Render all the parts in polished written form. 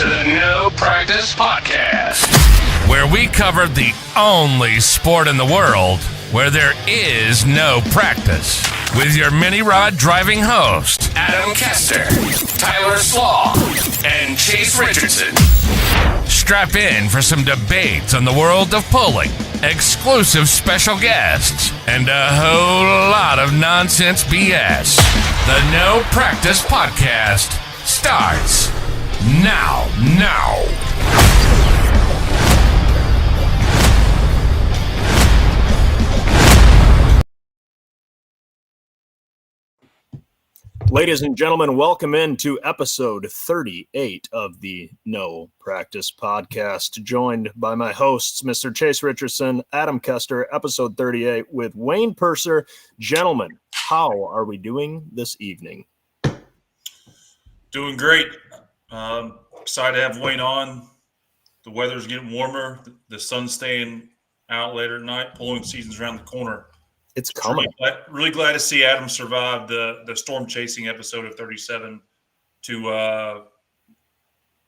to the No Practice Podcast, where we cover the only sport in the world where there is no practice. With your mini rod driving host, Adam Kester, Tyler Slaw, and Chase Richardson. Strap in for some debates on the world of pulling, exclusive special guests, and a whole lot of nonsense BS. The No Practice Podcast starts now. Ladies and gentlemen, welcome into episode 38 of the No Practice Podcast, joined by my hosts, Mr. Chase Richardson, Adam Kester, episode 38 with Wayne Perser. Gentlemen, how are we doing this evening? Doing great. Excited to have Wayne on. The weather's getting warmer. The sun's staying out later at night. Pulling season's around the corner. It's coming. Really glad to see Adam survive the storm chasing episode of 37 to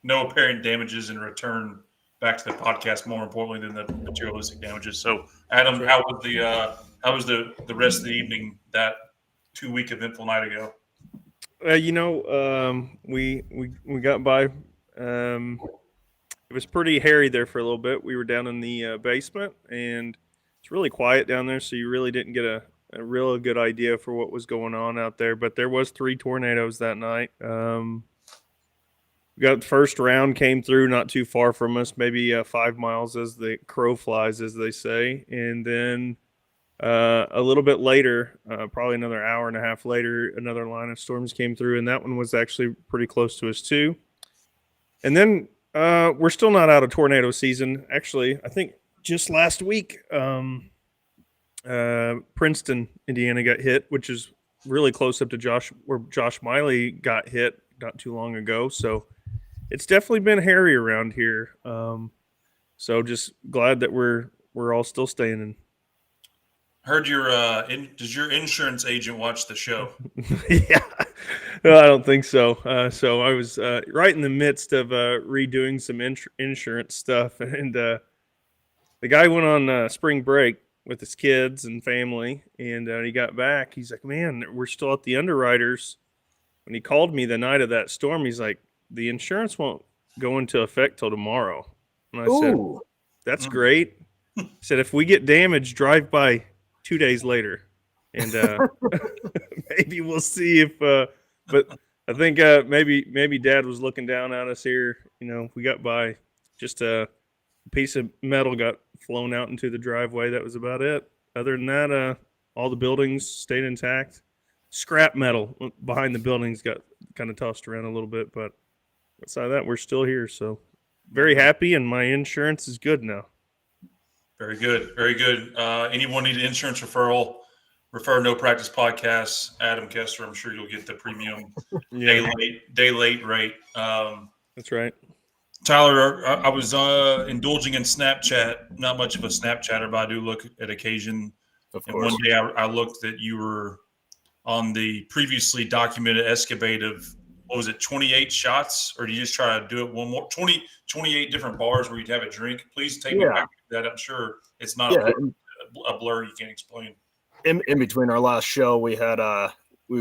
no apparent damages and return back to the podcast, more importantly than the materialistic damages. So, Adam, how was the rest of the evening that 2-week eventful night ago? We got by. It was pretty hairy there for a little bit. We were down in the basement, and it's really quiet down there, so you really didn't get a real good idea for what was going on out there. But there was 3 tornadoes that night. We got the first round came through not too far from us, maybe 5 miles as the crow flies, as they say. And then a little bit later, probably another hour and a half later, another line of storms came through, and that one was actually pretty close to us too. And then we're still not out of tornado season. Actually, I think just last week, Princeton, Indiana got hit, which is really close up to where Josh Miley got hit not too long ago. So it's definitely been hairy around here. So just glad that we're all still staying in. Heard does your insurance agent watch the show? Yeah, no, I don't think so. So I was right in the midst of redoing some insurance stuff, and the guy went on spring break with his kids and family, and he got back. He's like, man, we're still at the underwriters. When he called me the night of that storm, he's like, the insurance won't go into effect till tomorrow. And I said, that's great. He said, if we get damaged, drive by 2 days later. And maybe we'll see if but I think maybe Dad was looking down at us here. We got by. Just a piece of metal got flown out into the driveway. That was about it. Other than that, all the buildings stayed intact. Scrap metal behind the buildings got kind of tossed around a little bit, but outside of that, we're still here. So very happy, and my insurance is good now. Very good. Very good. Anyone need an insurance referral, refer No Practice Podcast, Adam Kester. I'm sure you'll get the premium day late rate. That's right. Tyler, I was indulging in Snapchat. Not much of a Snapchatter, but I do look at occasion. Of and course. one day I looked that you were on the previously documented escapade of, 28 shots? Or do you just try to do it one more? 28 different bars where you'd have a drink? Please take me back to that. I'm sure it's not a blur you can't explain. In between our last show, we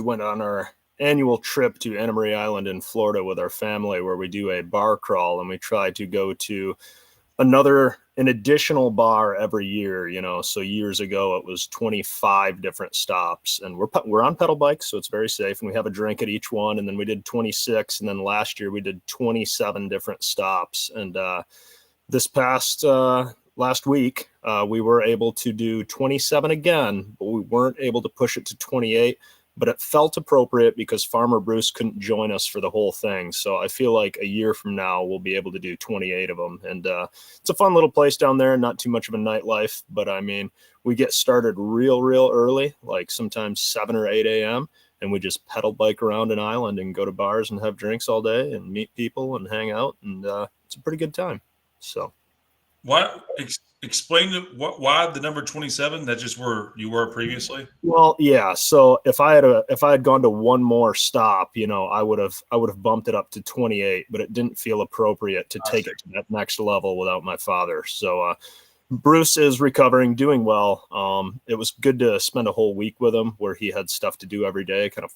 went on our annual trip to Anna Maria Island in Florida with our family, where we do a bar crawl, and we try to go to an additional bar every year. So years ago it was 25 different stops, and we're on pedal bikes, so it's very safe, and we have a drink at each one. And then we did 26, and then last year we did 27 different stops. And this past last week we were able to do 27 again, but we weren't able to push it to 28. But it felt appropriate because Farmer Bruce couldn't join us for the whole thing. So I feel like a year from now, we'll be able to do 28 of them. And it's a fun little place down there, not too much of a nightlife. But, I mean, we get started real early, like sometimes 7 or 8 a.m., and we just pedal bike around an island and go to bars and have drinks all day and meet people and hang out. And it's a pretty good time. So Explain why the number 27? That just where you were previously. Well, yeah. So if I had gone to one more stop, I would have bumped it up to 28, but it didn't feel appropriate to take it to that next level without my father. So Bruce is recovering, doing well. It was good to spend a whole week with him where he had stuff to do every day, kind of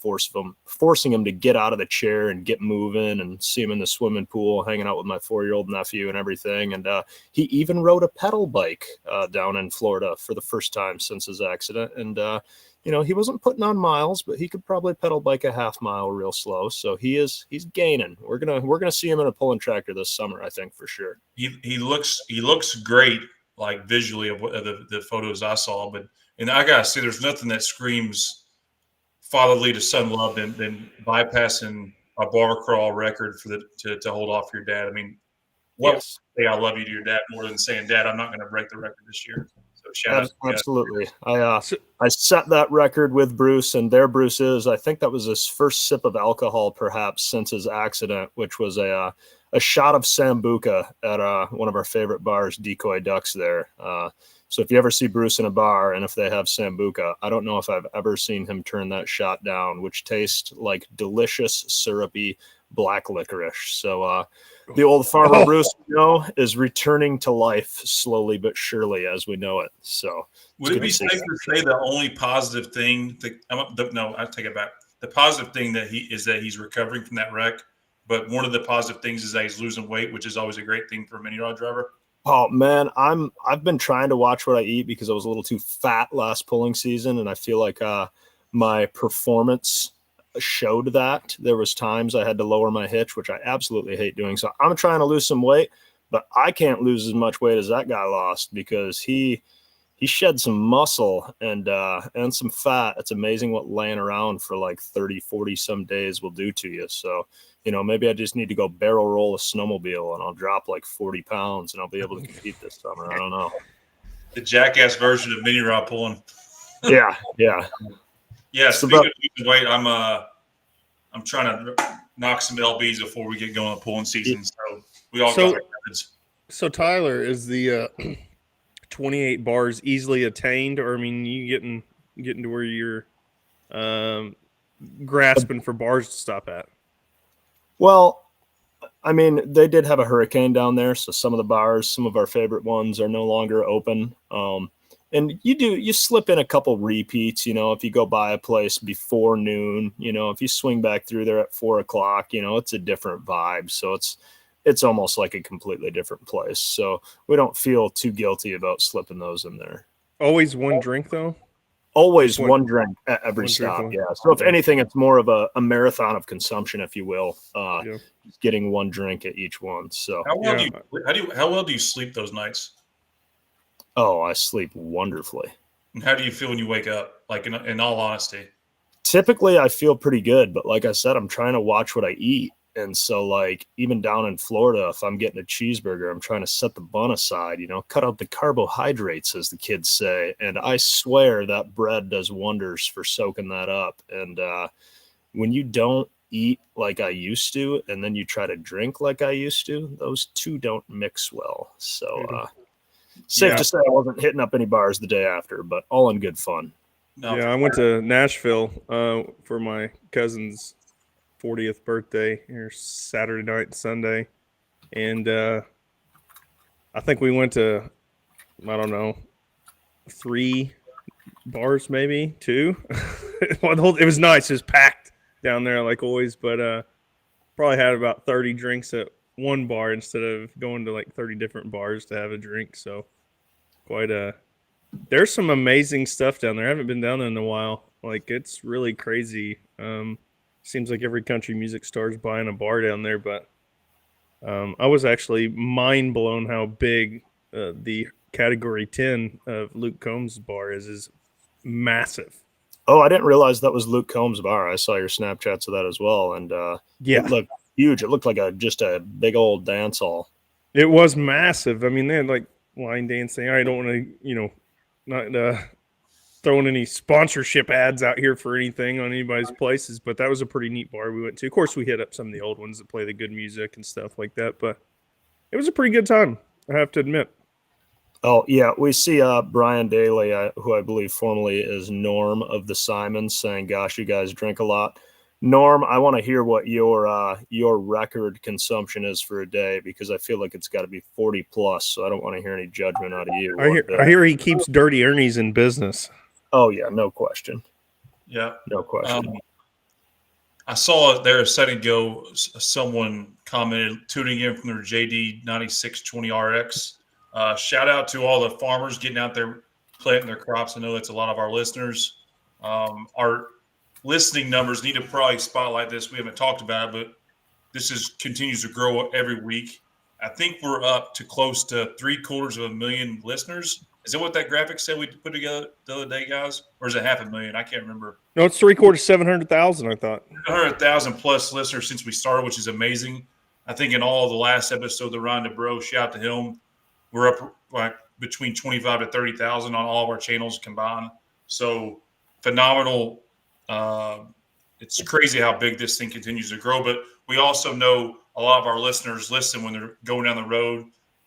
forcing him to get out of the chair and get moving, and see him in the swimming pool, hanging out with my 4-year-old nephew and everything. And he even rode a pedal bike down in Florida for the first time since his accident. And, he wasn't putting on miles, but he could probably pedal bike a half mile real slow. So he's gaining. We're gonna see him in a pulling tractor this summer, I think, for sure. He looks great, like visually of the photos I saw, and I gotta say, there's nothing that screams fatherly to son love than bypassing a bar crawl record to hold off your dad. I mean, what would say I love you to your dad more than saying, Dad, I'm not going to break the record this year? So shout out. Absolutely. I set that record with Bruce, and there Bruce is. I think that was his first sip of alcohol perhaps since his accident, which was a shot of Sambuca at one of our favorite bars, Decoy Ducks there. So if you ever see Bruce in a bar and if they have Sambuca, I don't know if I've ever seen him turn that shot down, which tastes like delicious, syrupy black licorice. So the old farmer Bruce, is returning to life slowly but surely as we know it. So would it be safe to say the only positive thing no, I take it back. The positive thing that he's recovering from that wreck, but one of the positive things is that he's losing weight, which is always a great thing for a mini rod driver. Oh man, I've been trying to watch what I eat because I was a little too fat last pulling season, and I feel like my performance showed that. There was times I had to lower my hitch, which I absolutely hate doing. So I'm trying to lose some weight, but I can't lose as much weight as that guy lost because he shed some muscle and some fat. It's amazing what laying around for like 30, 40 some days will do to you. So, maybe I just need to go barrel roll a snowmobile and I'll drop like 40 pounds and I'll be able to compete this summer. I don't know. The jackass version of mini rod pulling. Yeah. Speaking of losing weight, I'm trying to knock some LBs before we get going on pulling season. So we all got methods. So Tyler, is the 28 bars easily attained, or you getting to where you're grasping for bars to stop at? Well, they did have a hurricane down there, so some of the bars, some of our favorite ones, are no longer open. And you slip in a couple repeats, if you go by a place before noon, if you swing back through there at 4:00, it's a different vibe. So it's almost like a completely different place. So we don't feel too guilty about slipping those in there. Always one drink though? Always one drink at every stop. Yeah. So if anything, it's more of a marathon of consumption, if you will, just getting one drink at each one. So how well do you sleep those nights? Oh, I sleep wonderfully. And how do you feel when you wake up? Like in all honesty, typically I feel pretty good, but like I said, I'm trying to watch what I eat. And so like even down in Florida, if I'm getting a cheeseburger, I'm trying to set the bun aside, cut out the carbohydrates, as the kids say. And I swear that bread does wonders for soaking that up. And when you don't eat like I used to, and then you try to drink like I used to, those two don't mix well. So safe to say I wasn't hitting up any bars the day after, but all in good fun. No, I went to Nashville for my cousin's 40th birthday here Saturday night and Sunday, and I think we went to, I don't know, 3 bars, maybe 2. It was nice. It was packed down there like always, but probably had about 30 drinks at one bar instead of going to like 30 different bars to have a drink. So there's some amazing stuff down there. I haven't been down there in a while. Like, it's really crazy. Seems like every country music star is buying a bar down there, but I was actually mind blown how big the Category 10 of Luke Combs' bar is massive. Oh, I didn't realize that was Luke Combs' bar. I saw your Snapchats of that as well, and it looked huge. It looked like just a big old dance hall. It was massive. They had like line dancing. I don't want to, not throwing any sponsorship ads out here for anything on anybody's places, but that was a pretty neat bar we went to. Of course, we hit up some of the old ones that play the good music and stuff like that, but it was a pretty good time, I have to admit. Oh, yeah. We see Brian Daly, who I believe formerly is Norm of the Simons, saying, gosh, you guys drink a lot. Norm, I want to hear what your record consumption is for a day, because I feel like it's got to be 40 plus. So I don't want to hear any judgment out of you. I hear he keeps Dirty Ernie's in business. Oh, yeah. No question. Yeah. No question. I saw there a second ago, someone commented tuning in from their JD 9620RX. Shout out to all the farmers getting out there planting their crops. I know that's a lot of our listeners. Our listening numbers need to probably spotlight this. We haven't talked about it, but this continues to grow every week. I think we're up to close to 750,000 listeners. Is that what that graphic said we put together the other day, guys? Or is it 500,000? I can't remember. No, it's 700,000. I thought 100,000 plus listeners since we started, which is amazing. I think in all of the last episode, the Ron DeBro, shout out to him. We're up like between 25 to 30,000 on all of our channels combined. So phenomenal. It's crazy how big this thing continues to grow. But we also know a lot of our listeners listen when they're going down the road.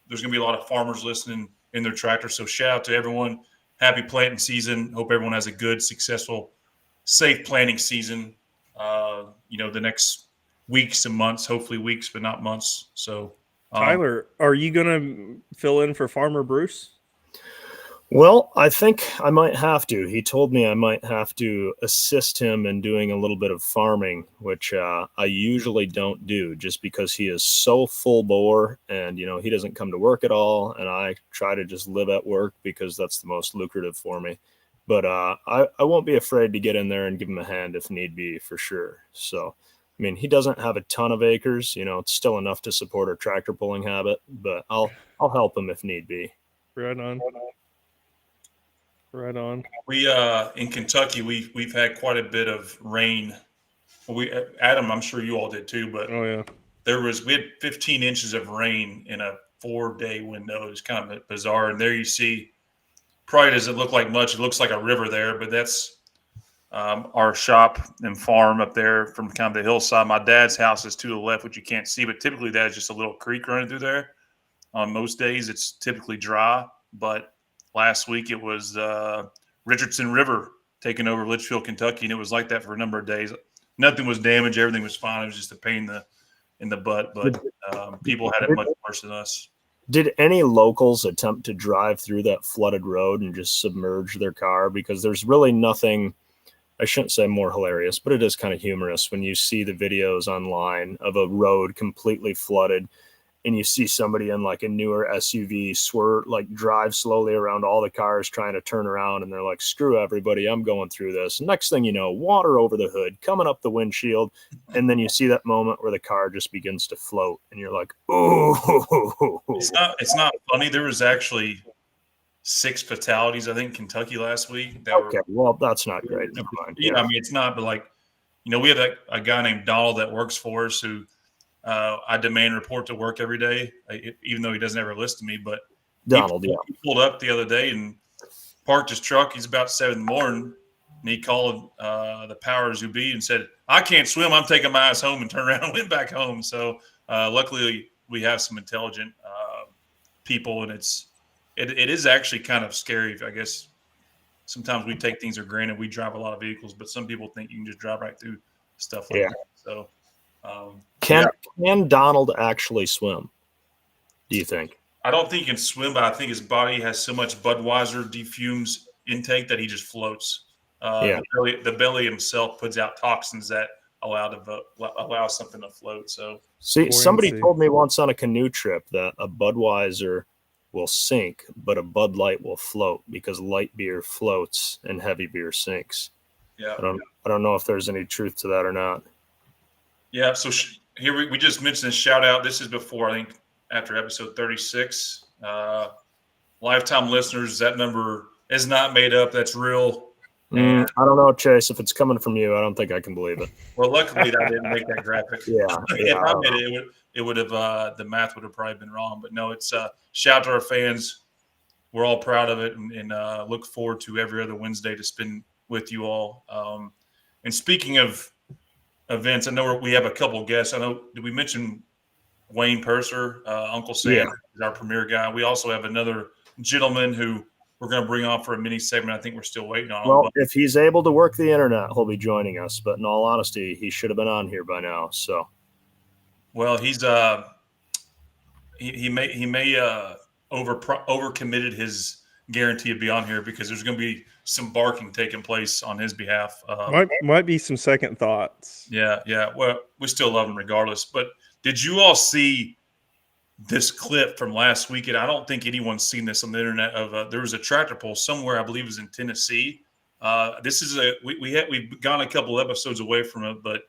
There's going to be a lot of farmers listening in their tractor. So shout out to everyone. Happy planting season. Hope everyone has a good, successful, safe planting season. The next weeks and months, hopefully weeks, but not months. So, Tyler, are you going to fill in for Farmer Bruce? Well, I think I might have to. He told me I might have to assist him in doing a little bit of farming, which I usually don't do, just because he is so full bore and, he doesn't come to work at all. And I try to just live at work because that's the most lucrative for me. But I won't be afraid to get in there and give him a hand if need be, for sure. So, I mean, he doesn't have a ton of acres. It's still enough to support our tractor pulling habit, but I'll help him if need be. Right on. Right on. We in Kentucky, we've had quite a bit of rain. Adam, I'm sure you all did too, but oh yeah, we had 15 inches of rain in a 4-day window. It's kind of bizarre. And there you see, probably doesn't look like much. It looks like a river there, but that's our shop and farm up there from kind of the hillside. My dad's house is to the left, which you can't see, but typically that is just a little creek running through there. On most days, it's typically dry, but last week it was Richardson River taking over Litchfield, Kentucky, and it was like that for a number of days. Nothing was damaged. Everything was fine. It was just a pain in the butt, but people had it much worse than us. Did any locals attempt to drive through that flooded road and just submerge their car? Because there's really nothing, I shouldn't say more hilarious, but it is kind of humorous when you see the videos online of a road completely flooded and you see somebody in like a newer SUV drive slowly around all the cars trying to turn around, and they're like, screw everybody, I'm going through this. Next thing you know, water over the hood, coming up the windshield, and then you see that moment where the car just begins to float, and you're like, ooh. It's not funny. There was actually 6 fatalities, I think, in Kentucky last week. Well, that's not great. Never mind. Yeah, I mean, it's not, but we have a guy named Donald that works for us who I demand report to work every day, even though he doesn't ever listen to me. But Donald, he pulled up the other day and parked his truck. He's about 7 in the morning, and he called the powers who be and said, "I can't swim. I'm taking my ass home," and turned around and went back home. So luckily, we have some intelligent people, and it is actually kind of scary. I guess sometimes we take things for granted. We drive a lot of vehicles, but some people think you can just drive right through stuff like that. So. Can Donald actually swim, do you think? I don't think he can swim, but I think his body has so much Budweiser defumes intake that he just floats. The belly himself puts out toxins that allow something to float. So somebody told me once on a canoe trip that a Budweiser will sink, but a Bud Light will float, because light beer floats and heavy beer sinks. Yeah, I don't know if there's any truth to that or not. Yeah, so here we just mentioned a shout out. This is before, I think, after episode 36. Lifetime listeners, that number is not made up. That's real. I don't know, Chase. If it's coming from you, I don't think I can believe it. Well, luckily I didn't make that graphic. Yeah. If I made it would have the math would have probably been wrong. But no, it's shout out to our fans. We're all proud of it, and look forward to every other Wednesday to spend with you all. And speaking of events, I know we have a couple guests. I know, did we mention Wayne Perser? Uncle Sam is our premier guy. We also have another gentleman who we're going to bring on for a mini segment. I think we're still waiting on him. Well, if he's able to work the internet, he'll be joining us. But in all honesty, he should have been on here by now. So, well, he's he may overcommitted his guarantee to be on here because there's going to be some barking taking place on his behalf. Might be some second thoughts. Yeah. Well, we still love him regardless. But did you all see this clip from last weekend? I don't think anyone's seen this on the internet. There was a tractor pull somewhere, I believe it was in Tennessee. This is we've gone a couple episodes away from it, but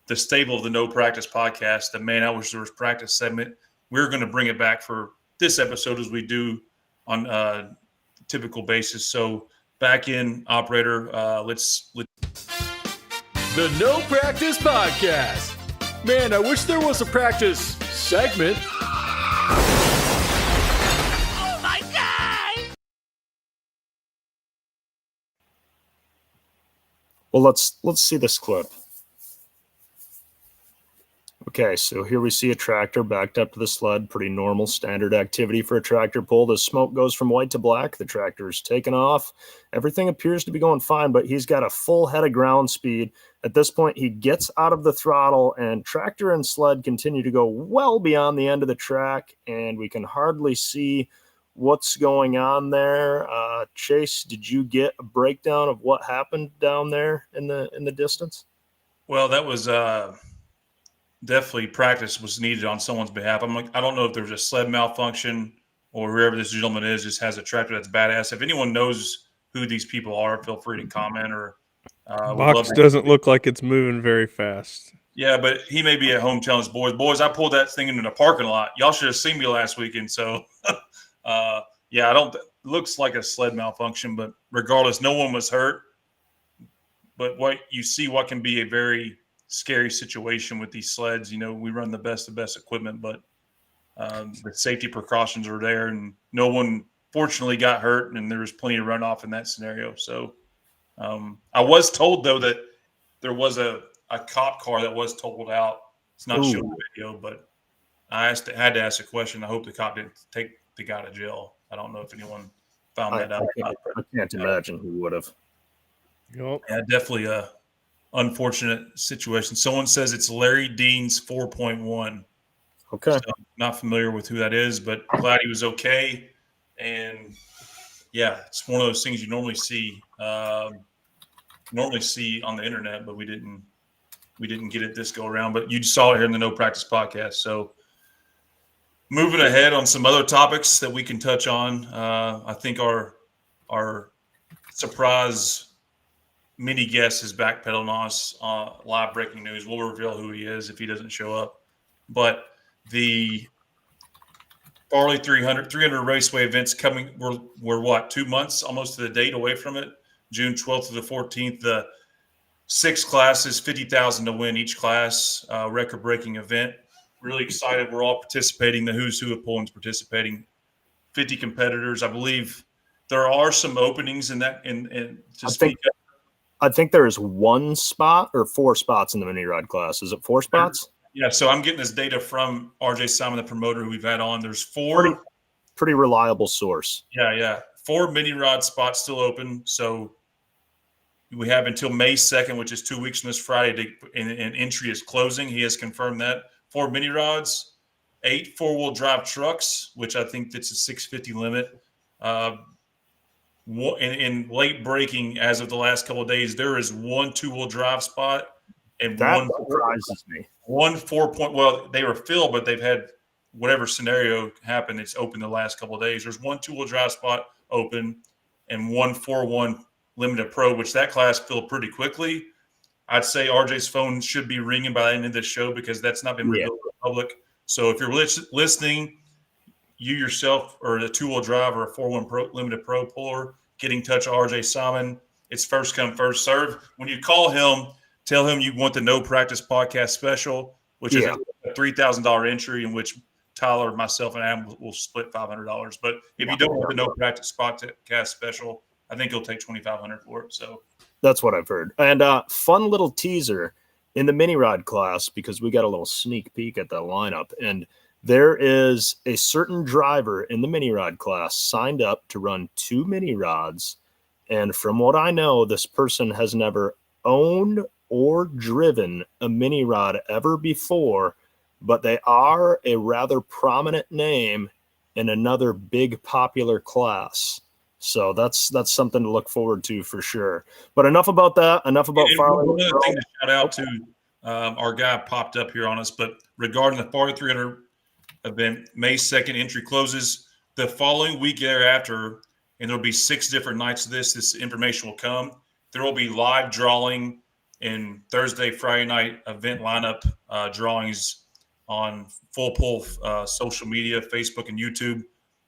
the stable of the No Practice podcast, the Man I Wish There Was Practice segment, we're going to bring it back for this episode as we do on a typical basis. So back in, operator. Let's The No Practice Podcast. Man, I wish there was a practice segment. Oh my God! well, let's see this clip. Okay, so here we see a tractor backed up to the sled. Pretty normal, standard activity for a tractor pull. The smoke goes from white to black. The tractor is taken off. Everything appears to be going fine, but he's got a full head of ground speed. At this point, he gets out of the throttle, and tractor and sled continue to go well beyond the end of the track, and we can hardly see what's going on there. Chase, did you get a breakdown of what happened down there in the distance? Well, that was definitely practice was needed on someone's behalf. I don't know if there's a sled malfunction or whoever this gentleman is just has a tractor that's badass. If anyone knows who these people are, feel free to comment or. Box doesn't look like it's moving very fast. Yeah, but he may be at home telling his boys, I pulled that thing into the parking lot. Y'all should have seen me last weekend. So, yeah, looks like a sled malfunction, but regardless, no one was hurt. But what can be a very scary situation with these sleds. We run the best equipment, but the safety precautions are there, and no one fortunately got hurt, and there was plenty of runoff in that scenario. So I was told, though, that there was a cop car that was totaled out. It's not showing the video, but I had to ask a question. I hope the cop didn't take the guy to jail. I don't know if anyone found that out. I can't imagine who would have. Yep. Yeah, definitely a unfortunate situation. Someone says it's Larry Dean's 4.1. Okay. So not familiar with who that is, but glad he was okay. And yeah, it's one of those things you normally see on the internet, but we didn't get it this go around. But you saw it here in the No Practice podcast. So moving ahead on some other topics that we can touch on, I think our surprise mini guest is backpedaling on us. Live breaking news. We'll reveal who he is if he doesn't show up. But the Farley 300 Raceway events coming. We're what, 2 months almost to the date away from it. June 12th to the 14th. The 6 classes, $50,000 to win each class. Record-breaking event. Really excited. We're all participating. The who's who of Poland's participating. 50 competitors. I believe there are some openings in that. I think there is 1 spot or 4 spots in the mini rod class. Is it 4 spots? Yeah, so I'm getting this data from RJ Simon, the promoter who we've had on. There's 4. Pretty reliable source. Yeah. 4 mini rod spots still open. So we have until May 2nd, which is 2 weeks from this Friday, and entry is closing. He has confirmed that. 4 mini rods, 8 4-wheel drive trucks, which I think that's a 650 limit. In late breaking, as of the last couple of days, there is 1 2-wheel drive spot and that surprises me. 1 4-point. Well, they were filled, but they've had whatever scenario happened. It's open the last couple of days. There's 1 2-wheel drive spot open and 1 4-1 limited pro, which that class filled pretty quickly. I'd say RJ's phone should be ringing by the end of this show because that's not been revealed to the public. So if you're listening, you yourself or a 2-wheel drive or a 4-1 pro, limited pro puller, get in touch with RJ Simon. It's first come, first serve. When you call him, tell him you want the No Practice Podcast special, which is a $3,000 entry in which Tyler, myself, and Adam will split $500. But if you don't want the No Practice Podcast special, I think you'll take $2,500 for it. So that's what I've heard. And fun little teaser in the mini rod class, because we got a little sneak peek at the lineup. And There is a certain driver in the mini rod class signed up to run 2 mini rods. And from what I know, this person has never owned or driven a mini rod ever before, but they are a rather prominent name in another big popular class. So that's something to look forward to for sure. But enough about that. Enough about Farley. One other thing to shout out to, our guy popped up here on us, but regarding the Farley 300 event, May 2nd entry closes the following week thereafter, and there'll be 6 different nights of this. This information will come. There will be live drawing and Thursday, Friday night event lineup drawings on Full Pull social media, Facebook and YouTube.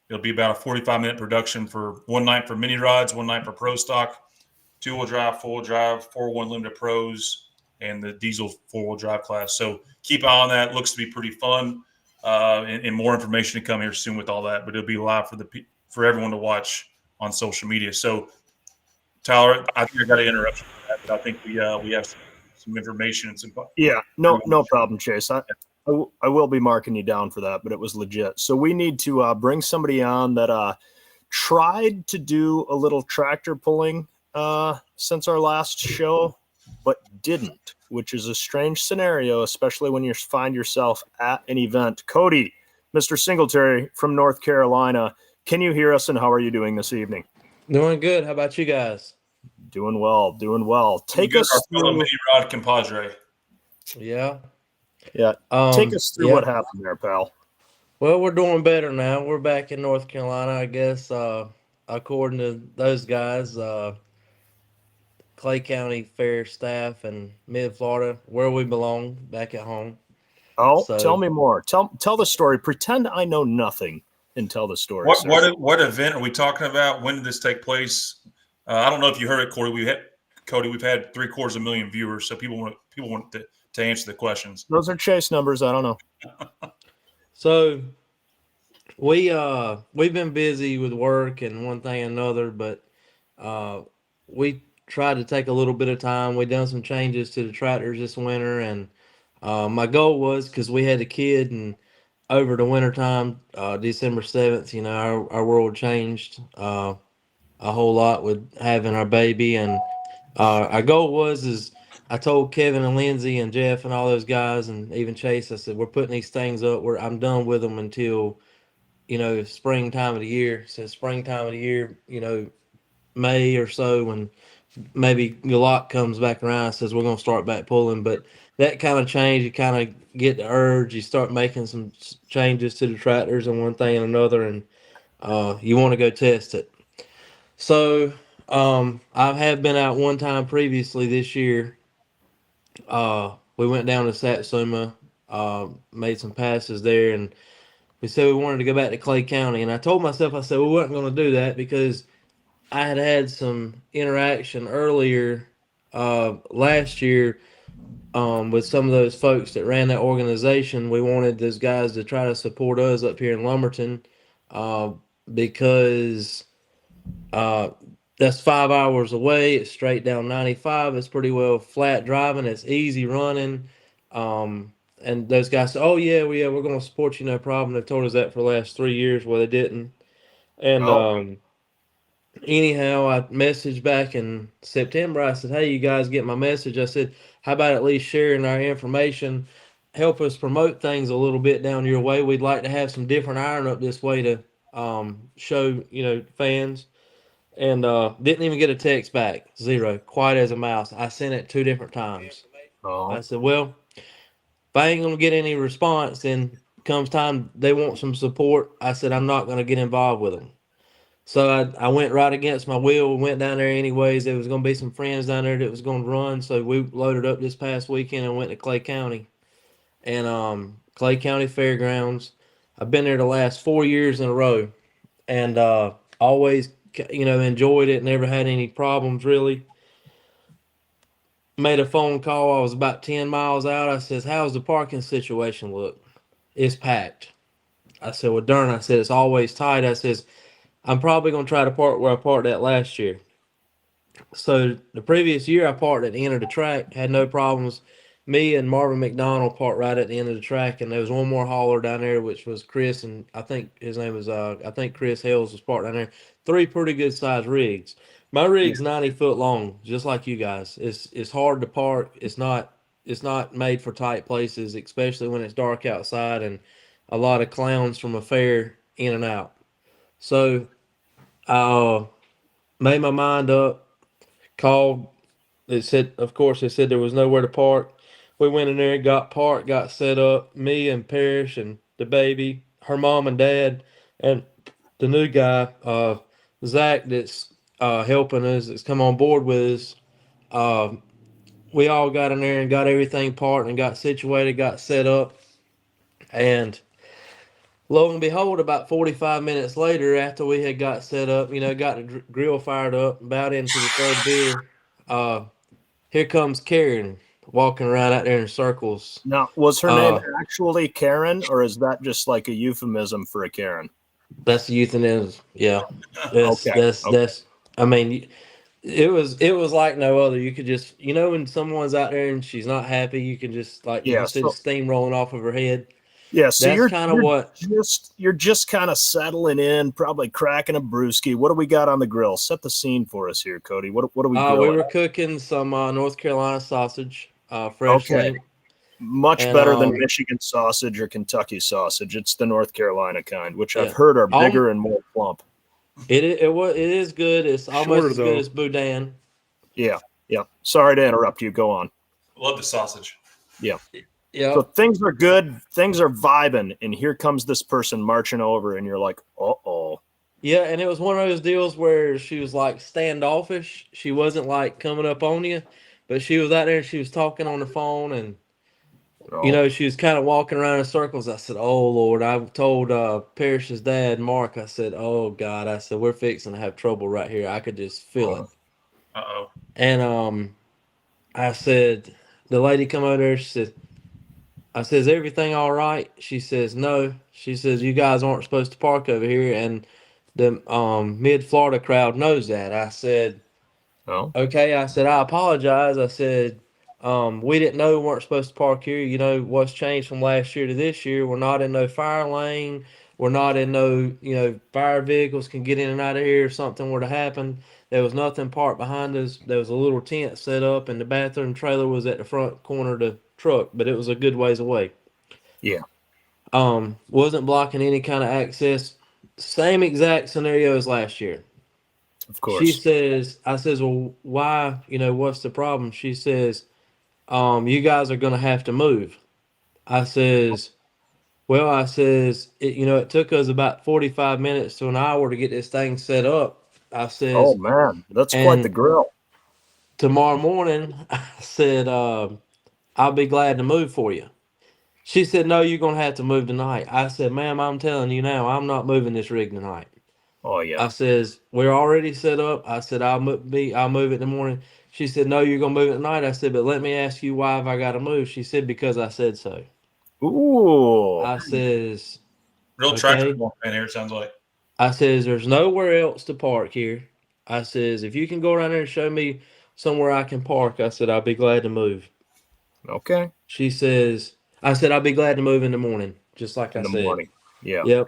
It'll be about a 45-minute production for one night for mini rods, one night for pro stock, 2-wheel drive, 4-wheel drive, 401 limited pros, and the diesel 4-wheel drive class. So keep an eye on that. It looks to be pretty fun, and more information to come here soon with all that. But it'll be live for everyone to watch on social media. So, Tyler, I think I got to interrupt you for that, but I think we have some information and some. Yeah, no problem, Chase. I will be marking you down for that, but it was legit. So we need to bring somebody on that tried to do a little tractor pulling since our last show, but didn't, which is a strange scenario, especially when you find yourself at an event. Cody, Mr. Singletary from North Carolina, can you hear us, and how are you doing this evening? Doing good. How about you guys? Doing well, doing well. Take us through mini rod compadre. Yeah. Yeah. Take us through what happened there, pal. Well, we're doing better now. We're back in North Carolina, I guess, according to those guys, Clay County Fair staff and Mid-Florida, where we belong, back at home. Oh, so, tell me more. Tell the story. Pretend I know nothing and tell the story. What event are we talking about? When did this take place? I don't know if you heard it, Cody. We've had 750,000 viewers, so people want to answer the questions. Those are Chase numbers. I don't know. So we've been busy with work and one thing and another, but we tried to take a little bit of time. We done some changes to the tractors this winter, and my goal was, because we had a kid, and over the winter time, December 7th, our world changed a whole lot with having our baby, and our goal is I told Kevin and Lindsay and Jeff and all those guys, and even Chase, I said, we're putting these things up. I'm done with them until, springtime of the year. So springtime of the year, May or so, when maybe Galot comes back around, says we're going to start back pulling. But that kind of change, you kind of get the urge. You start making some changes to the tractors and one thing and another, and you want to go test it. So I have been out one time previously this year. We went down to Satsuma, made some passes there, and we said we wanted to go back to Clay County. And I told myself, I said, we weren't going to do that because I had some interaction earlier last year with some of those folks that ran that organization. We wanted those guys to try to support us up here in Lumberton because that's 5 hours away. It's straight down 95. It's pretty well flat driving. It's easy running. And those guys said, oh, yeah, we're going to support you, no problem. They've told us that for the last 3 years. Well, they didn't. And anyhow, I messaged back in September. I said, hey, you guys get my message. I said, how about at least sharing our information? Help us promote things a little bit down your way. We'd like to have some different iron up this way to show, fans. And didn't even get a text back. 0. Quiet as a mouse. I sent it 2 different times. Oh. I said, well, if I ain't going to get any response, then comes time they want some support, I said, I'm not going to get involved with them. So I went right against my will. We went down there anyways. There was going to be some friends down there that was going to run. So we loaded up this past weekend and went to Clay County. And Clay County Fairgrounds, I've been there the last 4 years in a row. And always enjoyed it, never had any problems really. Made a phone call. I was about 10 miles out. I says, how's the parking situation look? It's packed. I said, well, darn. I said, it's always tight. I says, I'm probably going to try to park where I parked at last year. So the previous year I parked at the end of the track, had no problems. me and Marvin McDonald parked right at the end of the track, and there was one more hauler down there, which was Chris, and I think his name was I think Chris Hales was parked down there. 3 pretty good sized rigs. My rig's 90 foot long, just like you guys. It's hard to park. It's not made for tight places, especially when it's dark outside and a lot of clowns from a fair in and out. So I made my mind up, called. It said, of course, it said there was nowhere to park. We went in there, got parked, got set up. Me and Parrish and the baby, her mom and dad, and the new guy, Zach, that's helping us, that's come on board with us. We all got in there and got everything parked and got situated, got set up. And lo and behold, about 45 minutes later, after we had got set up, got the grill fired up, about into the third beer, here comes Karen walking around out there in circles. Now, was her name actually Karen, or is that just like a euphemism for a Karen? That's euphemism. Yeah. That's, Okay. that's, I mean, it was like no other. You could just, when someone's out there and she's not happy, you can just you see the steam rolling off of her head. Yeah, so That's kind of what you're just kind of settling in, probably cracking a brewski. What do we got on the grill? Set the scene for us here, Cody. What are we grilling? We were cooking some North Carolina sausage, fresh link. Much better than Michigan sausage or Kentucky sausage. It's the North Carolina kind, which I've heard are bigger and more plump. It is good. It's almost as good as boudin. Yeah. Sorry to interrupt you. Go on. Love the sausage. Yeah. Yeah. So things are good. Things are vibing, and here comes this person marching over, and you're like, uh-oh. Yeah, and it was one of those deals where she was like standoffish. She wasn't like coming up on you, but she was out there and she was talking on the phone, and she was kind of walking around in circles. I said, "Oh Lord!" I told Parrish's dad, Mark. I said, "Oh God!" I said, "We're fixing to have trouble right here. I could just feel it." Uh-oh. And I said, the lady come over there. She said, I says, "Everything all right?" She says, "No." She says, "You guys aren't supposed to park over here." And the mid-Florida crowd knows that. I said, "Oh, okay." I said, "I apologize." I said, "We didn't know we weren't supposed to park here. You know what's changed from last year to this year. We're not in no fire lane. We're not in no, fire vehicles can get in and out of here if something were to happen. There was nothing parked behind us. There was a little tent set up, and the bathroom trailer was at the front corner of the truck, but it was a good ways away." Yeah. Wasn't blocking any kind of access. Same exact scenario as last year. Of course. She says, I says, "Well, why, what's the problem?" She says, "You guys are going to have to move." I says, "Well," I says, it took us about 45 minutes to an hour to get this thing set up." I says, "Oh man, that's quite the grill." "Tomorrow morning," I said, "I'll be glad to move for you." She said, "No, you're going to have to move tonight." I said, "Ma'am, I'm telling you now, I'm not moving this rig tonight." Oh yeah. I says, "We're already set up." I said, I'll move it in the morning." She said, "No, you're going to move it tonight." I said, "But let me ask you, why have I got to move?" She said, "Because I said so." Ooh. I says, Real okay. tractor in here, it sounds like. I says, "There's nowhere else to park here." I says, "If you can go around there and show me somewhere I can park," I said, "I'll be glad to move." Okay. She says, I said, "I'll be glad to move in the morning," just like I said. In the morning. Yeah. Yep.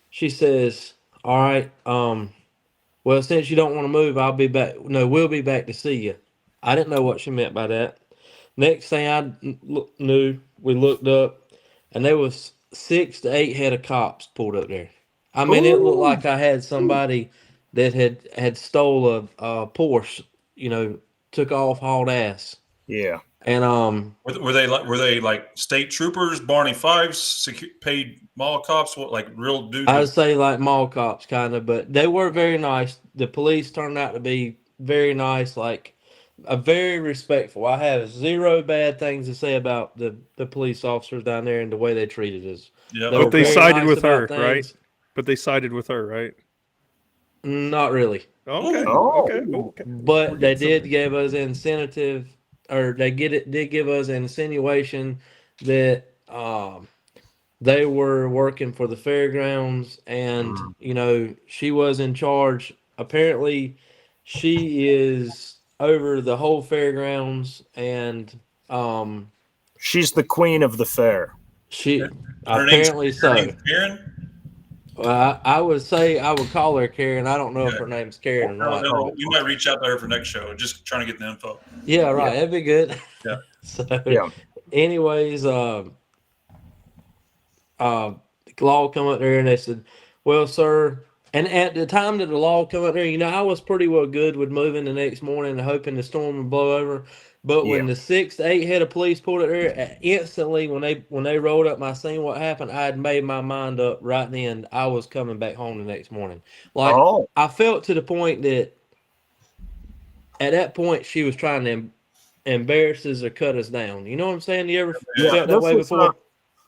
She says, "All right. Well, since you don't want to move, I'll be back. No, we'll be back to see you." I didn't know what she meant by that. Next thing I knew, we looked up, and there was 6 to 8 head of cops pulled up there. I mean, it looked like I had somebody that had stole a Porsche, took off, hauled ass. Yeah. And Were they like state troopers, Barney Fives, paid mall cops? What, like real dudes? I'd say like mall cops kind of, but they were very nice. The police turned out to be very nice, like a very respectful. I have zero bad things to say about the police officers down there and the way they treated us. Yeah. But they sided with her, right? But they sided with her, right? Not really. Okay. Oh. Okay. But they did give us incentive, or did give us an insinuation that they were working for the fairgrounds, and she was in charge. Apparently, she is over the whole fairgrounds, and She's the queen of the fair. She Her apparently name's, her so. name's Karen? Well, I would say I would call her Karen. I don't know if her name's Karen or not. No, we might reach out to her for next show. Just trying to get the info. Yeah, right. That'd be good. Yeah. So, Yeah. anyways, the law come up there and they said, "Well, sir." And at the time that the law come up there, I was pretty well good with moving the next morning and hoping the storm would blow over. But when the 6 to 8 head of police pulled it there, instantly when they rolled up my scene, what happened? I had made my mind up right then. I was coming back home the next morning. Like I felt to the point that at that point she was trying to embarrass us or cut us down. You know what I'm saying? You ever felt that way before?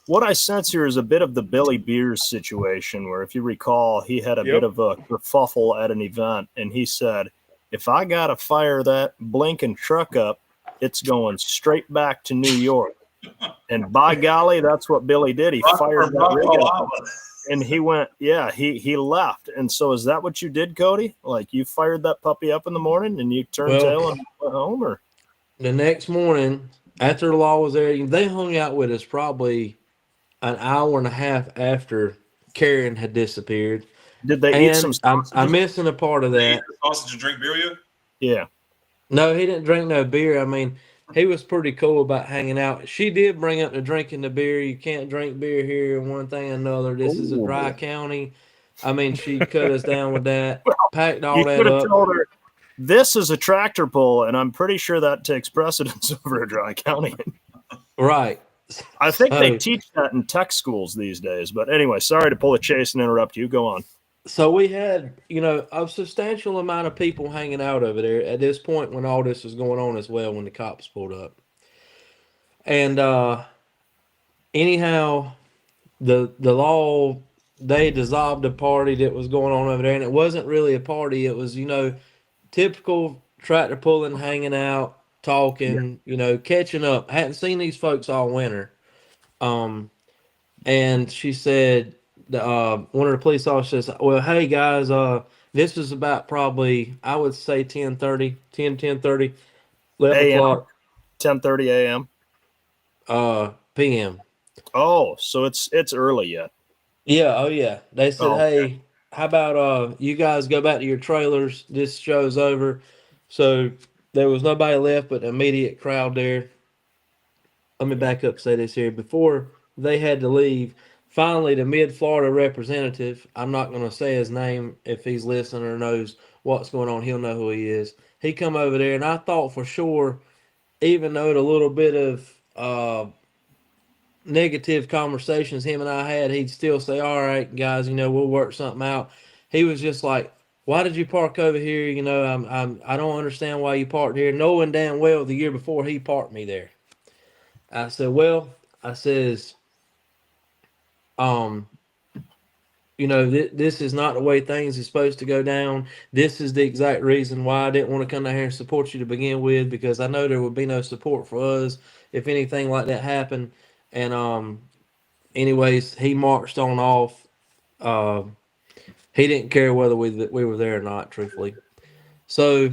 What I sense here is a bit of the Billy Beers situation, where if you recall, he had a bit of a kerfuffle at an event, and he said, "If I got to fire that blinking truck up, it's going straight back to New York." And by golly, that's what Billy did. He fired that rig up, and he went, he left. And so is that what you did, Cody? Like you fired that puppy up in the morning and you turned tail and went home? Or the next morning, after the law was there, they hung out with us probably an hour and a half after Karen had disappeared. Did they eat some sausages? I'm missing a part of that. Sausage and drink beer with you? Yeah. No, he didn't drink no beer. I mean, he was pretty cool about hanging out. She did bring up the drinking the beer. You can't drink beer here and one thing or another. This is a dry county. I mean, she cut us down with that, packed all that up. Told her, this is a tractor pull, and I'm pretty sure that takes precedence over a dry county. Right. I think they teach that in tech schools these days. But anyway, sorry to pull a chase and interrupt you. Go on. So we had, a substantial amount of people hanging out over there at this point when all this was going on as well, when the cops pulled up. And anyhow, the law, they dissolved the party that was going on over there. And it wasn't really a party. It was, typical tractor pulling, hanging out, talking, catching up. Hadn't seen these folks all winter. And she said, one of the police officers says, "Well, hey guys, this was about probably, I would say 10:30, 11 o'clock. 10:30 a.m. PM. Oh, so it's early yet. Yeah, oh yeah. They said, "Hey, how about you guys go back to your trailers? This show's over." So there was nobody left but the immediate crowd there. Let me back up and say this here. Before they had to leave, finally the Mid-Florida representative, I'm not going to say his name, if he's listening or knows what's going on, he'll know who he is. He come over there, and I thought for sure, even though the little bit of negative conversations him and I had, he'd still say, "All right, guys, we'll work something out." He was just like, "Why did you park over here? I don't understand why you parked here," knowing damn well the year before he parked me there. I said, "Well," I says, this is not the way things are supposed to go down. This is the exact reason why I didn't want to come down here and support you to begin with, because I know there would be no support for us if anything like that happened." And anyways, he marched on off. He didn't care whether we were there or not, truthfully. So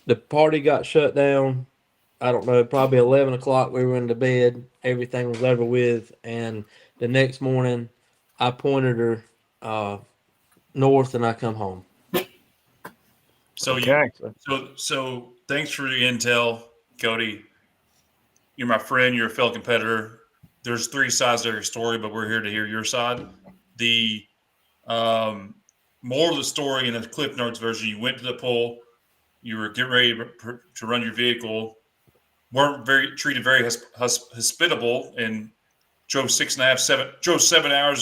the party got shut down. I don't know, probably 11 o'clock. We were into bed. Everything was over with. And the next morning, I pointed her north, and I come home. So so thanks for the intel, Cody. You're my friend. You're a fellow competitor. There's three sides to your story, but we're here to hear your side. The more of the story in the Cliff Notes version: you went to the pull, you were getting ready to run your vehicle, weren't treated very hospitable, and drove 7 hours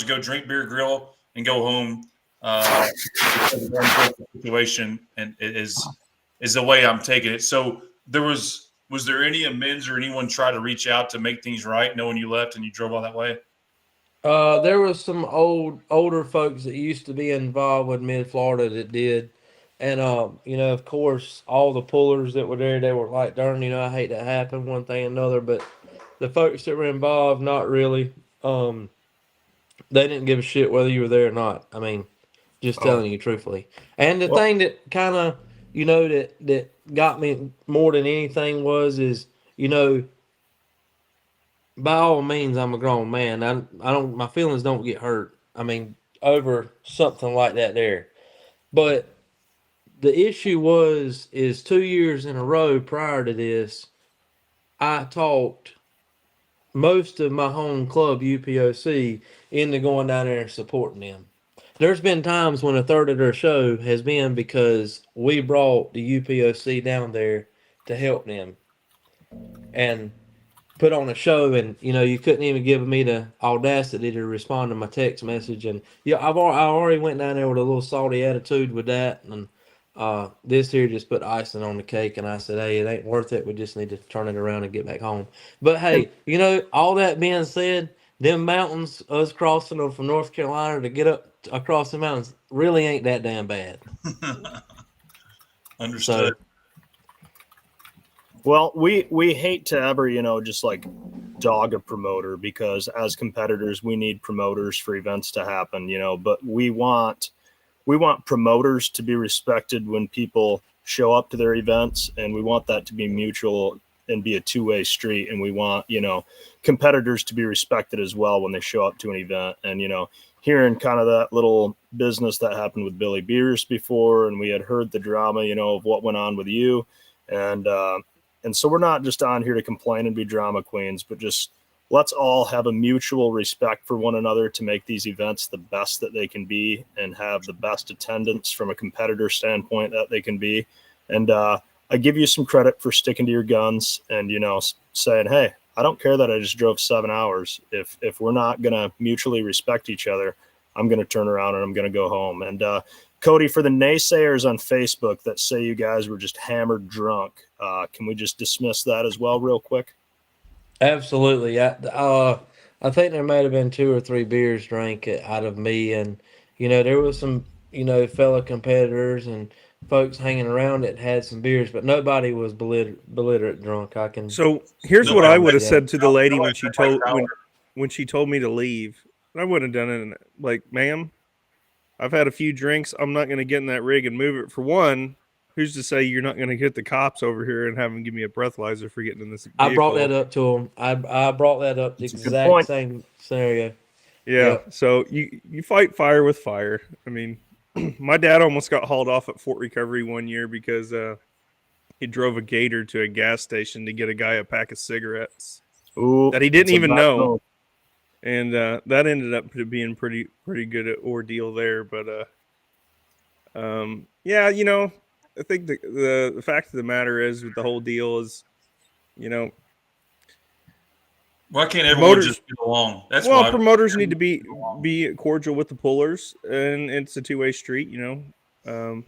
to go drink beer, grill, and go home. Situation, and it is the way I'm taking it. So was there any amends or anyone try to reach out to make things right, knowing you left and you drove all that way? There was some older folks that used to be involved with Mid-Florida that did. And, of course, all the pullers that were there, they were like, "Darn, I hate that happened," one thing or another. But the folks that were involved, not really. They didn't give a shit whether you were there or not. I mean, just telling you truthfully. And the thing that kind of, that got me more than anything is, by all means, I'm a grown man. I don't. My feelings don't get hurt. I mean, over something like that there. But the issue is 2 years in a row prior to this, I talked most of my home club UPOC into going down there and supporting them. There's been times when a third of their show has been because we brought the UPOC down there to help them and put on a show, and you couldn't even give me the audacity to respond to my text message. And yeah, I already went down there with a little salty attitude with that, and this here just put icing on the cake. And I said, hey, it ain't worth it. We just need to turn it around and get back home. But hey, all that being said, them mountains, us crossing them from North Carolina to get up across the mountains, really ain't that damn bad. Understood. So, Well, we hate to ever, just like dog a promoter, because as competitors, we need promoters for events to happen, but we want promoters to be respected when people show up to their events, and we want that to be mutual and be a two-way street. And we want, competitors to be respected as well when they show up to an event. And, hearing kind of that little business that happened with Billy Beers before, and we had heard the drama, of what went on with you. And so we're not just on here to complain and be drama queens, but just let's all have a mutual respect for one another to make these events the best that they can be and have the best attendance from a competitor standpoint that they can be. And I give you some credit for sticking to your guns and, saying, hey, I don't care that I just drove 7 hours. If we're not going to mutually respect each other, I'm going to turn around and I'm going to go home. And Cody, for the naysayers on Facebook that say you guys were just hammered drunk, can we just dismiss that as well real quick? absolutely. I think there might have been 2 or 3 beers drank out of me, and there was some fellow competitors and folks hanging around that had some beers, but nobody was belligerent drunk. I can. So here's what I would have said to the lady when she told Power. when she told me to leave. I wouldn't have done it like, ma'am, I've had a few drinks. I'm not going to get in that rig and move it. For one, who's to say you're not going to get the cops over here and have them give me a breathalyzer for getting in this vehicle? I brought that up to him. I brought that up. The That's a good exact point. same scenario. Yeah. Yep. So you fight fire with fire. I mean, my dad almost got hauled off at Fort Recovery one year because he drove a Gator to a gas station to get a guy a pack of cigarettes Ooh, that he didn't even know. move. And that ended up being pretty good ordeal there. But yeah, I think the fact of the matter is with the whole deal is, Why can't everyone just get along? That's why promoters need to be cordial with the pullers, and it's a two-way street. We're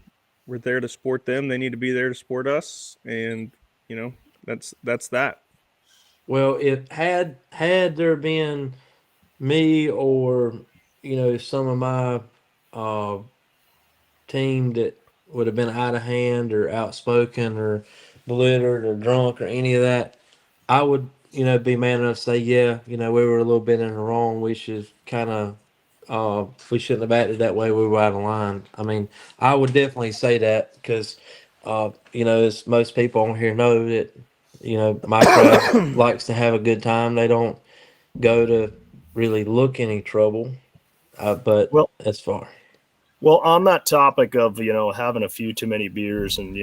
there to support them; they need to be there to support us, and that's that. Well, it had there been me or some of my team that would have been out of hand or outspoken or belligerent or drunk or any of that, I would be man enough to say, yeah, we were a little bit in the wrong. We should kind of we shouldn't have acted that way. We were out of line. I mean, I would definitely say that because as most people on here know that my crowd likes to have a good time. They don't go to really look any trouble, but Well- that's far. Well, on that topic of, having a few too many beers and,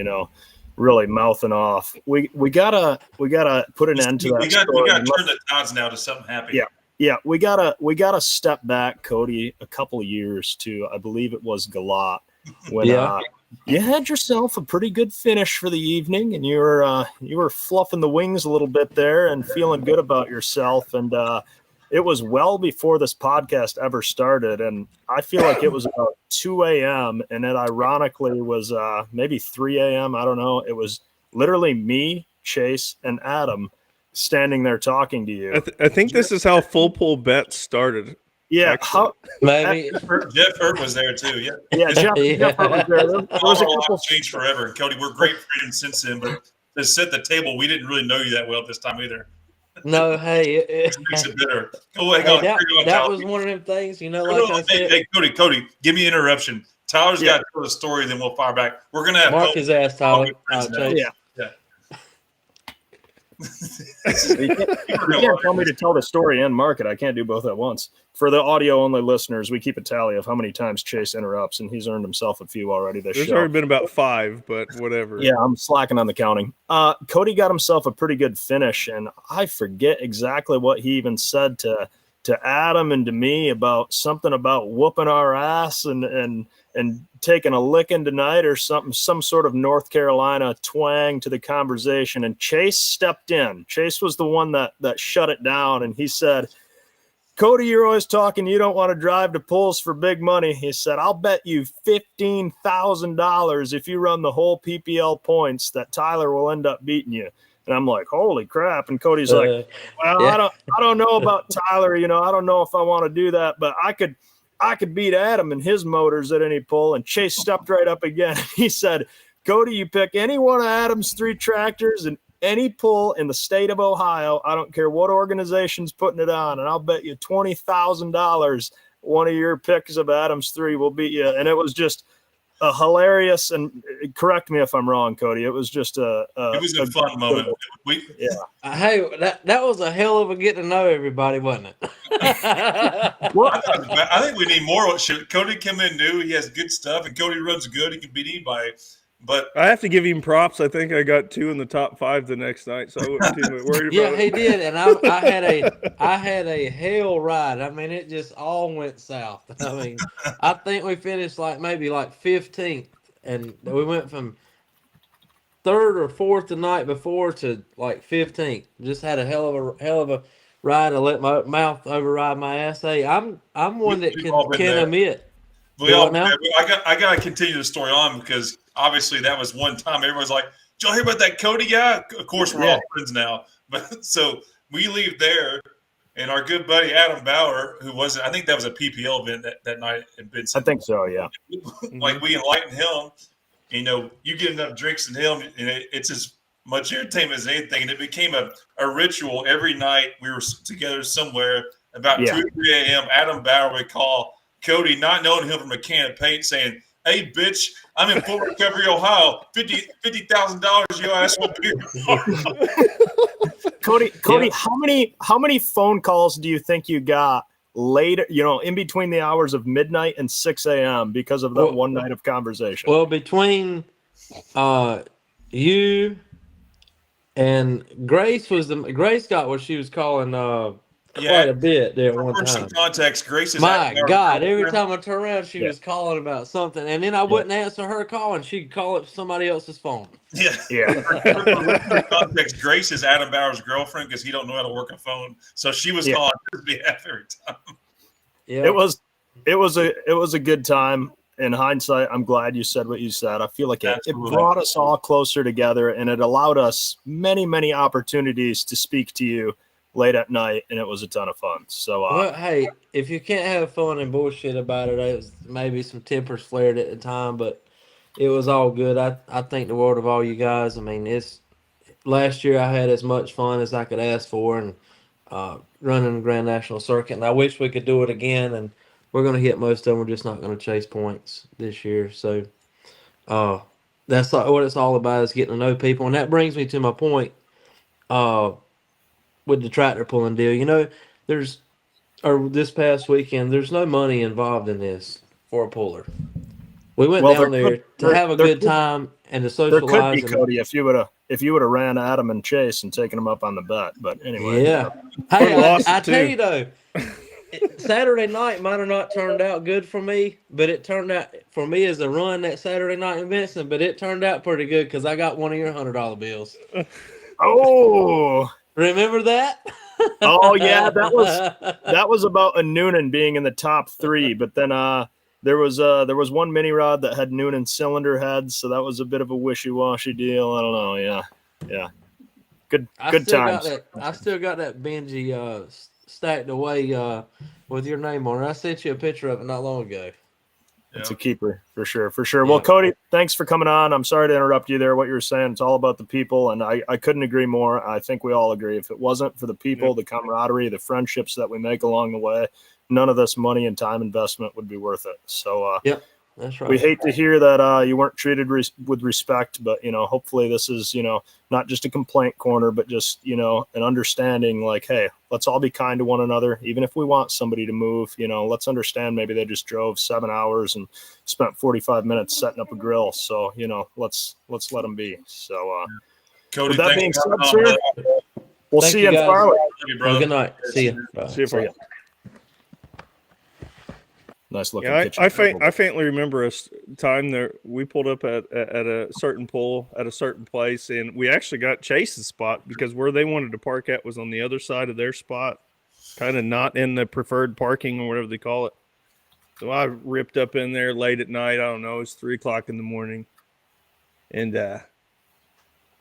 really mouthing off, we gotta put an end to that. We got to turn the tides now to something happy. Yeah, we gotta step back, Cody, a couple of years to, I believe it was Galat, when you had yourself a pretty good finish for the evening, and you were fluffing the wings a little bit there and feeling good about yourself. And it was well before this podcast ever started, and I feel like it was about 2 a.m. and it ironically was maybe 3 a.m. I don't know. It was literally me, Chase, and Adam standing there talking to you. I think this is how full pull bets started. Yeah, Maybe Jeff Hurt was there too. Yeah, Jeff was there. There was a couple. Changed forever. Cody, we're great friends since then, but to set the table, we didn't really know you that well at this time either. no. Hey, Which makes it bitter. Go ahead, that was one of them things. Like I said, hey, Cody, give me an interruption. Tyler's got to tell the story, then we'll fire back. We're gonna have mark his ass, Tyler. Yeah. You can't tell me to tell the story and market. I can't do both at once. For the audio-only listeners, we keep a tally of how many times Chase interrupts, and he's earned himself a few already this There's show. already been about 5, but whatever. Yeah, I'm slacking on the counting. Cody got himself a pretty good finish, and I forget exactly what he even said to Adam and to me about something about whooping our ass and taking a licking tonight or something, some sort of North Carolina twang to the conversation. And Chase stepped in. Chase was the one that shut it down, and he said, Cody, you're always talking you don't want to drive to pulls for big money. He said, I'll bet you $15,000 if you run the whole PPL points that Tyler will end up beating you. And I'm like, holy crap. And Cody's like, well, yeah. I don't know about Tyler. I don't know if I want to do that, but I could beat Adam and his motors at any pull. And Chase stepped right up again. He said, Cody, you pick any one of Adam's 3 tractors and any pull in the state of Ohio. I don't care what organization's putting it on. And I'll bet you $20,000 one of your picks of Adam's 3 will beat you. And it was just a hilarious, and correct me if I'm wrong, Cody. It was just it was a fun moment. Hey, that was a hell of a get to know everybody, wasn't it? I think we need more. Cody come in new. He has good stuff, and Cody runs good. He can beat anybody. But I have to give him props. I think I got 2 in the top 5 the next night, so I wasn't too worried about it. Yeah, he did, and I had a hell ride. I mean, it just all went south. I mean, I think we finished maybe 15th, and we went from 3rd or 4th the night before to 15th. Just had a hell of a ride. I let my mouth override my ass. Hey, I'm one that can admit. I got to continue the story on because obviously that was one time everyone's like, did y'all hear about that Cody guy? Of course, we're all friends now. But so we leave there, and our good buddy Adam Bauer, who wasn't, I think that was a PPL event that night in Benson. I think so, yeah. We enlightened him. You get enough drinks in him, and it's as much entertainment as anything. And it became a ritual every night we were together somewhere. About 2 or 3 a.m., Adam Bauer would call Cody, not knowing him from a can of paint, saying, hey, bitch, I'm in Full Recovery, Ohio. $50,000, you ask for beer. Cody, how many phone calls do you think you got later, in between the hours of midnight and 6 a.m. because of that one night of conversation? Well, between you and Grace Grace got what she was calling quite a bit there at one time. Some context, Grace is my God, every time I turn around, she was calling about something, and then I wouldn't answer her call, and she'd call up somebody else's phone. For context, Grace is Adam Bauer's girlfriend because he don't know how to work a phone, so she was calling his behalf every time. Yeah, it was a good time. In hindsight, I'm glad you said what you said. I feel like it brought us all closer together, and it allowed us many, many opportunities to speak to you late at night, and it was a ton of fun. So, hey, if you can't have fun and bullshit about it, was maybe some tempers flared at the time, but it was all good. I think the world of all you guys. I mean, last year I had as much fun as I could ask for, and running the Grand National Circuit, and I wish we could do it again. And we're going to hit most of them. We're just not going to chase points this year. So that's what it's all about, is getting to know people. And that brings me to my point with the tractor pulling deal. This past weekend, there's no money involved in this for a puller. We went down there to have a good time and to socialize. There could be, Cody, if you would have ran Adam and Chase and taken them up on the bet. But anyway. Yeah. Hey, I tell you, though, Saturday night might have not turned out good for me, but it turned out for me as a run that Saturday night in Benson, but it turned out pretty good because I got one of your $100 bills. Oh, remember that? Oh yeah, that was about a Noonan being in the top 3, but then there was one mini rod that had Noonan cylinder heads, so that was a bit of a wishy-washy deal. I don't know. Yeah. Good times. I still got that Benji stacked away with your name on it. I sent you a picture of it not long ago. It's a keeper for sure. Yeah. Well, Cody, thanks for coming on. I'm sorry to interrupt you there. What you were saying, it's all about the people, and I couldn't agree more. I think we all agree. If it wasn't for the people, the camaraderie, the friendships that we make along the way, none of this money and time investment would be worth it. So That's right. We hate to hear that you weren't treated with respect, but hopefully this is not just a complaint corner, but just an understanding. Like, hey, let's all be kind to one another, even if we want somebody to move. Let's understand. Maybe they just drove 7 hours and spent 45 minutes setting up a grill. So let's let them be. So Cody, with that thanks being for said, coming on, sir, brother. we'll Thank see you, you in guys. Farley. Love you, Have a brother. good night. See you. Bye. See you, See ya. Frank. Nice looking Yeah, kitchen. I faintly remember a time there we pulled up at a certain pool at a certain place, and we actually got Chase's spot because where they wanted to park at was on the other side of their spot, kind of not in the preferred parking or whatever they call it. So I ripped up in there late at night. I don't know, it's 3:00 in the morning, and of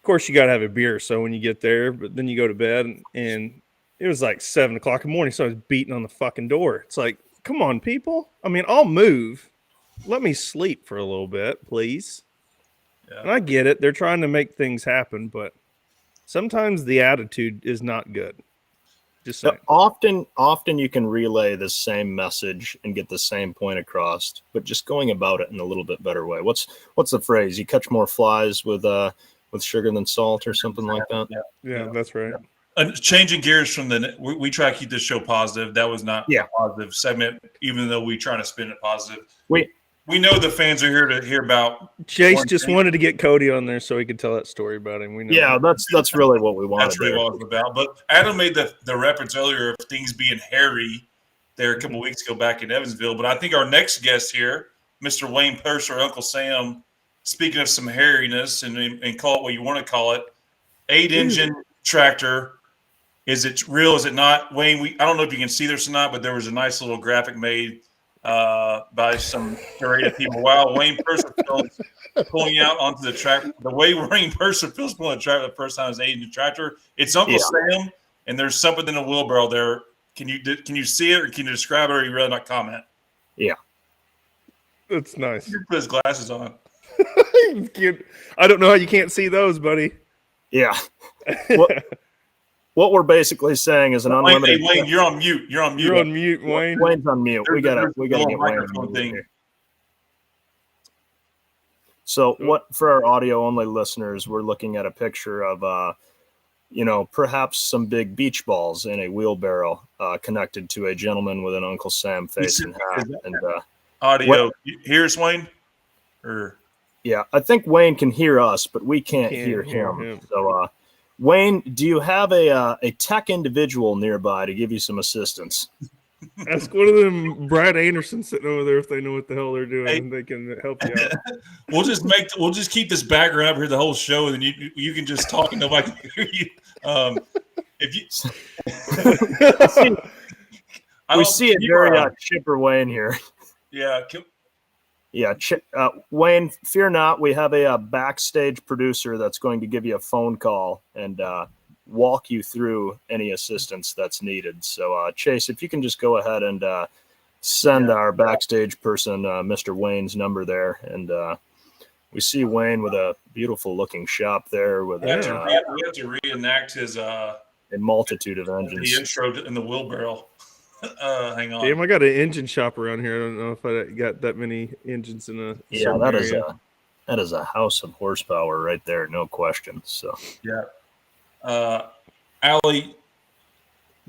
course you got to have a beer. So when you get there, but then you go to bed, and it was like 7:00 in the morning. So I was beating on the fucking door. It's like, come on, people. I mean, I'll move. Let me sleep for a little bit, please. Yeah. And I get it. They're trying to make things happen, but sometimes the attitude is not good. Just saying. Often you can relay the same message and get the same point across, but just going about it in a little bit better way. What's the phrase? You catch more flies with sugar than salt, or something like that. Yeah, that's right. Changing gears from we try to keep this show positive. That was not Yeah. a positive segment, even though we try to spin it positive. We know the fans are here to hear about. Chase just wanted to get Cody on there so he could tell that story about him. We know. Yeah, that's really what we wanted. That's really what it was about. But Adam made the reference earlier of things being hairy there a couple weeks ago back in Evansville. But I think our next guest here, Mr. Wayne Perser, Uncle Sam, speaking of some hairiness and call it what you want to call it, 8-engine tractor. Is it real? Is it not? Wayne, I don't know if you can see this or not, but there was a nice little graphic made by some curated people. Wow, Wayne Perser feels pulling out onto the track. The way Wayne Perser feels pulling the track the first time is 8-engine tractor. It's Uncle Sam, and there's something in the wheelbarrow there. Can you see it, or can you describe it, or you rather not comment? Yeah, that's nice. He put his glasses on. I don't know how you can't see those, buddy. Yeah. What we're basically saying is an unlimited. Hey, Wayne, you're on mute. You're on mute. You're on mute, Wayne. Wayne's on mute. We gotta get Wayne microphone thing. here. So what, for our audio only listeners, we're looking at a picture of perhaps some big beach balls in a wheelbarrow connected to a gentleman with an Uncle Sam face and hat. And audio. You hear us, Wayne? Or yeah, I think Wayne can hear us, but we can't hear him. So Wayne, do you have a tech individual nearby to give you some assistance? Ask one of them, Brad Anderson, sitting over there, if they know what the hell they're doing, and they can help you out. We'll just keep this background up here the whole show, and then you can just talk and nobody can hear you. If you, we see a very chipper Wayne here. Yeah. Wayne, fear not. We have a backstage producer that's going to give you a phone call and walk you through any assistance that's needed. So, Chase, if you can just go ahead and send our backstage person, Mr. Wayne's number there. And we see Wayne with a beautiful looking shop there. With we have to reenact his a multitude of engines. The intro in the wheelbarrow. Hang on. Damn, I got an engine shop around here. I don't know if I got that many engines in a that area. that is a house of horsepower right there, no question. So Allie,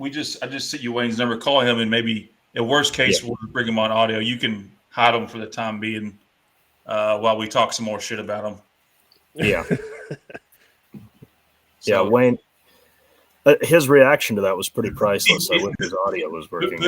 I just sent you Wayne's number. Call him, and maybe in worst case we'll bring him on audio. You can hide him for the time being while we talk some more shit about him. Yeah. Wayne. His reaction to that was pretty priceless. I wish his audio was working.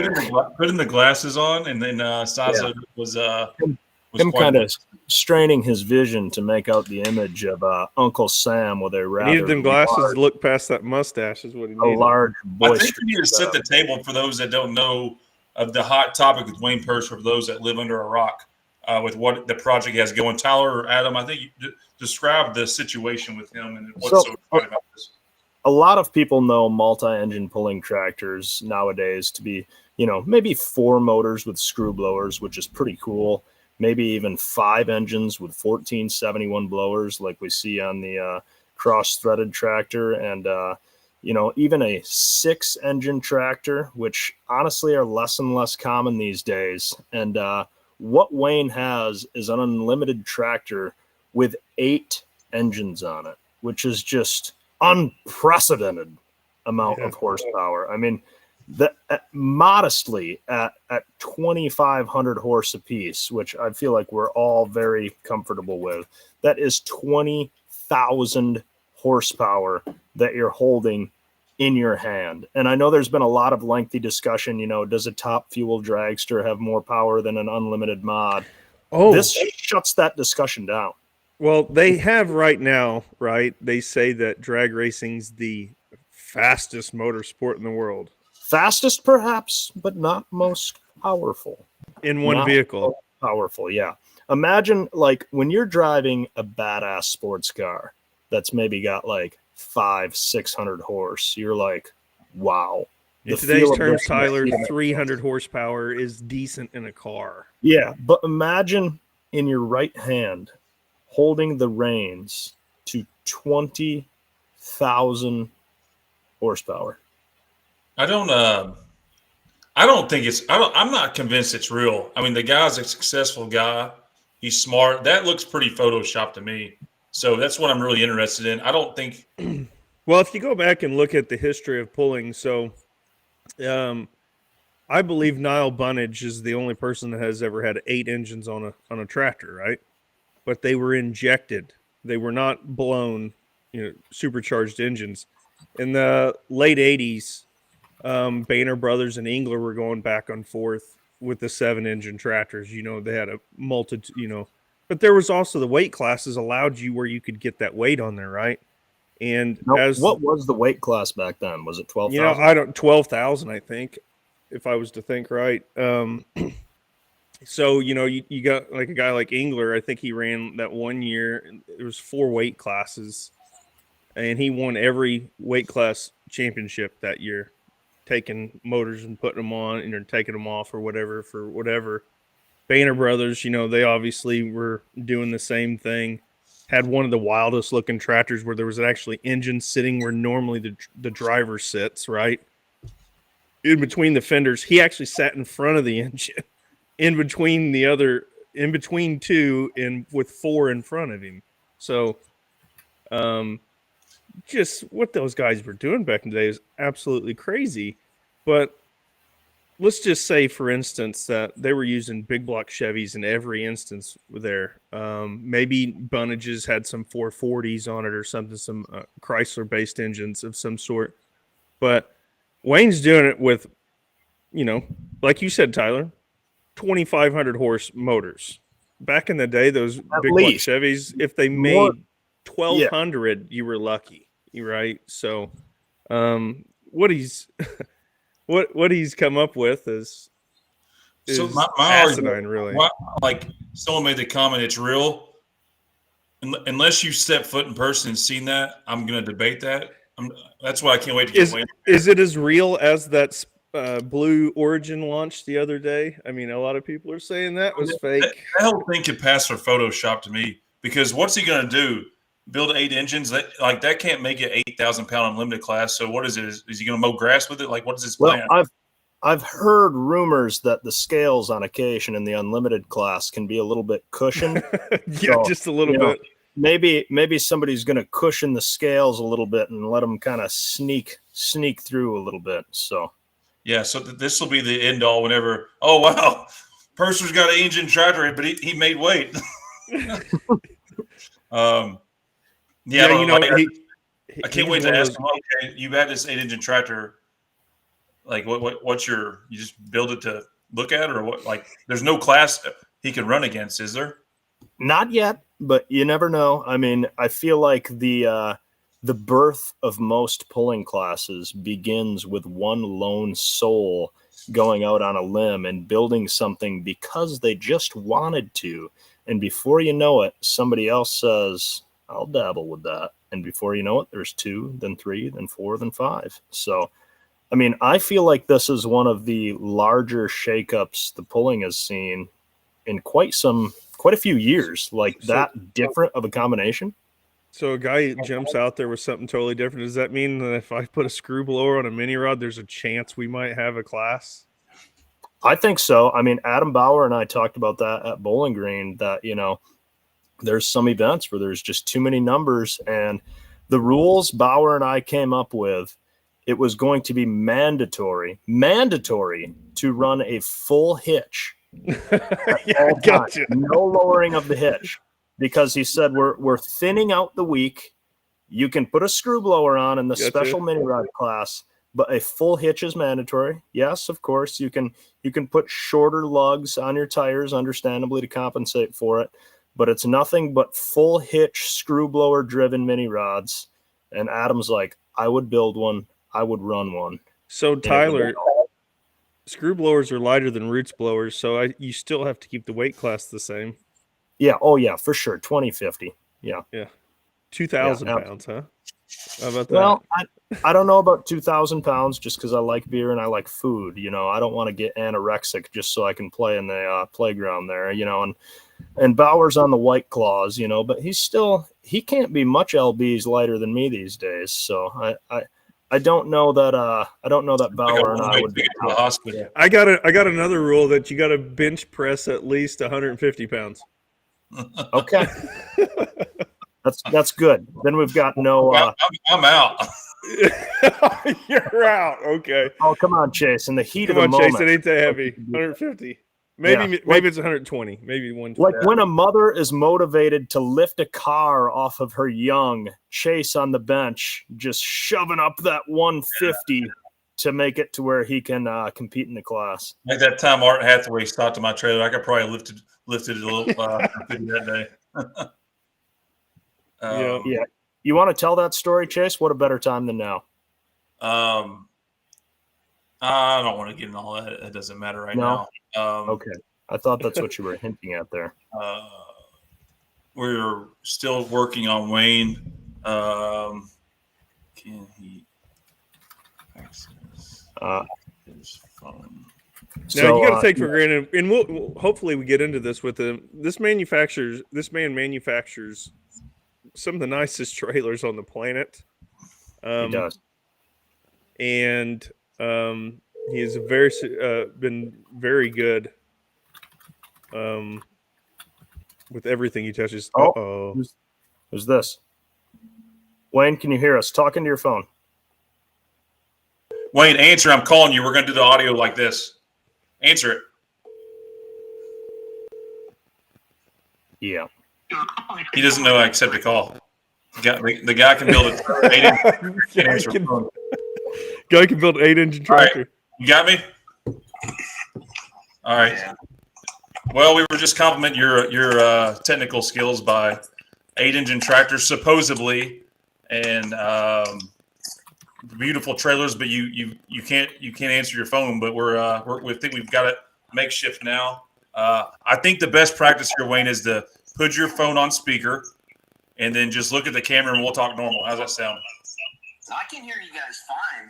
Putting the glasses on, and then Saza was him kind of straining his vision to make out the image of Uncle Sam with a rather needed them glasses to look past that mustache is what he needed. A large I think we need to set the table for those that don't know of the hot topic with Wayne Perser, for those that live under a rock with what the project has going. Tyler or Adam, I think you describe the situation with him and what's so exciting about this. A lot of people know multi-engine pulling tractors nowadays to be, maybe 4 motors with screw blowers, which is pretty cool. Maybe even 5 engines with 1471 blowers like we see on the cross-threaded tractor. And, even a 6-engine tractor, which honestly are less and less common these days. And what Wayne has is an unlimited tractor with 8 engines on it, which is just unprecedented amount of horsepower. I mean, modestly at 2,500 horse apiece, which I feel like we're all very comfortable with, that is 20,000 horsepower that you're holding in your hand. And I know there's been a lot of lengthy discussion, does a top fuel dragster have more power than an unlimited mod? This shuts that discussion down. Well, they have right now, right? They say that drag racing's the fastest motorsport in the world. Fastest, perhaps, but not most powerful. In one vehicle. Powerful, yeah. Imagine, like, when you're driving a badass sports car that's maybe got, like, 500-600 horse, you're like, wow. In today's terms, Tyler, 300 horsepower is decent in a car. Yeah, but imagine in your right hand holding the reins to 20,000 horsepower. I'm not convinced it's real. I mean, the guy's a successful guy. He's smart. That looks pretty Photoshopped to me. So that's what I'm really interested in. I don't think. Well, if you go back and look at the history of pulling, so I believe Niall Bunnage is the only person that has ever had 8 engines on a tractor, right? But they were injected. They were not blown, supercharged engines. In the late 80s, Boehner Brothers and Engler were going back and forth with the 7-engine tractors. They had a multitude, but there was also the weight classes allowed you where you could get that weight on there, right? And what was the weight class back then? Was it 12,000? 12,000, I think, if I was to think right. So, you got like a guy like Engler. I think he ran that one year. There was 4 weight classes, and he won every weight class championship that year, taking motors and putting them on and taking them off or whatever for whatever. Boehner Brothers, they obviously were doing the same thing. Had one of the wildest looking tractors where there was actually engine sitting where normally the driver sits, right? In between the fenders. He actually sat in front of the engine, in between 2 and with 4 in front of him. So, just what those guys were doing back in the day is absolutely crazy. But let's just say, for instance, that they were using big block Chevys in every instance there. Maybe Bunnages had some 440s on it or something, some Chrysler-based engines of some sort. But Wayne's doing it with, like you said, Tyler, 2,500 horse motors. Back in the day, those big block Chevys, if they made 1,200, you were lucky, right? So, what he's come up with is so my asinine, argument, really. Like someone made the comment, it's real. Unless you step foot in person and seen that, I'm going to debate that. That's why I can't wait to get Wayne. Is it as real as that Blue Origin launch the other day? I mean, a lot of people are saying that was fake. That whole thing could pass for Photoshop to me, because what's he going to do? Build 8 engines? That can't make it 8,000-pound unlimited class. So what is it? Is he going to mow grass with it? Like, what is his plan? Well, I've heard rumors that the scales on occasion in the unlimited class can be a little bit cushioned. Just a little bit. Maybe somebody's going to cushion the scales a little bit and let them kind of sneak through a little bit. So yeah, so this will be the end all. Whenever, oh wow, Perser's got an engine tractor, but he made weight. I can't wait to ask him. Okay, you had this 8-engine tractor. Like, what's you just build it to look at, or what? Like, there's no class he can run against, is there? Not yet, but you never know. I mean, I feel like the birth of most pulling classes begins with one lone soul going out on a limb and building something because they just wanted to. And before you know it, somebody else says, I'll dabble with that. And before you know it, there's 2, then 3, then 4, then 5. So, I mean, I feel like this is one of the larger shakeups the pulling has seen in quite a few years, like that different of a combination. So a guy jumps out there with something totally different. Does that mean that if I put a screw blower on a mini rod, there's a chance we might have a class? I think so. I mean, Adam Bauer and I talked about that at Bowling Green, that, there's some events where there's just too many numbers, and the rules Bauer and I came up with, it was going to be mandatory to run a full hitch. Yeah, gotcha. No lowering of the hitch, because he said we're thinning out the week. You can put a screw blower on in the special mini rod class, but a full hitch is mandatory. Yes, of course, you can put shorter lugs on your tires, understandably, to compensate for it, but it's nothing but full hitch screw blower driven mini rods. And Adam's like, I would build one, I would run one. So Tyler, screw blowers are lighter than roots blowers, so you still have to keep the weight class the same. Yeah, oh yeah, for sure, 2050. Yeah. 2,000 pounds, huh? How about that? Well, I don't know about 2,000 pounds, just because I like beer and I like food. I don't want to get anorexic just so I can play in the playground there. And Bauer's on the White Claws, but he can't be much LBs lighter than me these days. So I don't know that Bauer and I would be. I got another rule that you got to bench press at least 150 pounds. Okay. That's good. Then we've got no. I'm out. You're out. Okay. Oh, come on, Chase! In the heat Come of on, the Chase. moment, It ain't that heavy. 150. Maybe it's 120. Maybe 120. Like when a mother is motivated to lift a car off of her young, Chase on the bench, just shoving up that 150 to make it to where he can compete in the class. Like that time Art Hathaway stopped in my trailer, I could probably lifted it a little that day. Yeah. You want to tell that story, Chase? What a better time than now. I don't want to get into all that. It doesn't matter right now. Okay. I thought that's what you were hinting at there. We're still working on Wayne. Can he access his phone? Now you got to take for granted, and we'll hopefully we get into this with him. This man manufactures some of the nicest trailers on the planet. He does, and he has been very good with everything he touches. Who's this? Wayne, can you hear us? Talk into your phone. Wayne, answer. I'm calling you. We're going to do the audio like this. Answer it. Yeah. He doesn't know I accept a call. The guy can build a 8-inch Guy can build an 8-engine tractor. Right. You got me? All right. Yeah. Well, we were just complimenting your technical skills by 8-engine tractors, supposedly, and beautiful trailers. But you can't answer your phone. But we think we've got it makeshift now. I think the best practice here, Wayne, is to put your phone on speaker, and then just look at the camera, and we'll talk normal. How's that sound? I can hear you guys fine.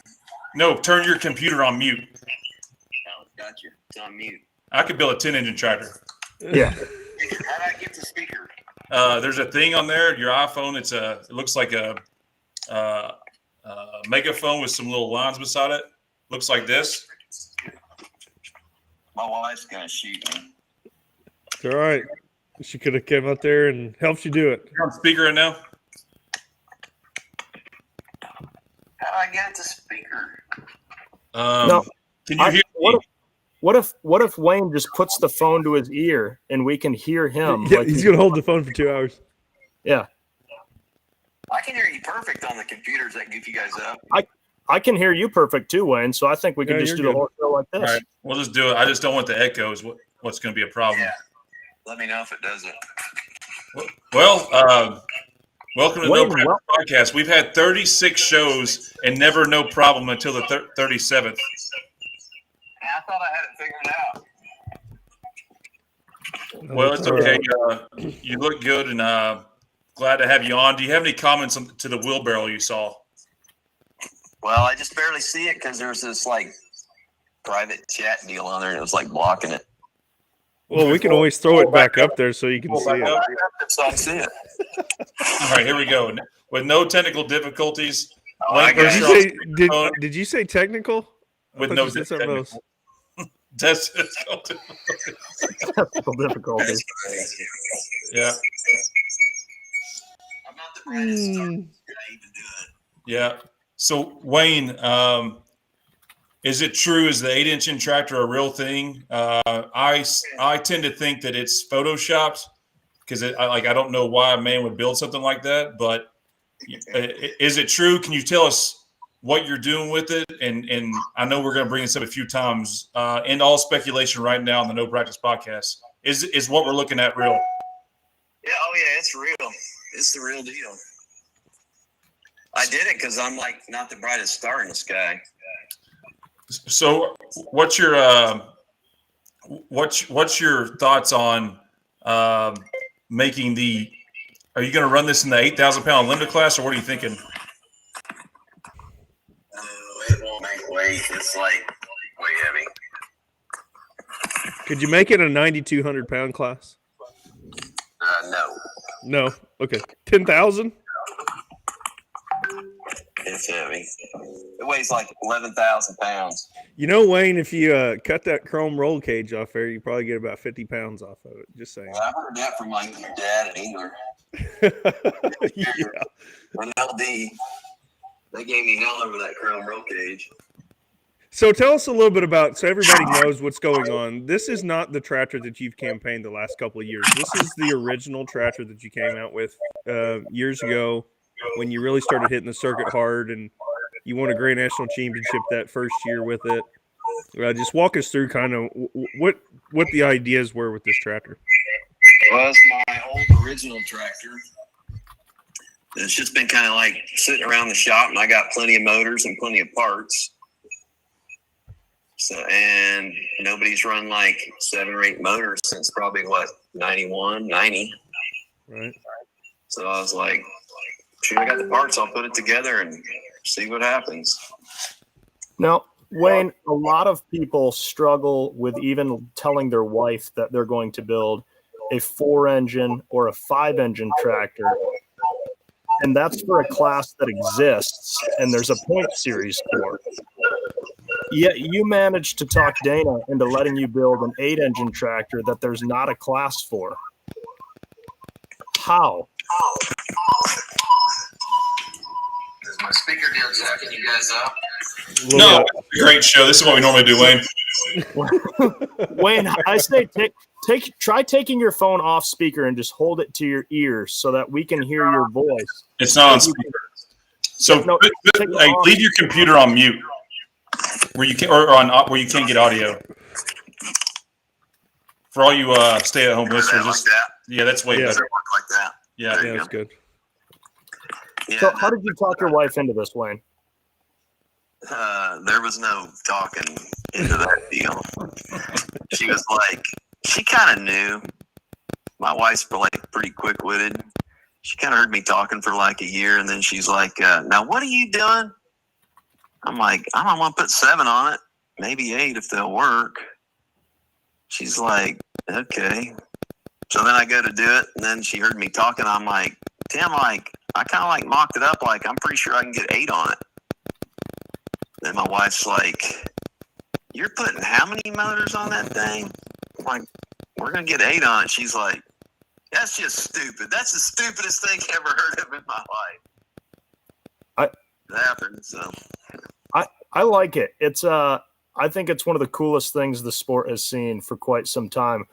No, turn your computer on mute. Oh, gotcha. It's on mute. I could build a 10-engine tractor. Yeah. How do I get the speaker? There's a thing on there. Your iPhone. It looks like a megaphone with some little lines beside it. Looks like this. My wife's gonna shoot me. It's all right. She could have came out there and helped you do it. You're on speaker right now. How do I get the speaker? No. Can you hear me? What if Wayne just puts the phone to his ear and we can hear him? Yeah, he's gonna hold the phone for 2 hours. Yeah. I can hear you perfect on the computers that goof you guys up. I can hear you perfect too, Wayne. So I think we can just do the whole show like this. All right, we'll just do it. I just don't want the echoes. What's going to be a problem? Yeah. Let me know if it doesn't. Well, welcome to No Practice Podcast. We've had 36 shows and never no problem until the 37th. I thought I had it figured out. Well, it's okay. You look good, and glad to have you on. Do you have any comments to the wheelbarrow you saw? Well, I just barely see it because there's this private chat deal on there, and it was blocking it. Well, we can always throw it back up there so you can see it. So I see it. All right, here we go. With no technical difficulties. Oh, Did you say technical? With no technical. Technical difficulties. Yeah. I'm not the brightest star. I even do it. Yeah. So Wayne, is it true? Is the 8-inch tractor a real thing? I tend to think that it's photoshopped because I don't know why a man would build something like that. But is it true? Can you tell us what you're doing with it? And I know we're going to bring this up a few times. And all speculation right now on the No Practice podcast is what we're looking at real? Yeah. Oh yeah, it's real. It's the real deal. I did it because I'm like not the brightest star in the sky. So, what's your thoughts on making the? Are you going to run this in the 8,000-pound limit class, or what are you thinking? It won't make weight. It's like way heavy. Could you make it a 9,200-pound class? No. No. Okay. 10,000. It's heavy. It weighs like 11,000 pounds. You know, Wayne, if you cut that chrome roll cage off there, you probably get about 50 pounds off of it. Just saying. Well, I heard that from like your dad and Engler. Yeah. An LD. They gave me hell over that chrome roll cage. So tell us a little bit about, so everybody knows what's going on. This is not the tractor that you've campaigned the last couple of years. This is the original tractor that you came out with years ago when you really started hitting the circuit hard, and you won a Grand National Championship that first year with it. Just walk us through kind of what the ideas were with this tractor. Well, it's my old original tractor. It's just been kind of like sitting around the shop, and I got plenty of motors and plenty of parts. So, and nobody's run like 7 or 8 motors since probably 91, 90. Right. So I was like, shoot, I got the parts. I'll put it together and see what happens. Now, Wayne, a lot of people struggle with even telling their wife that they're going to build a 4-engine or a 5-engine tractor. And that's for a class that exists, and there's a point series for. Yet you managed to talk Dana into letting you build an 8-engine tractor that there's not a class for. How? Is my speaker deal jacking you guys up? No, great show. This is what we normally do, Wayne. Wayne, I say try taking your phone off speaker and just hold it to your ear so that we can hear your voice. It's not on speaker. So leave your computer on mute where you can, or on where you can't get audio. For all you stay-at-home listeners, Like that? yeah, that's way Does better. it work like that? Yeah, Yeah, that's good. Yeah, So how did you talk your wife into this, Wayne? there was no talking into that deal. She was like, she kind of knew. My wife's like pretty quick-witted. She kind of heard me talking for like a year, and then she's like, now what are you doing? I'm like, I'm going to put 7 on it, maybe 8 if they'll work. She's like, okay. So then I go to do it, and then she heard me talking. I'm like, Tim, like, I kind of like mocked it up, like, I'm pretty sure I can get 8 on it. Then my wife's like, you're putting how many motors on that thing? I'm like, we're going to get 8 on it. She's like, that's just stupid. That's the stupidest thing I ever heard of in my life. It happened, so. I like it. It's I think it's one of the coolest things the sport has seen for quite some time.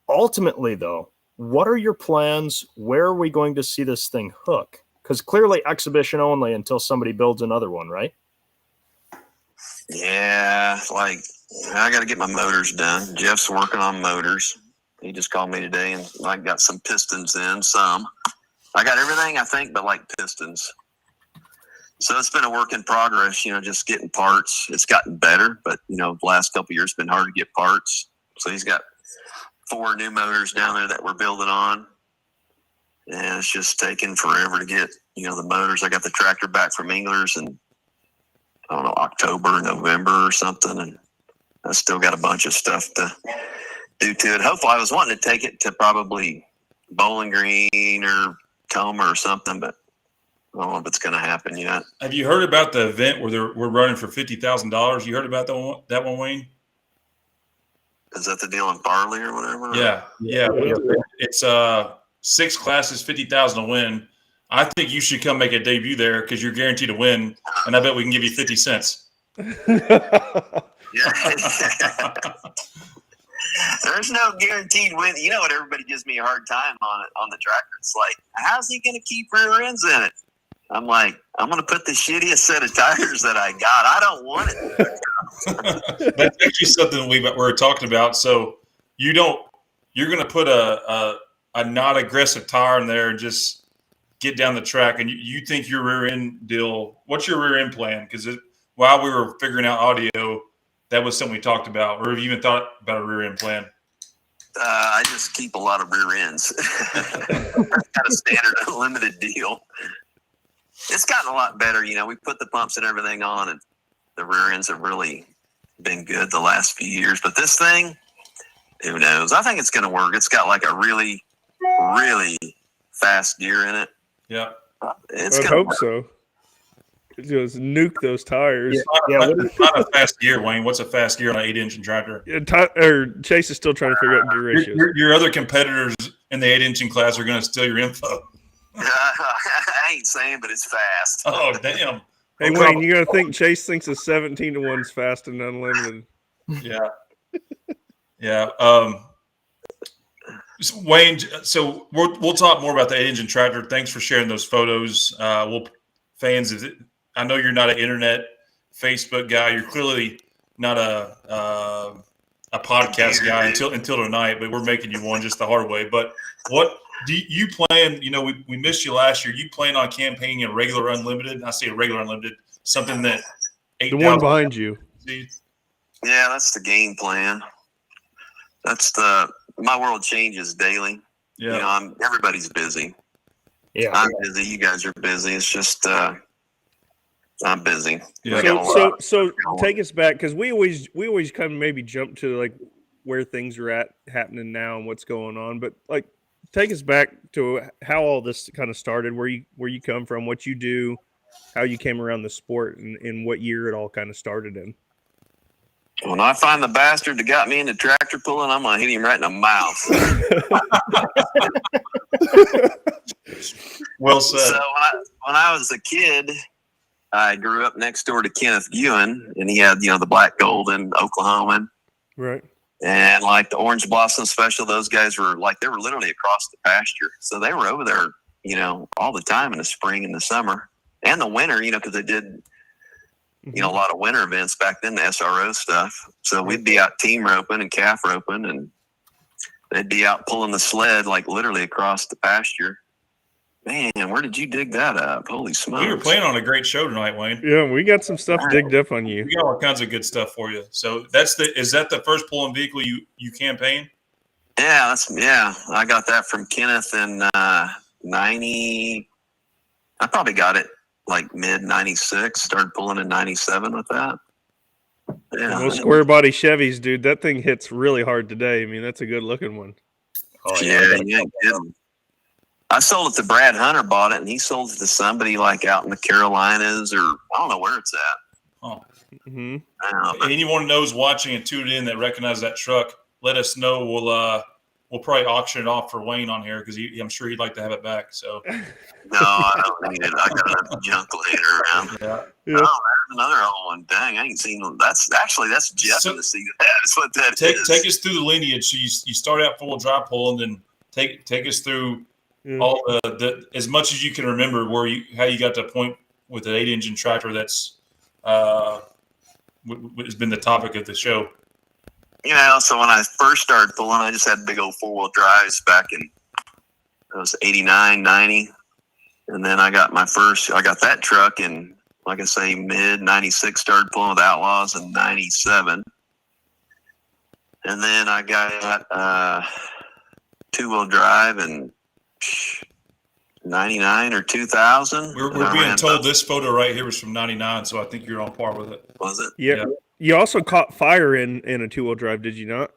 Ultimately, though, what are your plans? Where are we going to see this thing hook? Because clearly exhibition only until somebody builds another one, right? Yeah, like, I got to get my motors done. Jeff's working on motors. He just called me today, and I got some pistons in, some. I got everything, I think, but like pistons. So it's been a work in progress, just getting parts. It's gotten better, but, the last couple of years it's been hard to get parts. So he's got 4 new motors down there that we're building on. And it's just taking forever to get, the motors. I got the tractor back from Engler's in, I don't know, October, November or something. And I still got a bunch of stuff to do to it. Hopefully I was wanting to take it to probably Bowling Green or Toma or something, but I don't know if it's going to happen yet. Have you heard about the event where we're running for $50,000? You heard about that one, Wayne? Is that the deal in Farley or whatever? Yeah. It's 6 classes, 50,000 to win. I think you should come make a debut there because you're guaranteed to win, and I bet we can give you 50 cents. Yeah. There's no guaranteed win. You know what? Everybody gives me a hard time on the tractor. It's like, how's he going to keep rear ends in it? I'm like, I'm going to put the shittiest set of tires that I got. I don't want it. That's actually something we were talking about. So you're going to put a not aggressive tire in there and just get down the track. And you think your rear end deal, what's your rear end plan? Because while we were figuring out audio, that was something we talked about. Or have you even thought about a rear end plan? I just keep a lot of rear ends. That's kind of standard unlimited deal. It's gotten a lot better. You know, we put the pumps and everything on, and the rear ends have really been good the last few years. But this thing, who knows? I think it's going to work. It's got like a really, really fast gear in it. Yeah. I hope so. Just nuke those tires. It's not a fast gear, Wayne. What's a fast gear on an 8-engine tractor? Chase is still trying to figure out gear ratios. Your other competitors in the 8-engine class are going to steal your info. I ain't saying, but it's fast. Oh, damn. Hey, Wayne, you got to think Chase thinks a 17-to-1 is fast and unlimited. Yeah. Yeah. So Wayne, so we'll talk more about the 8-engine tractor. Thanks for sharing those photos. Fans, I know you're not an internet Facebook guy. You're clearly not a podcast guy until tonight, but we're making you one just the hard way. But what do you plan? You know, we missed you last year. You plan on campaigning a regular unlimited? I say a regular unlimited, something that 8,000. The one behind you. Yeah, that's the game plan. That's my world changes daily. Yeah. You know, everybody's busy. Yeah, I'm busy. You guys are busy. It's just I'm busy. Yeah. So take us back, because we always kind of maybe jump to like where things are happening now and what's going on, but like take us back to how all this kind of started, where you come from, what you do, how you came around the sport, and what year it all kind of started in. When I find the bastard that got me into tractor pulling, I'm gonna hit him right in the mouth. Well said. So when I was a kid, I grew up next door to Kenneth Ewan, and he had, the Black Gold in Oklahoma. Right. And like the Orange Blossom Special, those guys were they were literally across the pasture. So they were over there, all the time in the spring and the summer and the winter, because they did, a lot of winter events back then, the SRO stuff. So we'd be out team roping and calf roping, and they'd be out pulling the sled, like literally across the pasture. Man, where did you dig that up? Holy smokes. We were playing on a great show tonight, Wayne. Yeah, we got some stuff digged up on you. We got all kinds of good stuff for you. So is that the first pulling vehicle you campaign? Yeah, I got that from Kenneth in 90. I probably got it like mid 96, started pulling in 97 with that. Yeah. Those square body Chevys, dude, that thing hits really hard today. I mean, that's a good looking one. Oh, yeah, you ain't kidding. I sold it to Brad Hunter, bought it, and he sold it to somebody like out in the Carolinas, or I don't know where it's at. Oh. Mm-hmm. Anyone knows watching and tuned in that recognizes that truck, let us know. We'll probably auction it off for Wayne on here, because I'm sure he'd like to have it back. So no, I don't need it. I got enough junk laying around. Yeah. Oh, there's another old one. Dang, I ain't seen one. That's Jeff in the seat of that. That's what that is. Take us through the lineage. So you start out full dry pull, and then take us through all the as much as you can remember how you got to a point with an 8-engine tractor that's has been the topic of the show. So when I first started pulling, I just had big old 4-wheel drives back in, it was 89, 90. And then I got that truck in, like I say, mid 96, started pulling with Outlaws in 97. And then I got 2-wheel drive in 99 or 2000. We're being told this photo right here was from 99, so I think you're on par with it. Was it? Yeah. You also caught fire in a 2-wheel drive, did you not?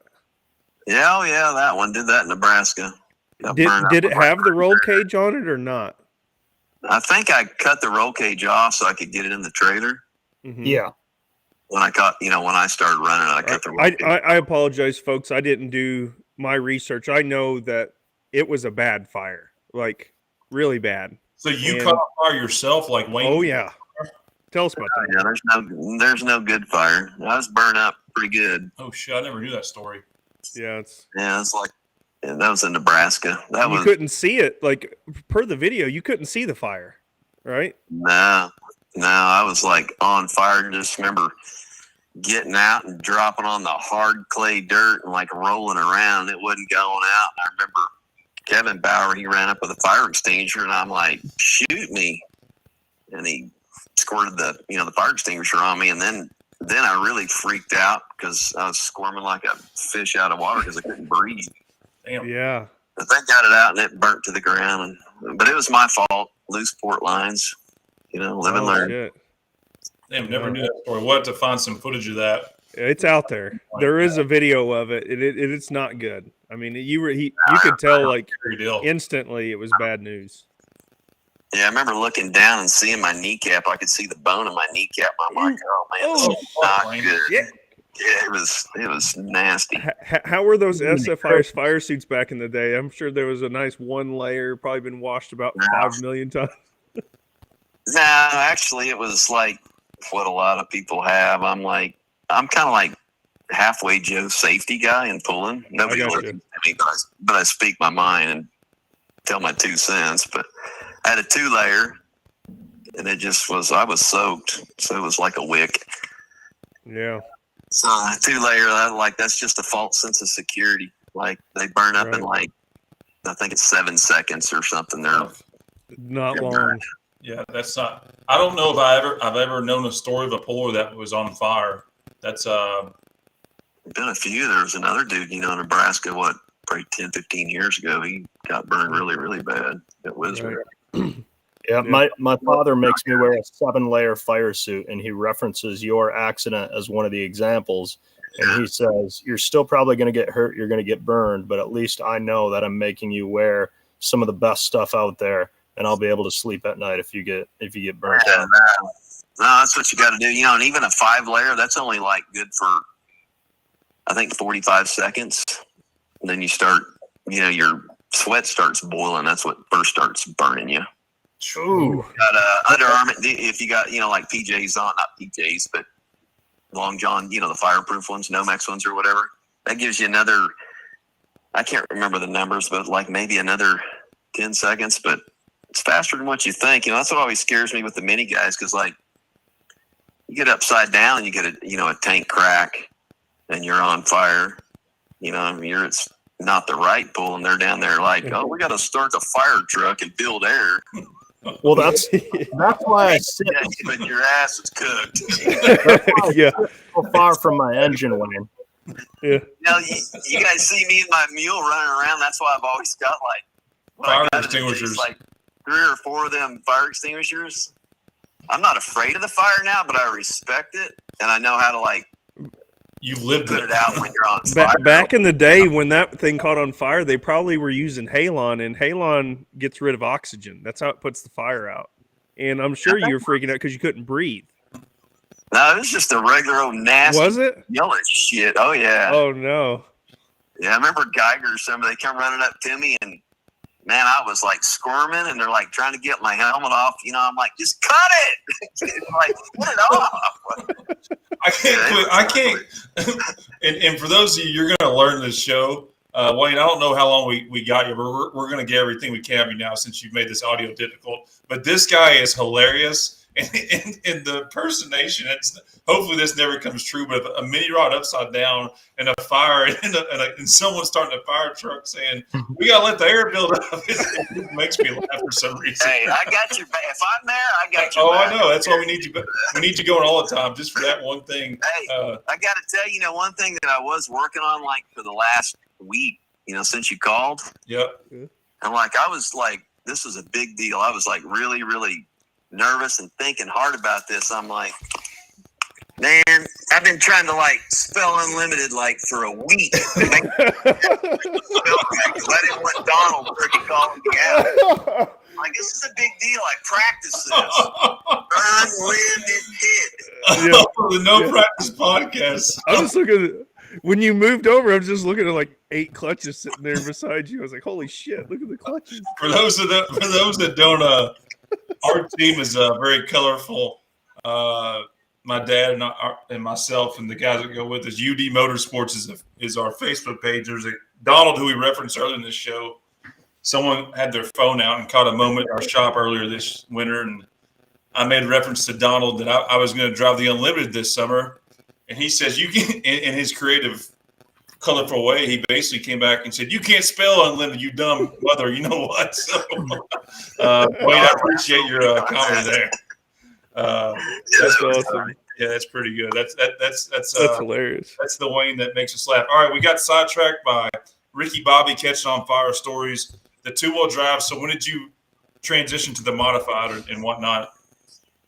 Yeah, that one. Did that in Nebraska. Did it have the roll cage on it or not? I think I cut the roll cage off so I could get it in the trailer. Mm-hmm. Yeah. when I started running, I cut the rope. I apologize, folks. I didn't do my research. I know that it was a bad fire, like really bad. So you caught on fire yourself, like Wayne? Oh yeah. Tell us about that. Yeah, there's no good fire. I was burned up pretty good. Oh shit! I never knew that story. Yeah, it's like that was in Nebraska. You couldn't see it, like per the video. You couldn't see the fire, right? No, I was like on fire. Just remember getting out and dropping on the hard clay dirt and like rolling around. It wasn't going out. I remember Kevin Bauer. He ran up with a fire extinguisher, and I'm like, "Shoot me!" And he squirted the fire extinguisher on me, and then I really freaked out because I was squirming like a fish out of water because I couldn't breathe. Damn. Yeah. But they got it out and it burnt to the ground. But it was my fault. Loose port lines. Live and learn. Shit. Damn, never knew that story. We'll have to find some footage of that. It's out there. There is a video of it. It's not good. I mean, you could tell like instantly it was bad news. Yeah, I remember looking down and seeing my kneecap. I could see the bone in my kneecap. I'm like, oh man, this is not good. Yeah. Yeah, it was nasty. How were those SFI's fire suits back in the day? I'm sure there was a nice one layer, probably been washed about 5 million times. No, actually, it was like what a lot of people have. I'm kind of like halfway Joe safety guy and pulling. Nobody listens to me, but I speak my mind and tell my 2 cents. But I had a 2-layer, and I was soaked, so it was like a wick. Yeah. So 2-layer, that's just a false sense of security. Like they burn up in like, I think it's 7 seconds or something. They're not long. Yeah, that's not. I don't know if I've ever known a story of a puller that was on fire. That's been a few. There was another dude, in Nebraska, probably 10, 15 years ago. He got burned really, really bad at Wismar. Yeah, my father makes me wear a 7-layer fire suit, and he references your accident as one of the examples. And he says, you're still probably going to get hurt. You're going to get burned, but at least I know that I'm making you wear some of the best stuff out there, and I'll be able to sleep at night if you get burnt out. No, that's what you got to do. And even a 5-layer, that's only like good for, I think, 45 seconds. And then you start, your sweat starts boiling. That's what first starts burning you. Ooh. Got Under Armour, if you got, like PJs on, not PJs, but Long John, the fireproof ones, Nomex ones or whatever. That gives you another, I can't remember the numbers, but like maybe another 10 seconds, but it's faster than what you think. That's what always scares me with the mini guys, because like you get upside down and you get a tank crack and you're on fire. It's not the right pull, and they're down there like, oh, we got to start the fire truck and build air. Well, that's why I sit. But your ass is cooked. Yeah, so far from my engine, Wayne. Yeah. You guys see me and my mule running around. That's why I've always got fire extinguishers. Like 3 or 4 of them fire extinguishers. I'm not afraid of the fire now, but I respect it, and I know how to You've lived put it out when you're on fire. Back in the day when that thing caught on fire, they probably were using halon, and halon gets rid of oxygen. That's how it puts the fire out. And I'm sure you were freaking out because you couldn't breathe. No, it was just a regular old nasty. Was it? Yelling shit. Oh, yeah. Oh, no. Yeah, I remember Geiger or somebody, they come running up to me, and man, I was like squirming, and they're like trying to get my helmet off. I'm like, just cut it. Like, get it off. I can't. And for those of you, you're going to learn this show. Wayne, I don't know how long we got you, but we're going to get everything we can of you now since you've made this audio difficult. But this guy is hilarious. And the impersonation, hopefully this never comes true, but a mini rod upside down and a fire and someone starting a fire truck saying, we got to let the air build up. It makes me laugh for some reason. Hey, I got your back. If I'm there, I got your back. back. I know. That's why we need you going all the time just for that one thing. Hey, I got to tell you, one thing that I was working on for the last week, since you called. Yep. And I was like, this is a big deal. I was like really, really nervous and thinking hard about this. I'm like, man, I've been trying to spell unlimited for a week. Because I didn't want Donald freaking calling me out. like, this is a big deal. I practice this. Earn, win, and hit. Yeah. The No Practice Podcast. I'm just looking at when you moved over. I'm just looking at like 8 clutches sitting there beside you. I was like, "Holy shit! Look at the clutches." For those that don't, our team is very colorful. My dad and myself and the guys that go with us. UD Motorsports is our Facebook page. There's a Donald who we referenced earlier in this show. Someone had their phone out and caught a moment in our shop earlier this winter, and I made reference to Donald that I was going to drive the Unlimited this summer, and he says you can. In his creative, colorful way, he basically came back and said, "You can't spell Unlimited, you dumb mother." You know what? So, Wayne, I appreciate your comment there. That's awesome. Yeah, that's pretty good. That's hilarious. That's the Wayne that makes us laugh. All right, we got sidetracked by Ricky Bobby catching on fire stories, the 2-wheel drive. So when did you transition to the modified and whatnot?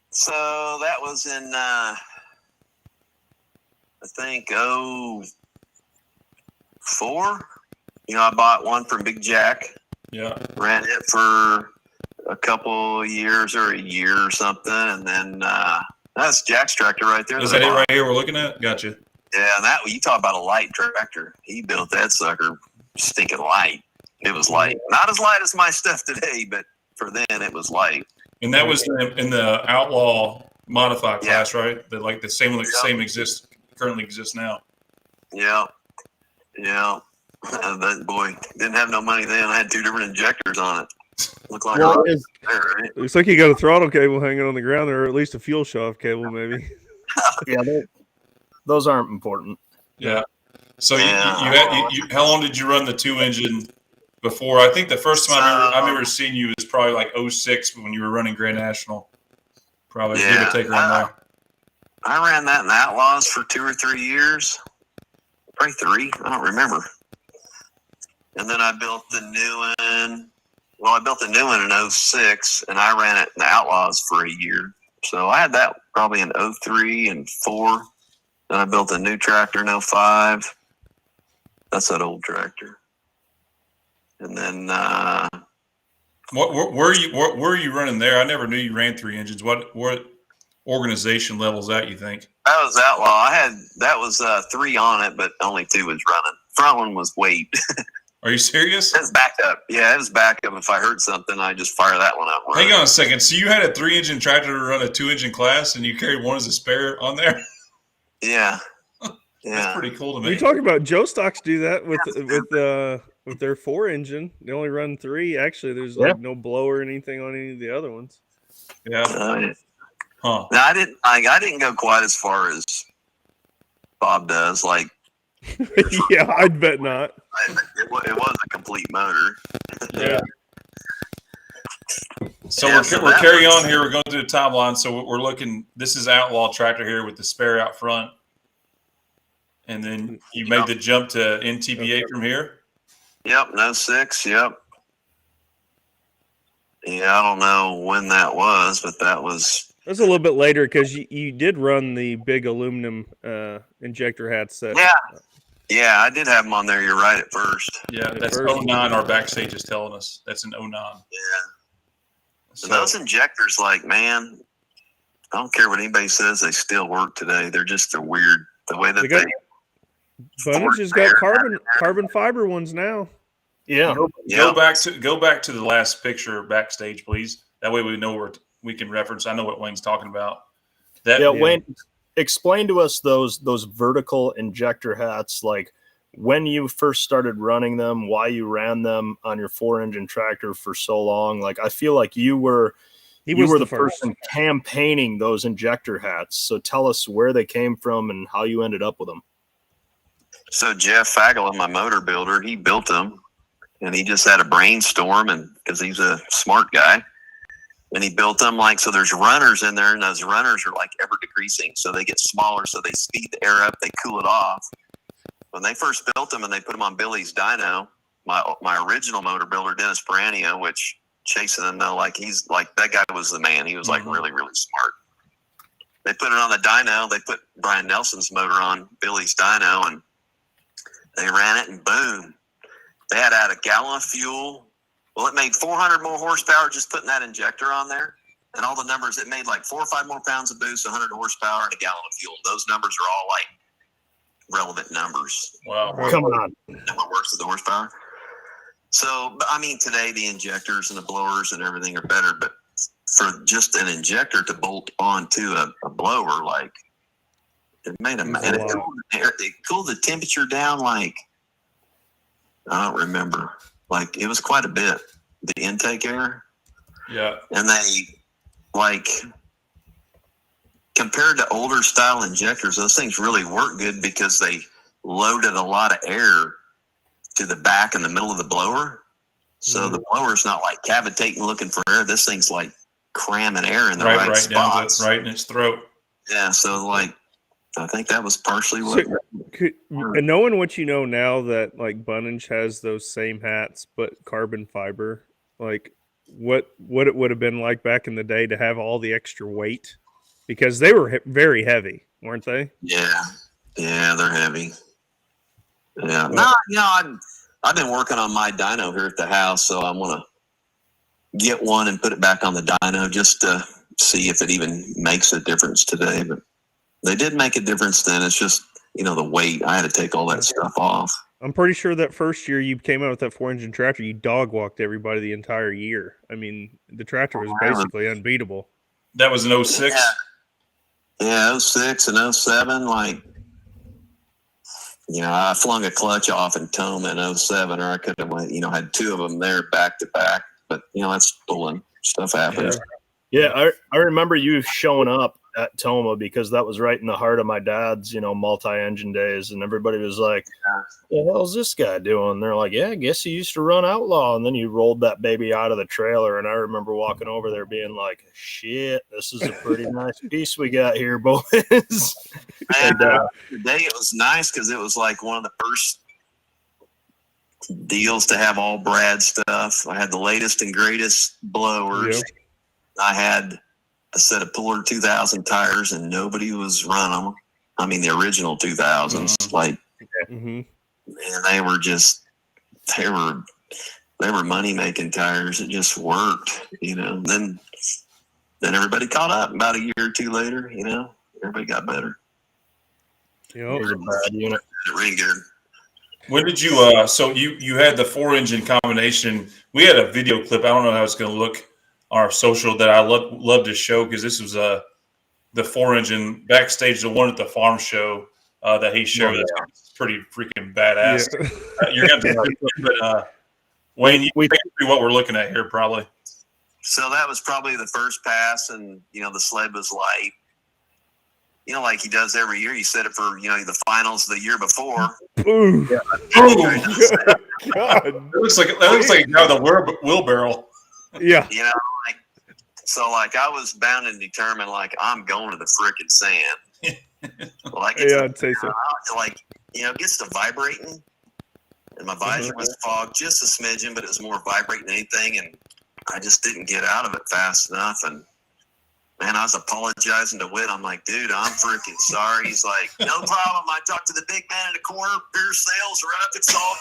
So that was in, I think, 04. I bought one from Big Jack. Yeah. Ran it for a couple years or a year or something, and then that's Jack's tractor right there. Is that it right here we're looking at? Gotcha. Yeah, and that you talk about a light tractor. He built that sucker stinking light. It was light, not as light as my stuff today, but for then it was light. And that was in the Outlaw modified class, right? That like the same currently exists now. Yeah. That boy didn't have no money then. I had 2 different injectors on it. Looked like Looks like you got a throttle cable hanging on the ground there, or at least a fuel shaft cable, maybe. Yeah, those aren't important. Yeah. So you how long did you run the 2-engine before? I think the first time I remember seeing you was probably like 06 when you were running Grand National. Probably give or take around there. I ran that in Outlaws for 2 or 3 years. Probably 3. I don't remember. And then I built the new one. Well, I built the new one in 06, and I ran it in the Outlaws for a year. So I had that probably in 03 and 4. Then I built a new tractor in 05. That's that old tractor. And then where are you running there? I never knew you ran 3 engines. What organization level is that, you think? That was Outlaw. That was 3 on it, but only 2 was running. Front one was weight. Are you serious? It's backup. Yeah, it was backup. If I heard something, I just fire that one up. Hang on a second. So you had a 3-engine tractor to run a 2-engine class, and you carried one as a spare on there? Yeah. That's pretty cool to me. You talk about Joe Stocks do that with their 4-engine. They only run 3. Actually, there's like no blower or anything on any of the other ones. Yeah. Huh. No, I didn't go quite as far as Bob does. Like, yeah, I'd bet not. It was a complete motor. Yeah. So we're carrying on here. We're going through the timeline. So we're looking. This is Outlaw tractor here with the spare out front, and then you made the jump to NTBA from here. Yep, 06. Yep. Yeah, I don't know when that was, but that was. That's a little bit later because you did run the big aluminum injector hat set. Yeah, I did have them on there. You're right at first. Yeah, that's 09. Our backstage is telling us that's an 09. Yeah. So those injectors, like, man, I don't care what anybody says, they still work today. They're weird. The way that Bunnage has got carbon fiber ones now. Yeah. Go back to the last picture backstage, please. That way we know where we can reference. I know what Wayne's talking about. Wayne, explain to us those vertical injector hats, like when you first started running them, why you ran them on your 4-engine tractor for so long. Like, I feel like you were the person campaigning those injector hats. So tell us where they came from and how you ended up with them. So Jeff Fagel, my motor builder, he built them, and he just had a brainstorm, and because he's a smart guy. And he built them so there's runners in there, and those runners are like ever decreasing. So they get smaller, so they speed the air up, they cool it off. When they first built them and they put them on Billy's dyno, my original motor builder, Dennis Peranio, which chasing them though, he's like, that guy was the man. He was really, really smart. They put it on the dyno. They put Brian Nelson's motor on Billy's dyno, and they ran it, and boom. They had a gallon of fuel, Well, it made 400 more horsepower just putting that injector on there. And all the numbers, it made like 4 or 5 more pounds of boost, 100 horsepower, and a gallon of fuel. Those numbers are all like relevant numbers. Wow. Come on. And what works with the horsepower. So, I mean, today the injectors and the blowers and everything are better, but for just an injector to bolt onto a blower, like, it made and it cooled the temperature down like, I don't remember. Like, it was quite a bit, the intake air. Yeah. And they, like, compared to older style injectors, those things really work good because they loaded a lot of air to the back and the middle of the blower. So the blower's not like cavitating looking for air. This thing's like cramming air in the right spots. Down right in its throat. Yeah, so like I think that was partially what. And knowing what you know now, that like Bunnage has those same hats but carbon fiber, like what it would have been like back in the day to have all the extra weight, because they were very heavy, weren't they? Yeah, they're heavy. Yeah, I've been working on my dyno here at the house, so I'm gonna get one and put it back on the dyno just to see if it even makes a difference today. But they did make a difference then. It's just, the weight. I had to take all that stuff off. I'm pretty sure that first year you came out with that 4-engine tractor, you dog walked everybody the entire year. I mean, the tractor was basically unbeatable. That was in 06? Yeah, 06 and 07, like, I flung a clutch off in Toma in 07, or I could have had 2 of them there back to back. But, that's pulling. Stuff happens. Yeah, I remember you showing up at Toma because that was right in the heart of my dad's, multi-engine days. And everybody was like, what the hell's this guy doing? And they're like, yeah, I guess he used to run Outlaw. And then you rolled that baby out of the trailer. And I remember walking over there being like, shit, this is a pretty nice piece we got here, boys. And today it was nice because it was like one of the first deals to have all Brad stuff. I had the latest and greatest blowers. Yep. I had a set of Puller 2000 tires, and nobody was running them. I mean, the original 2000s, like, and they were money making tires. It just worked, Then everybody caught up about a year or 2 later. Everybody got better. It was a bad unit. It ran good. When did you? So you had the 4-engine combination. We had a video clip. I don't know how it's going to look on our social that I love to show, because this was the 4-engine backstage, the one at the farm show that he showed. It's pretty freaking badass. Yeah. You're going to, but Wayne, you think through what we're looking at here, probably. So that was probably the first pass, and the sled was light. Like he does every year. He set it for the finals the year before. Ooh. Yeah. God. That looks like a guy with a wheelbarrow. Yeah. I was bound and determined, like, I'm going to the frickin' sand. I'd say so. It gets to vibrating, and my visor was fogged just a smidgen, but it was more vibrating than anything, and I just didn't get out of it fast enough. And man, I was apologizing to Whit. I'm like, dude, I'm freaking sorry. He's like, no problem. I talked to the big man in the corner. Beer sales are up. It's all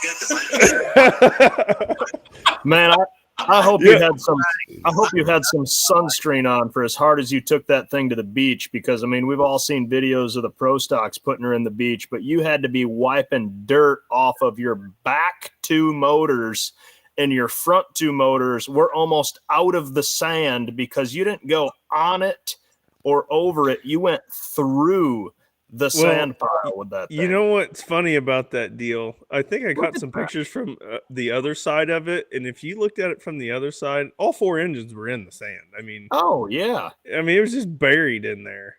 good. Man, I hope you had some. I hope you had some sunscreen on for as hard as you took that thing to the beach, because I mean we've all seen videos of the pro stocks putting her in the beach, but you had to be wiping dirt off of your back 2 motors, and your front 2 motors were almost out of the sand because you didn't go on it or over it. You went through the sand pile with that thing. You know what's funny about that deal? I think I got some pictures from the other side of it, and if you looked at it from the other side, all 4 engines were in the sand. I mean, it was just buried in there.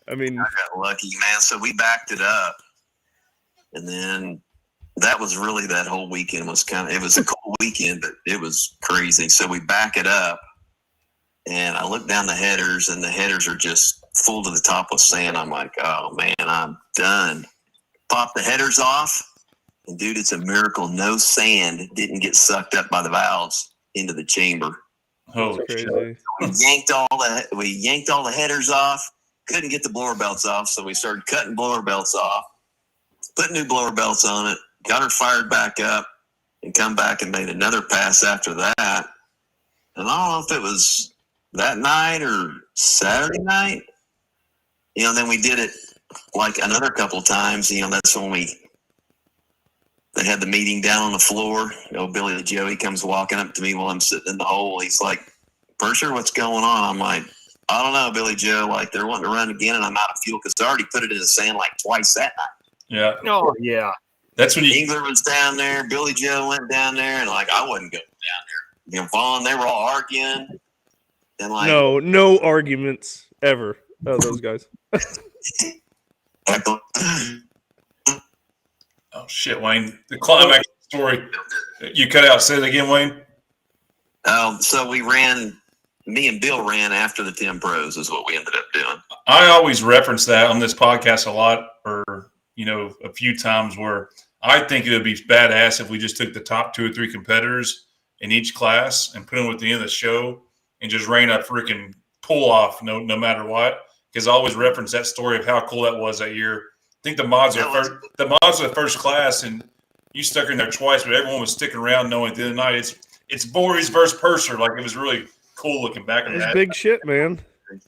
I mean, I got lucky, man. So we backed it up, and then that was really that whole weekend was it was a cool weekend, but it was crazy. So we back it up, and I look down the headers, and the headers are just full to the top with sand. I'm like, oh man, I'm done. Pop the headers off, and dude, it's a miracle. No sand didn't get sucked up by the valves into the chamber. Oh, crazy! We yanked all the headers off. Couldn't get the blower belts off, so we started cutting blower belts off, put new blower belts on it, got her fired back up, and come back and made another pass after that. And I don't know if it was that night or Saturday night. Then we did it like another couple of times. That's when they had the meeting down on the floor. Billy Joe, he comes walking up to me while I'm sitting in the hole. He's like, Perser, what's going on? I'm like, I don't know, Billy Joe. Like, they're wanting to run again, and I'm out of fuel because I already put it in the sand like twice that night. Yeah. Oh, yeah. That's when Engler was down there. Billy Joe went down there, and like I wasn't going down there. Vaughn, they were all arguing, and like no arguments ever. Oh, those guys. Oh shit, Wayne! The climax story. You cut out. Say it again, Wayne. So me and Bill ran after the 10 pros is what we ended up doing. I always reference that on this podcast a lot, or a few times where I think it would be badass if we just took the top 2 or 3 competitors in each class and put them at the end of the show and just ran a freaking pull off, no matter what. Because I always reference that story of how cool that was that year. I think the mods were the first class, and you stuck in there twice, but everyone was sticking around knowing at the end of the night it's Voorhees versus Perser. Like, it was really cool looking back at that. It's big shit, man. Yeah.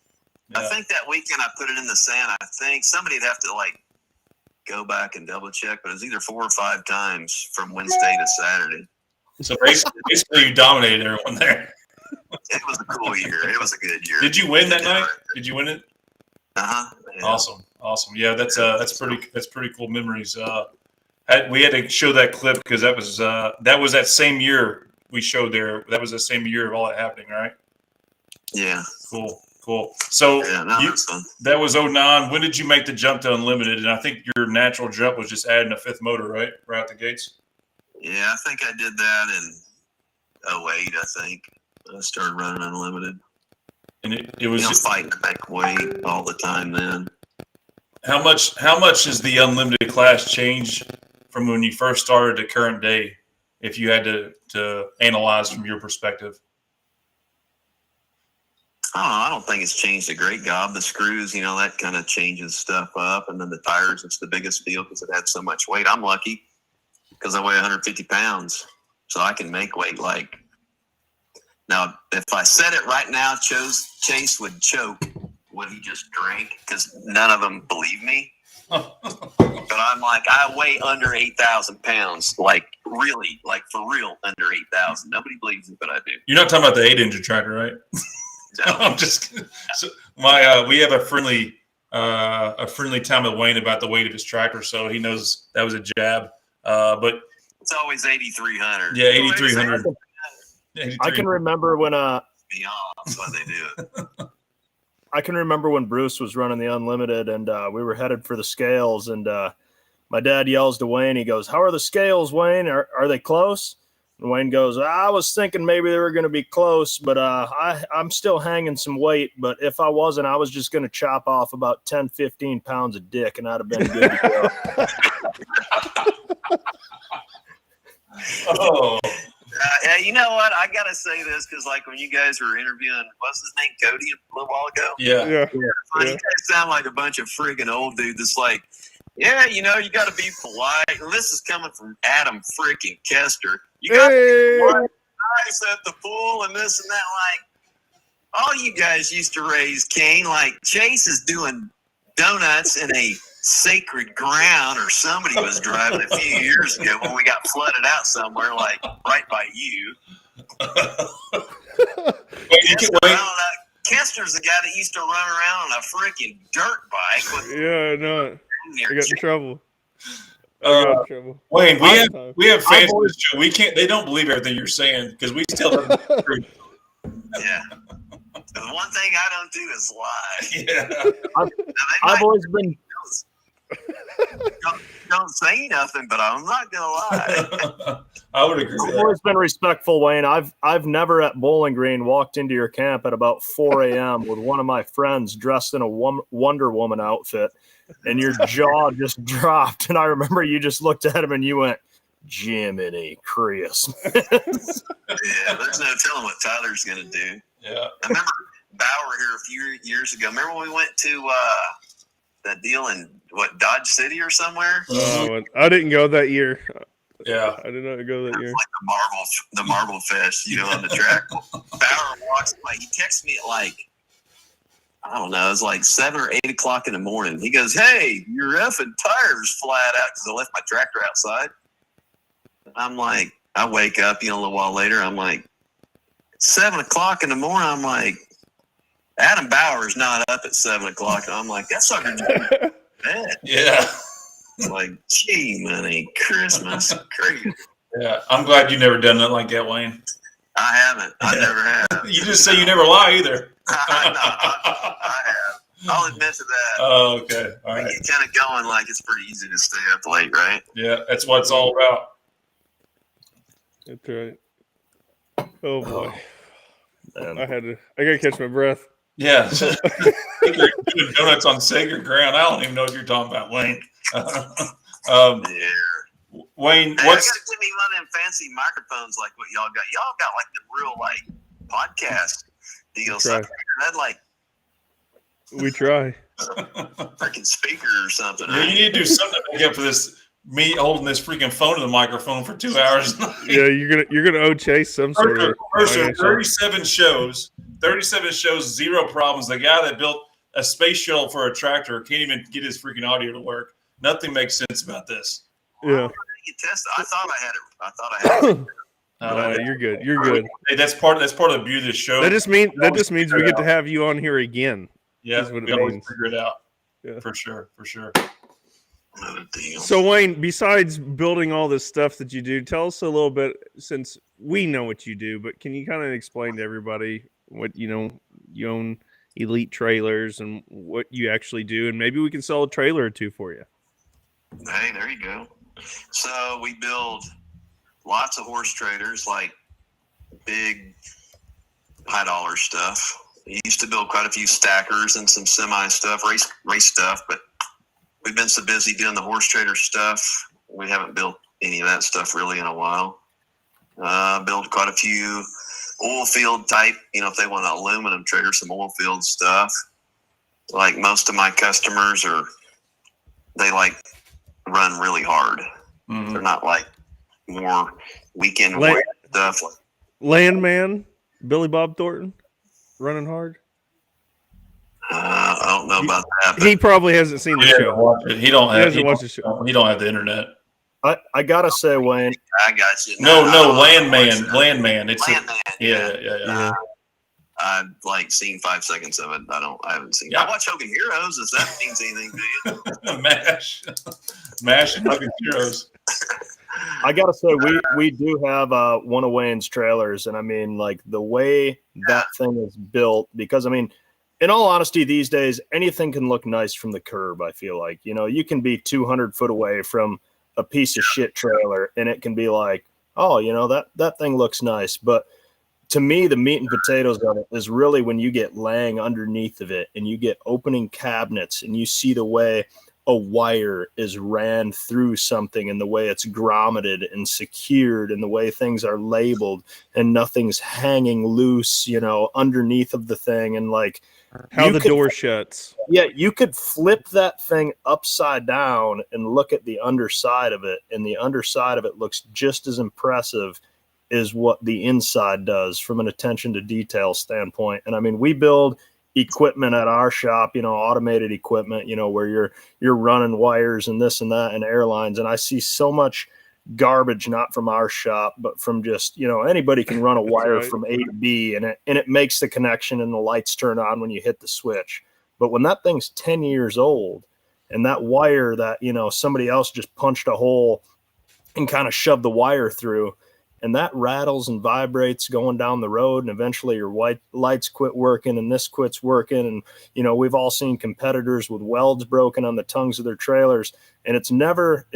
I think that weekend I put it in the sand. I think somebody'd have to go back and double check, but it was either 4 or 5 times from Wednesday to Saturday. So basically you dominated everyone there. It was a cool year. It was a good year. Did you win that night? Did you win it? Uh-huh. Yeah. Awesome. Yeah, that's pretty cool memories. We had to show that clip because that was that same year we showed there. That was the same year of all that happening, right? Yeah. Cool. So that was 2009. When did you make the jump to unlimited? And I think your natural jump was just adding a 5th motor, right out the gates. Yeah, I think I did that in 2008. I think I started running unlimited. And it was fighting to make weight all the time then. How much has the unlimited class changed from when you first started to current day, if you had to analyze from your perspective? I don't think it's changed a great job. The screws, that kind of changes stuff up. And then the tires, it's the biggest deal because it had so much weight. I'm lucky because I weigh 150 pounds. So I can make weight now, if I said it right now, Chase would choke when he just drank because none of them believe me. But I'm like, I weigh under 8,000 pounds, really, for real, under 8,000. Nobody believes it, but I do. You're not talking about the 8-engine tractor, right? No. I'm just kidding. So we have a friendly time with Wayne about the weight of his tractor, so he knows that was a jab. But it's always 8,300. Yeah, 8,300. I can remember when beyond what they do. I can remember when Bruce was running the unlimited, and we were headed for the scales, and my dad yells to Wayne. He goes, "How are the scales, Wayne? Are they close?" And Wayne goes, "I was thinking maybe they were going to be close, but I'm still hanging some weight. But if I wasn't, I was just going to chop off about 10, 15 pounds of dick, and I'd have been good to go." Oh. You know what? I gotta say this because, when you guys were interviewing, what's his name, Cody, a little while ago? Yeah. You guys sound like a bunch of friggin' old dudes. It's like, yeah, you got to be polite. And this is coming from Adam freaking Kester. You got to be polite, nice at the pool and this and that. All you guys used to raise Cain. Chase is doing donuts in a sacred ground, or somebody was driving a few years ago when we got flooded out somewhere, right by you. Kester's the guy that used to run around on a freaking dirt bike. Yeah, no, I got in trouble. Wayne, we have fans on this show. We can't. They don't believe everything you're saying because we still have the truth. Yeah. The one thing I don't do is lie. Yeah. I've always been. Don't say nothing, but I'm not gonna lie. I would agree. I've always been respectful, Wayne. I've never at Bowling Green walked into your camp at about 4 a.m. with one of my friends dressed in a Wonder Woman outfit, and your jaw just dropped. And I remember you just looked at him and you went, "Jiminy Christmas." Yeah, there's no telling what Tyler's gonna do. Yeah. I remember Bauer here a few years ago. Remember when we went to that deal in Dodge City or somewhere? I didn't go that year. Yeah. I did not go that year. Like the Marble Fest, on the track. Bauer walks by. He texts me at like, I don't know, it was like 7 or 8 o'clock in the morning. He goes, "Hey, your effing tire's flat out," because I left my tractor outside. I'm like, I wake up, a little while later. I'm like, 7 o'clock in the morning. I'm like, Adam Bauer's not up at 7 o'clock. And I'm like, that sucker just bed. Yeah. Like, gee, money, Christmas, crazy. Yeah. I'm glad you never done nothing like that, Wayne. I haven't. I never have. You just say you never lie either. I have. I'll admit to that. Oh, okay. All right. You kind of going like it's pretty easy to stay up late, right? Yeah, that's what it's all about. That's right. Oh boy. Man. I gotta catch my breath. Yeah. You're doing donuts on sacred ground. I don't even know what you're talking about, Wayne. Yeah. Wayne, Hey, what's I gotta give me one of them fancy microphones like what y'all got. Y'all got like the real podcast deals. Try. I figured that like We try. freaking speaker or something. Yeah, you need to do something to make up for this. Me holding this freaking phone to the microphone for 2 hours. Yeah, you're gonna owe Chase some sort of Perser, financial- 37 shows, 0 problems. The guy that built a space shuttle for a tractor can't even get his freaking audio to work. Nothing makes sense about this. Yeah. You test it. I thought I had it. You're good. You're good. Hey, that's part of the beauty of this show. That just means we get to have you on here again. Yeah, is what we it always means. figure it out. Yeah. For sure. Not a deal. So Wayne, besides building all this stuff that you do, tell us a little bit, since we know what you do, but can you kind of explain to everybody what you own Elite Trailers and what you actually do, and maybe we can sell a trailer or two for you. Hey, there you go. So we build lots of horse trailers, like big high dollar stuff. We used to build quite a few stackers and some semi stuff, race stuff, but we've been so busy doing the horse trailer stuff, we haven't built any of that stuff really in a while. Build quite a few oil field type, if they want an aluminum trailer, some oil field stuff. Like most of my customers they like run really hard. Mm-hmm. They're not like more weekend warrior stuff. Landman, Billy Bob Thornton, running hard. I don't know about that. He probably hasn't seen the show. He don't have. He hasn't watched the show. He don't have the internet. I gotta say, Wayne. I got you. No, Landman. Landman. It's Landman. yeah. I've like seen 5 seconds of it. I haven't seen. Yeah. I watch Hogan Heroes. If that means anything to you. Mash and Hogan Heroes. I gotta say, we do have one of Wayne's trailers, and I mean, like the way that thing is built, because I mean, in all honesty, these days anything can look nice from the curb. I feel like you can be 200 foot away from a piece of shit trailer, and it can be like, oh, that thing looks nice. But to me, the meat and potatoes of it is really when you get laying underneath of it, and you get opening cabinets, and you see the way a wire is ran through something, and the way it's grommeted and secured, and the way things are labeled, and nothing's hanging loose, underneath of the thing, and like how the door shuts. Yeah, you could flip that thing upside down and look at the underside of it, and the underside of it looks just as impressive as what the inside does from an attention to detail standpoint. And I mean, we build equipment at our shop, automated equipment, where you're running wires and this and that and airlines. And I see so much garbage, not from our shop, but from just, anybody can run a wire right. from A to B, and it makes the connection, and the lights turn on when you hit the switch. But when that thing's 10 years old, and that wire that, somebody else just punched a hole and kind of shoved the wire through, and that rattles and vibrates going down the road, and eventually your white lights quit working, and this quits working. And, we've all seen competitors with welds broken on the tongues of their trailers, and it's never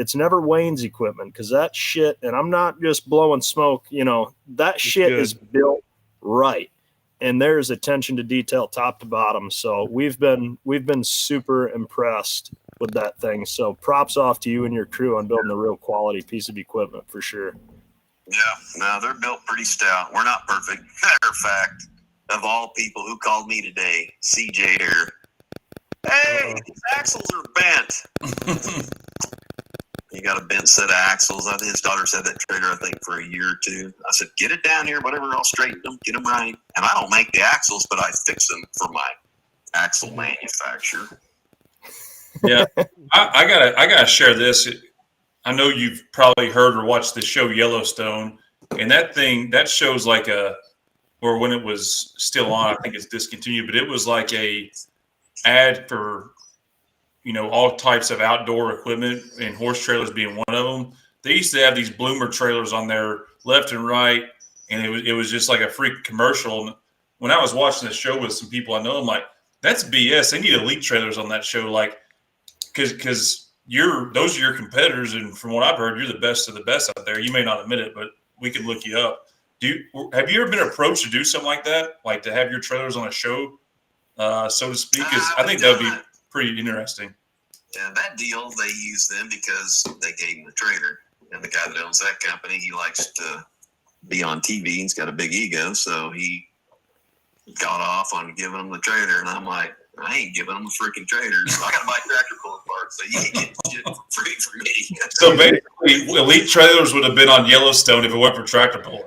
Wayne's equipment, because that shit, and I'm not just blowing smoke, that shit is built right. And there's attention to detail top to bottom. So we've been super impressed with that thing. So props off to you and your crew on building a real quality piece of equipment for sure. Yeah, no, they're built pretty stout. We're not perfect. Matter of fact, of all people who called me today, CJ here. Hey, these axles are bent. He got a bent set of axles. I think his daughter's had that trailer, I think, for a year or two. I said, get it down here, whatever, I'll straighten them, get them right. And I don't make the axles, but I fix them for my axle manufacturer. Yeah, I gotta share this. I know you've probably heard or watched the show Yellowstone, and that show's like or when it was still on, I think it's discontinued, but it was like a ad for, all types of outdoor equipment, and horse trailers being one of them. They used to have these bloomer trailers on there left and right, and it was just like a freak commercial. And when I was watching the show with some people I know, I'm like, that's BS. They need elite trailers on that show, like, because those are your competitors, and from what I've heard, you're the best of the best out there. You may not admit it, but we can look you up. Have you ever been approached to do something like that, like to have your trailers on a show, so to speak? Because I think that would be pretty interesting. Yeah, that deal, they use them because they gave him the trailer. And the guy that owns that company, he likes to be on TV. He's got a big ego, so he got off on giving them the trailer. And I'm like, I ain't giving them the freaking trailer. So I got to buy tractor pulling parts, so you ain't getting shit for free for me. So basically, elite trailers would have been on Yellowstone if it weren't for tractor pulling.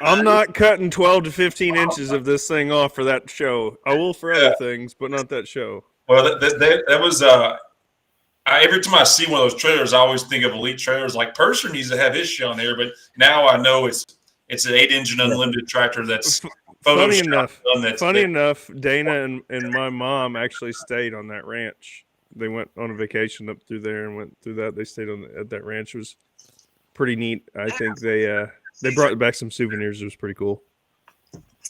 I'm not cutting 12 to 15 inches of this thing off for that show. I will for other things, but not that show. Well, that was every time I see one of those trailers, I always think of elite trailers. Like Perser needs to have his shit on there, but now I know it's an 8-engine unlimited tractor that's funny enough. Dana and my mom actually stayed on that ranch. They went on a vacation up through there and went through that. They stayed at that ranch. It was pretty neat. I think they brought back some souvenirs. It was pretty cool.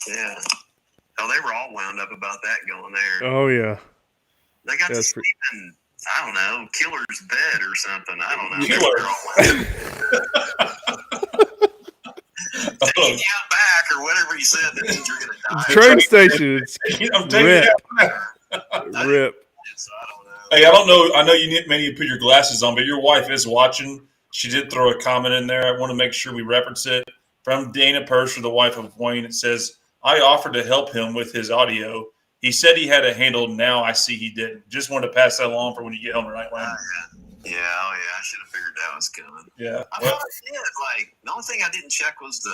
Yeah. Oh, they were all wound up about that going there. Oh yeah. They got to sleep in, I don't know, killer's bed or something. I don't know. Taking you out back or whatever you said that means you're going to die. Train station. It's I'm taking rip. Rip. So I don't know. Hey, I don't know. I know many of you put your glasses on, but your wife is watching. She did throw a comment in there. I want to make sure we reference it. From Dana Perser, the wife of Wayne, it says, I offered to help him with his audio. He said he had it handled. Now I see he didn't. Just wanted to pass that along for when you get home, right, Wayne? Yeah, I should have figured that was coming. Yeah. I thought I did. Like, the only thing I didn't check was the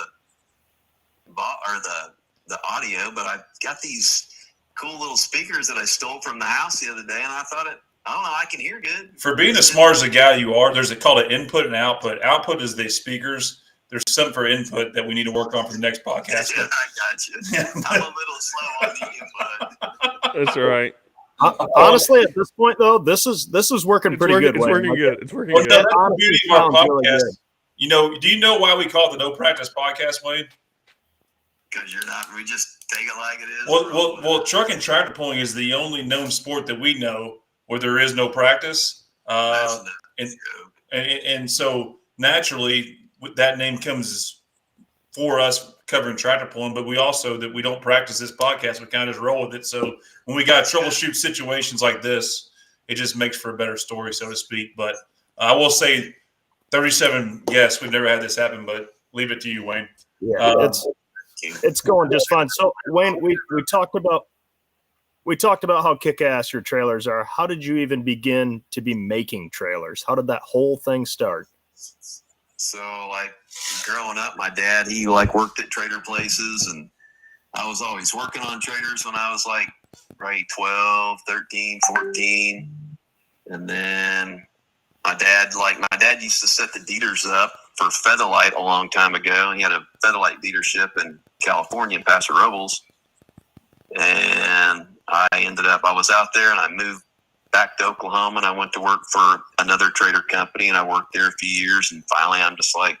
audio, but I got these cool little speakers that I stole from the house the other day, and I thought I can hear good. For being as smart as a guy you are, there's called an input and output. Output is the speakers. There's something for input that we need to work on for the next podcast. Yeah, I got you. I'm a little slow on the input. That's all right. Honestly, at this point, though, this is working pretty good. It's working good. It's working good. That's the beauty of our podcast. Do you know why we call it the No Practice Podcast, Wade? Because we just take it like it is. Well, truck and tractor pulling is the only known sport that we know where there is no practice. And so naturally, that name comes for us covering tractor pulling, but we also that we don't practice this podcast. We kind of just roll with it. So when we got troubleshoot situations like this, it just makes for a better story, so to speak. But I will say 37, yes, we've never had this happen, but leave it to you, Wayne. Yeah, it's going just fine. So Wayne, we talked about how kick-ass your trailers are. How did you even begin to be making trailers? How did that whole thing start? So, like, growing up, my dad, he, worked at trader places, and I was always working on traders when I was, right 12, 13, 14. And then my dad used to set the dealers up for Featherlight a long time ago. He had a Featherlight dealership in California, in Paso Robles. And I was out there, and I moved back to Oklahoma, and I went to work for another trader company, and I worked there a few years, and finally I'm just like,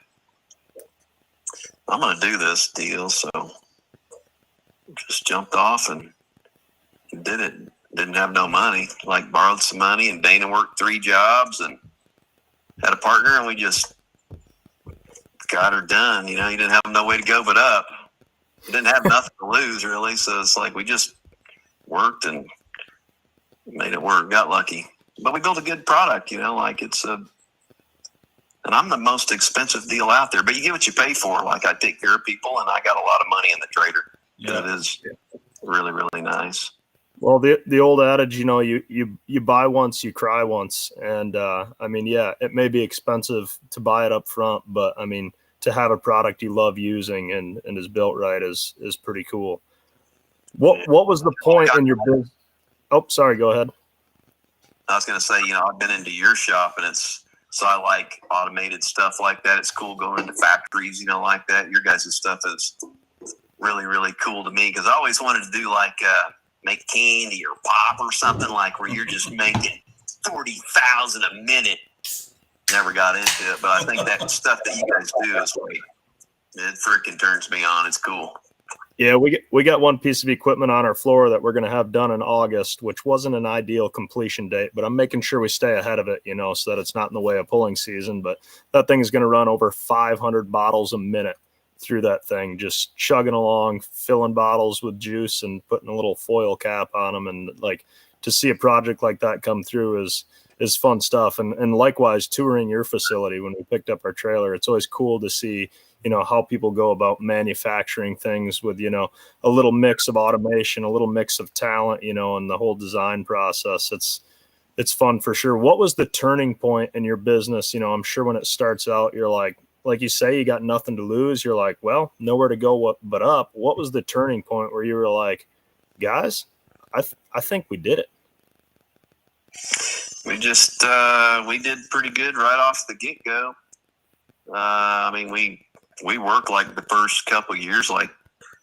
I'm going to do this deal. So just jumped off and did it. Didn't have no money, borrowed some money, and Dana worked 3 jobs and had a partner, and we just got her done. He didn't have no way to go but up. He didn't have nothing to lose, really, so it's we just worked and made it work. Got lucky, but we built a good product. And I'm the most expensive deal out there, but you get what you pay for. I take care of people, and I got a lot of money in the trader. Yeah. It is really, really nice. Well, the old adage, you buy once, you cry once, and I mean, yeah, it may be expensive to buy it up front, but I mean, to have a product you love using and is built right is pretty cool. What was the point in your business? Oh, sorry, go ahead. I was going to say, I've been into your shop, and so I like automated stuff like that. It's cool going into factories, like that. Your guys' stuff is really, really cool to me because I always wanted to do like make candy or pop or something like where you're just making 40,000 a minute. Never got into it, but I think that stuff that you guys do is like, it freaking turns me on. It's cool. Yeah, we got one piece of equipment on our floor that we're going to have done in August, which wasn't an ideal completion date, but I'm making sure we stay ahead of it, so that it's not in the way of pulling season. But that thing is going to run over 500 bottles a minute through that thing, just chugging along, filling bottles with juice and putting a little foil cap on them. And like to see a project like that come through is fun stuff. And likewise, touring your facility when we picked up our trailer, it's always cool to see how people go about manufacturing things with, a little mix of automation, a little mix of talent, and the whole design process. It's fun for sure. What was the turning point in your business? I'm sure when it starts out, you're like you say, you got nothing to lose. You're like, well, nowhere to go but up. What was the turning point where you were like, guys, I think we did it? We just, we did pretty good right off the get-go. I mean, we worked like the first couple of years, like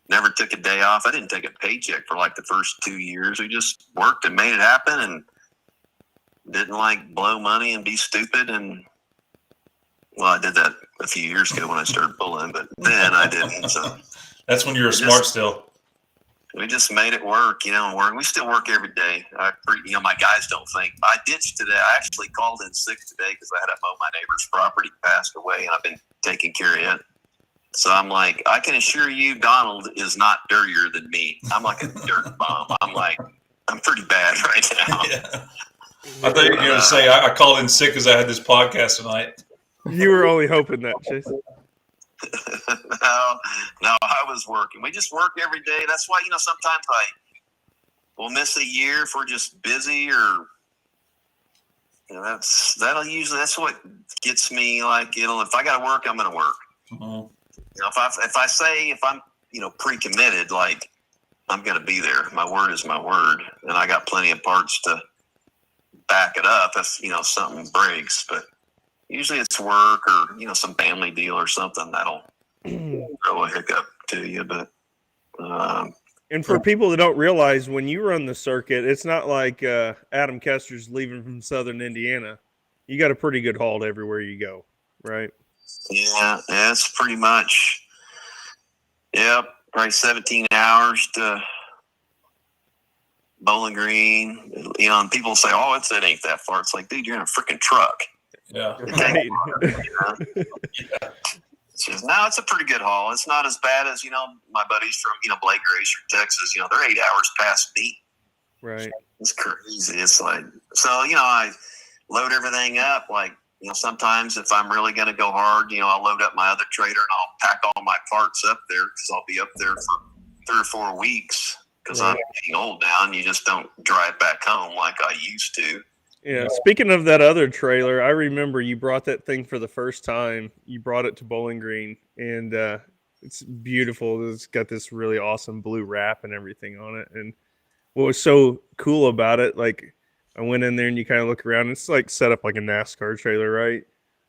never took a day off. I didn't take a paycheck for like the first 2 years. We just worked and made it happen and didn't like blow money and be stupid. And well, I did that a few years ago when I started bulling, but then I didn't. So that's when you were smart still. We just made it work, and work. We still work every day. My guys don't think. I ditched today. I actually called in sick today because I had to mow my neighbor's property, passed away, and I've been taking care of it. So I'm like, I can assure you, Donald is not dirtier than me. I'm like a dirt bomb. I'm pretty bad right now. Yeah. I thought you were going to say I called in sick because I had this podcast tonight. You were only hoping that, Chase. No, I was working. We just work every day. That's why, sometimes we'll miss a year if we're just busy or, that's what gets me like, if I got to work, I'm going to work. Mm-hmm. If I'm, pre-committed, like I'm going to be there. My word is my word. And I got plenty of parts to back it up if, something breaks, but usually it's work or, some family deal or something that'll throw a hiccup to you. But and for people that don't realize, when you run the circuit, it's not like Adam Kester's leaving from Southern Indiana. You got a pretty good haul to everywhere you go, right? Yeah, it's pretty much, probably 17 hours to Bowling Green. And people say, oh, it ain't that far. It's like, dude, you're in a freaking truck. Yeah. Right. No, it's a pretty good haul. It's not as bad as, my buddies from, Blake Glacier, Texas. They're 8 hours past me. Right. It's crazy. It's like, so, I load everything up. Like, sometimes if I'm really going to go hard, I'll load up my other trailer and I'll pack all my parts up there because I'll be up there for 3 or 4 weeks because I'm getting old now and you just don't drive back home like I used to. Yeah, speaking of that other trailer, I remember you brought that thing for the first time. You brought it to Bowling Green, and it's beautiful. It's got this really awesome blue wrap and everything on it. And what was so cool about it, like I went in there and you kind of look around. It's like set up like a NASCAR trailer, right?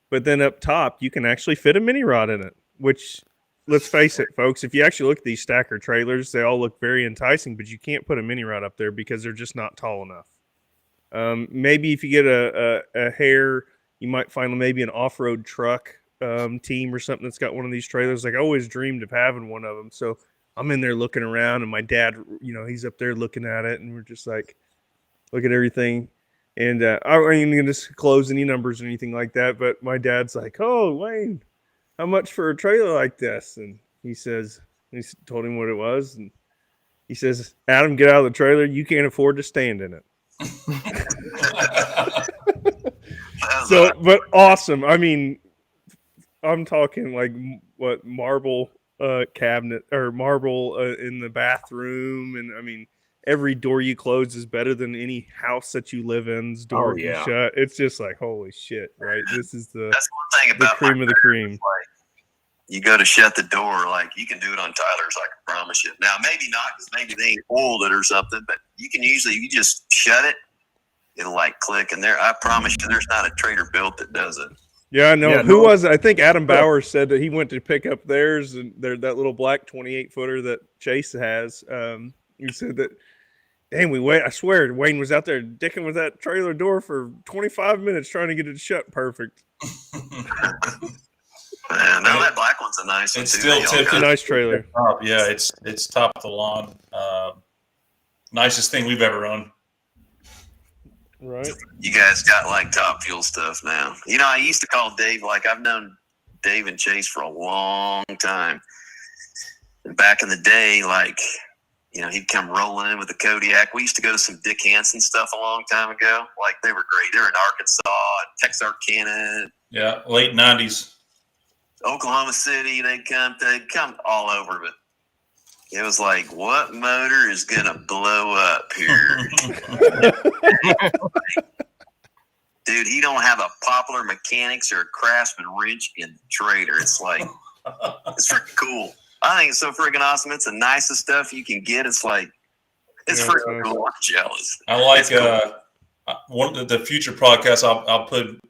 But then up top, you can actually fit a mini rod in it, which, let's face it, folks, if you actually look at these stacker trailers, they all look very enticing, but you can't put a mini rod up there because they're just not tall enough. Maybe if you get a hair, you might find maybe an off-road truck team or something that's got one of these trailers. Like I always dreamed of having one of them. So I'm in there looking around, and my dad, he's up there looking at it, and we're just like, look at everything. And I ain't going to disclose any numbers or anything like that, but my dad's like, oh, Wayne, how much for a trailer like this? And he told him what it was, and he says, Adam, get out of the trailer. You can't afford to stand in it. So, but awesome. I mean, I'm talking like marble cabinet or marble in the bathroom, and I mean, every door you close is better than any house that you live in's door you shut. It's just like, holy shit, right? This is That's one thing the about cream of the cream. Like, you go to shut the door, like you can do it on Tyler's, I can promise you. Now, maybe not, because maybe they ain't oiled it or something, but you can usually, you just shut it, it'll like click, and there, I promise you, there's not a Trader built that does it. Yeah, no. Yeah, Who was it? I think Adam Bauer said that he went to pick up theirs, and that little black 28-footer that Chase has. He said that, dang, I swear, Wayne was out there dicking with that trailer door for 25 minutes trying to get it shut perfect. Man, now that black one's a nice one, It's too. still tipped. It's a nice trailer. Yeah, it's top of the lawn. Nicest thing we've ever owned. Right. You guys got like top fuel stuff now. You know, I used to call Dave, like I've known Dave and Chase for a long time. And back in the day, like, you know, he'd come rolling in with the Kodiak. We used to go to some Dick Hansen stuff a long time ago. Like, they were great. They were in Arkansas, Texarkana. Yeah, late 90s. Oklahoma City, they'd come all over, but it was like, what motor is gonna blow up here? Dude, he don't have a Poplar Mechanics or a Craftsman wrench in the Trader. It's like, it's freaking cool. I think it's so freaking awesome. It's the nicest stuff you can get. It's like, it's freaking cool. I'm jealous. I like one of the future podcasts. I'll put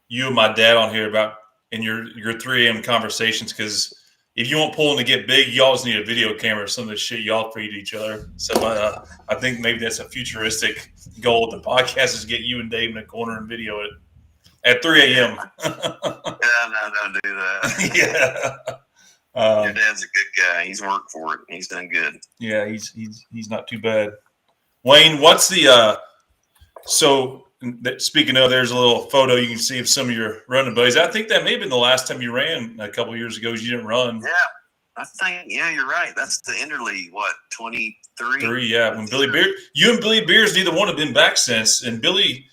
you and my dad on here about in your 3 a.m. conversations, because if you want pulling to get big, you always need a video camera. Some of the shit y'all feed each other. So I think maybe that's a futuristic goal of the podcast, is get you and Dave in a corner and video it at 3 a.m. Yeah, no, don't do that. Yeah. Your dad's a good guy. He's worked for it. He's done good. Yeah, he's not too bad. Wayne, what's the speaking of, there's a little photo you can see of some of your running buddies. I think that may have been the last time you ran a couple of years ago. You didn't run. Yeah, I think. Yeah, you're right. That's the interleague. What, 23? Yeah. When you and Billy Beers, neither one have been back since. And Billy,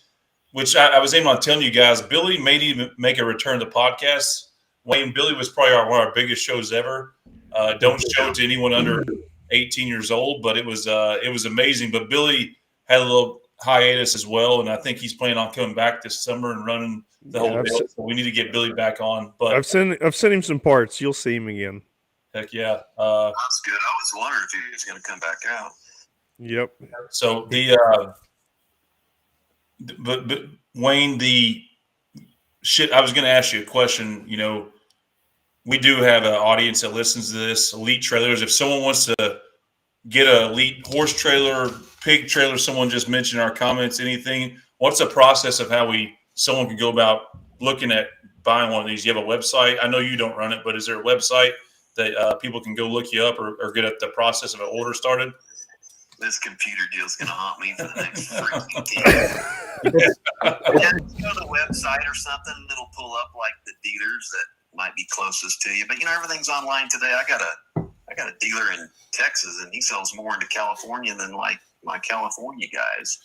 which I was aiming on telling you guys, Billy may even make a return to podcasts. Wayne, Billy was probably one of our biggest shows ever. Don't show it to anyone under 18 years old, but it was amazing. But Billy had a little hiatus as well, and I think he's planning on coming back this summer and running the whole deal. So we need to get Billy back on. But I've sent him some parts. You'll see him again. Heck yeah. That's good. I was wondering if he was going to come back out. Yep. So but Wayne, the shit, I was going to ask you a question. You know, we do have an audience that listens to this, Elite Trailers. If someone wants to get an Elite horse trailer, pig trailer, someone just mentioned in our comments, anything, what's the process of how someone can go about looking at buying one of these? You have a website? I know you don't run it, but is there a website that people can go look you up or get at the process of an order started? This computer deal is going to haunt me for the next freaking 10 years. Yeah, go to the website or something, it'll pull up like the dealers that might be closest to you. But you know, everything's online today. I got a dealer in Texas, and he sells more into California than like my California guys.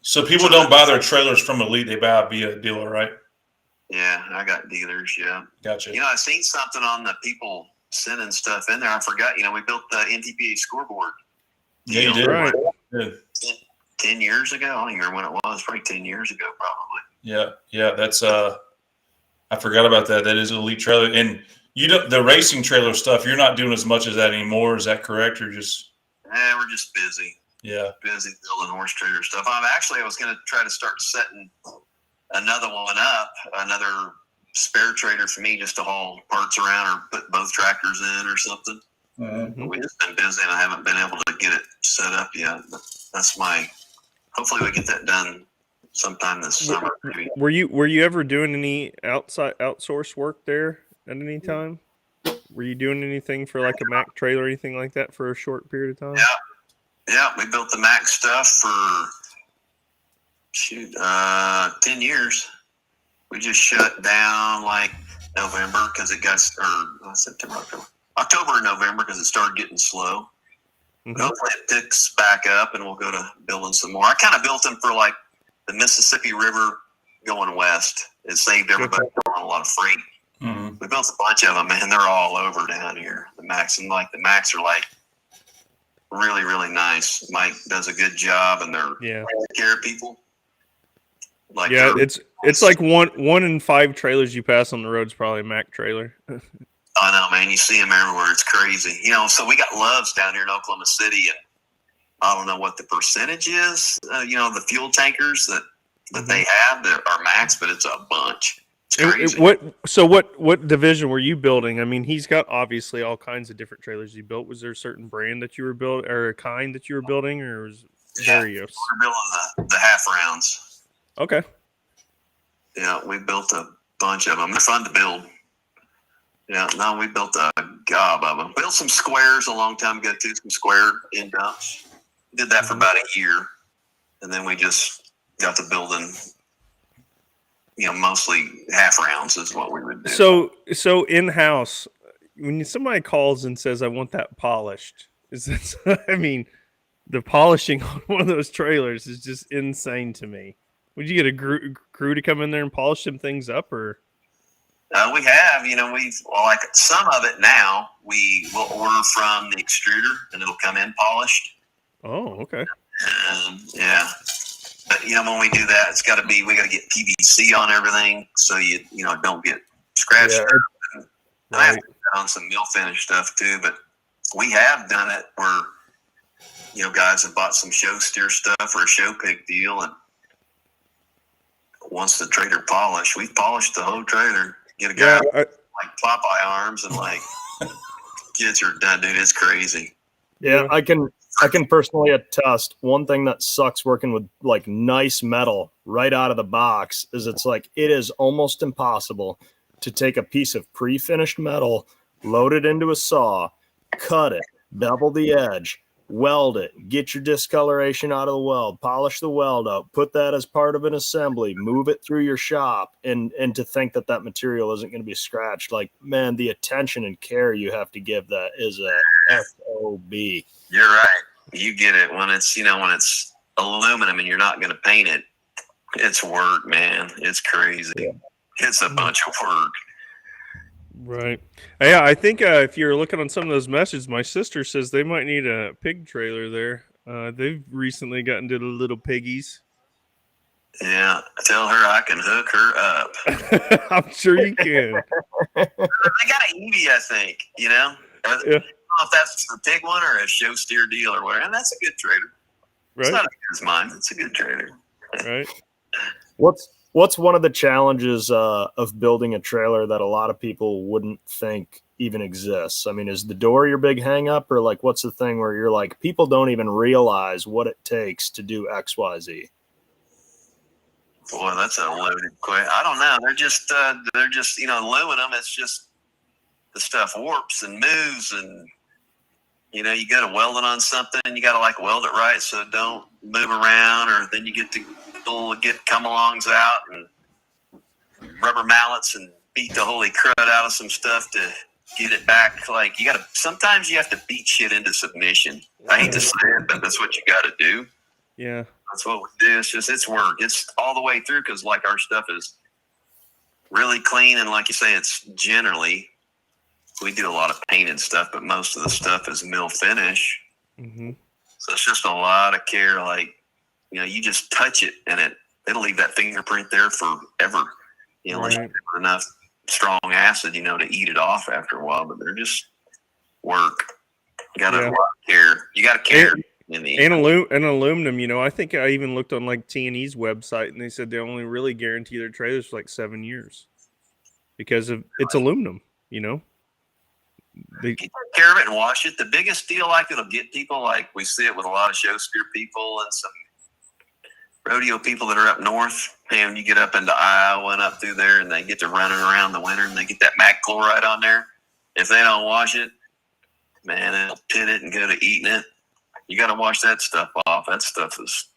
So people don't buy their trailers from Elite; they buy via a dealer, right? Yeah, I got dealers. Yeah, gotcha. You know, I seen something on the people sending stuff in there. I forgot. You know, we built the NTPA scoreboard. Yeah, you did. Right. 10 years ago. I don't even remember when it was. Probably 10 years ago, probably. Yeah. That's I forgot about that. That is an Elite trailer, and you don't the racing trailer stuff. You're not doing as much as that anymore. Is that correct? Or just? We're just busy. Yeah, busy building horse trailer stuff. I was going to try to start setting another one up, another spare trailer for me, just to haul parts around or put both tractors in or something. Mm-hmm. We've just been busy, and I haven't been able to get it set up yet. But hopefully we get that done sometime this summer. Maybe. Were you ever doing any outsource work there at any time? Were you doing anything for like a Mac trailer or anything like that for a short period of time? Yeah, we built the Mac stuff for 10 years. We just shut down like November because it got October and November because it started getting slow. Mm-hmm. Hopefully it picks back up and we'll go to building some more. I kind of built them for like the Mississippi River going west. It saved everybody on a lot of freight. Mm-hmm. We built a bunch of them, and they're all over down here. The Macs, and like the Macs are like really, really nice. Mike does a good job, and they're taking care of people. Like it's like one in 5 trailers you pass on the road is probably a Mack trailer. I know, man. You see them everywhere. It's crazy. So we got Loves down here in Oklahoma City, and I don't know what the percentage is. The fuel tankers that they have that are Macks, but it's a bunch. It's crazy. What division were you building? I mean, he's got obviously all kinds of different trailers he built. Was there a certain brand that you were building, or a kind that you were building, or was it various? We're building the half rounds. Okay. Yeah, we built a bunch of them. They're fun to build. Yeah, no, we built a gob of them. Built some squares a long time ago too, some square end dumps. Did that for about a year, and then we just got to building. Mostly half rounds is what we would do. So in house, when somebody calls and says, "I want that polished," is that? I mean, the polishing on one of those trailers is just insane to me. Would you get a crew to come in there and polish some things up, or? We have, we've like some of it now. We will order from the extruder, and it'll come in polished. Oh, okay. Yeah, but when we do that, we got to get PVC on everything, so you don't get scratched. Yeah. I have to put on some mill finish stuff too, but we have done it where guys have bought some show steer stuff or a show pig deal, and once the trailer polished, we've polished the whole trailer. Get a guy like Popeye arms and like kids are done, dude. It's crazy. Yeah, I can personally attest. One thing that sucks working with like nice metal right out of the box is it is almost impossible to take a piece of pre-finished metal, load it into a saw, cut it, bevel the edge, weld it, get your discoloration out of the weld, polish the weld out, put that as part of an assembly, move it through your shop, and to think that material isn't going to be scratched. Like, man, the attention and care you have to give that is a FOB. You're right. You get it when it's aluminum and you're not going to paint it. It's work, man. It's crazy. Yeah. It's a bunch of work. Right. Yeah, I think if you're looking on some of those messages, my sister says they might need a pig trailer there. They've recently gotten to the little piggies. Yeah, tell her I can hook her up. I'm sure you can. They got an Evie, I think, I don't know if that's the pig one or a show steer deal or whatever. And that's a good trailer. Right. It's not as good as mine. It's a good trailer. Right. What's one of the challenges of building a trailer that a lot of people wouldn't think even exists? I mean, is the door your big hang up, or like what's the thing where you're like, people don't even realize what it takes to do X, Y, Z? Boy, that's a loaded question. I don't know. They're just aluminum. It's just the stuff warps and moves, and you got to weld it on something. You got to weld it right so it don't move around, or then you get come-alongs out and rubber mallets and beat the holy crud out of some stuff to get it back. Sometimes you have to beat shit into submission. I hate to say it, but that's what you got to do. Yeah. That's what we do. It's work. It's all the way through because our stuff is really clean, and like you say, it's generally we do a lot of painted stuff, but most of the stuff is mill finish. Mm-hmm. So it's just a lot of care. You just touch it and it'll leave that fingerprint there forever. Unless you have enough strong acid, to eat it off after a while. But they're just work. You got a lot of care. You got to care. And aluminum, I think I even looked on T&E's website, and they said they only really guarantee their trailers for 7 years because of it's aluminum. They take care of it and wash it. The biggest deal it'll get people, we see it with a lot of show steer people and some rodeo people that are up north. And you get up into Iowa and up through there, and they get to running around the winter, and they get that mac chloride on there. If they don't wash it, man, it'll pit it and go to eating it. You got to wash that stuff off. That stuff is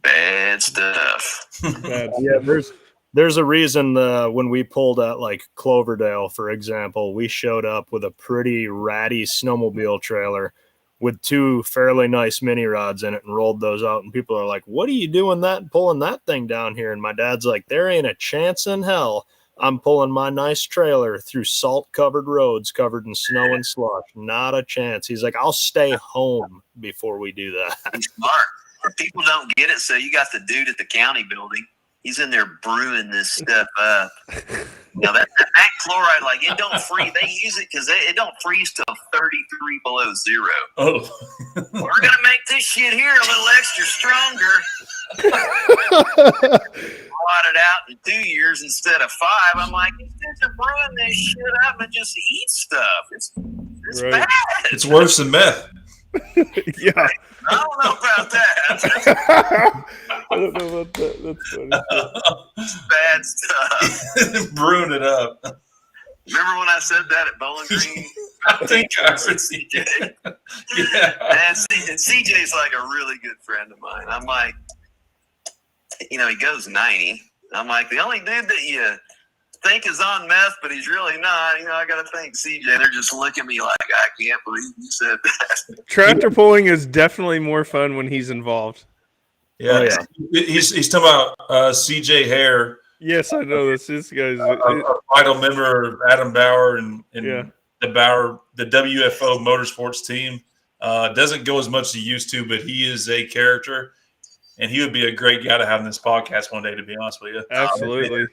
bad stuff. Yeah, there's a reason when we pulled at Cloverdale, for example, we showed up with a pretty ratty snowmobile trailer with 2 fairly nice mini rods in it and rolled those out. And people are like, what are you doing pulling that thing down here? And my dad's like, there ain't a chance in hell I'm pulling my nice trailer through salt-covered roads covered in snow and slush. Not a chance. He's like, I'll stay home before we do that. He's smart. And people don't get it, so you got the dude at the county building. He's in there brewing this stuff up. That chloride, like, it don't freeze. They use it because it don't freeze till 33 below zero. Oh. We're going to make this shit here a little extra stronger. Blot it out in 2 years instead of 5. I'm like, these dudes are brewing this shit up and just eat stuff. It's Right. bad. It's worse than meth. Yeah. I don't know about that. I don't know about that. That's funny. It's bad stuff. Brewing it up. Remember when I said that at Bowling Green? I think I heard CJ. Yeah. And CJ's like a really good friend of mine. I'm like, he goes 90. I'm like, the only dude that you think is on meth, but he's really not. I got to thank CJ. They're just looking at me like, I can't believe you said that. Tractor pulling is definitely more fun when he's involved. Yeah. Oh, yeah. He's talking about CJ Hare. Yes, I know this. This guy's A vital member of Adam Bauer and Yeah. the WFO Motorsports team. Doesn't go as much as he used to, but he is a character, and he would be a great guy to have in this podcast one day, to be honest with you. absolutely.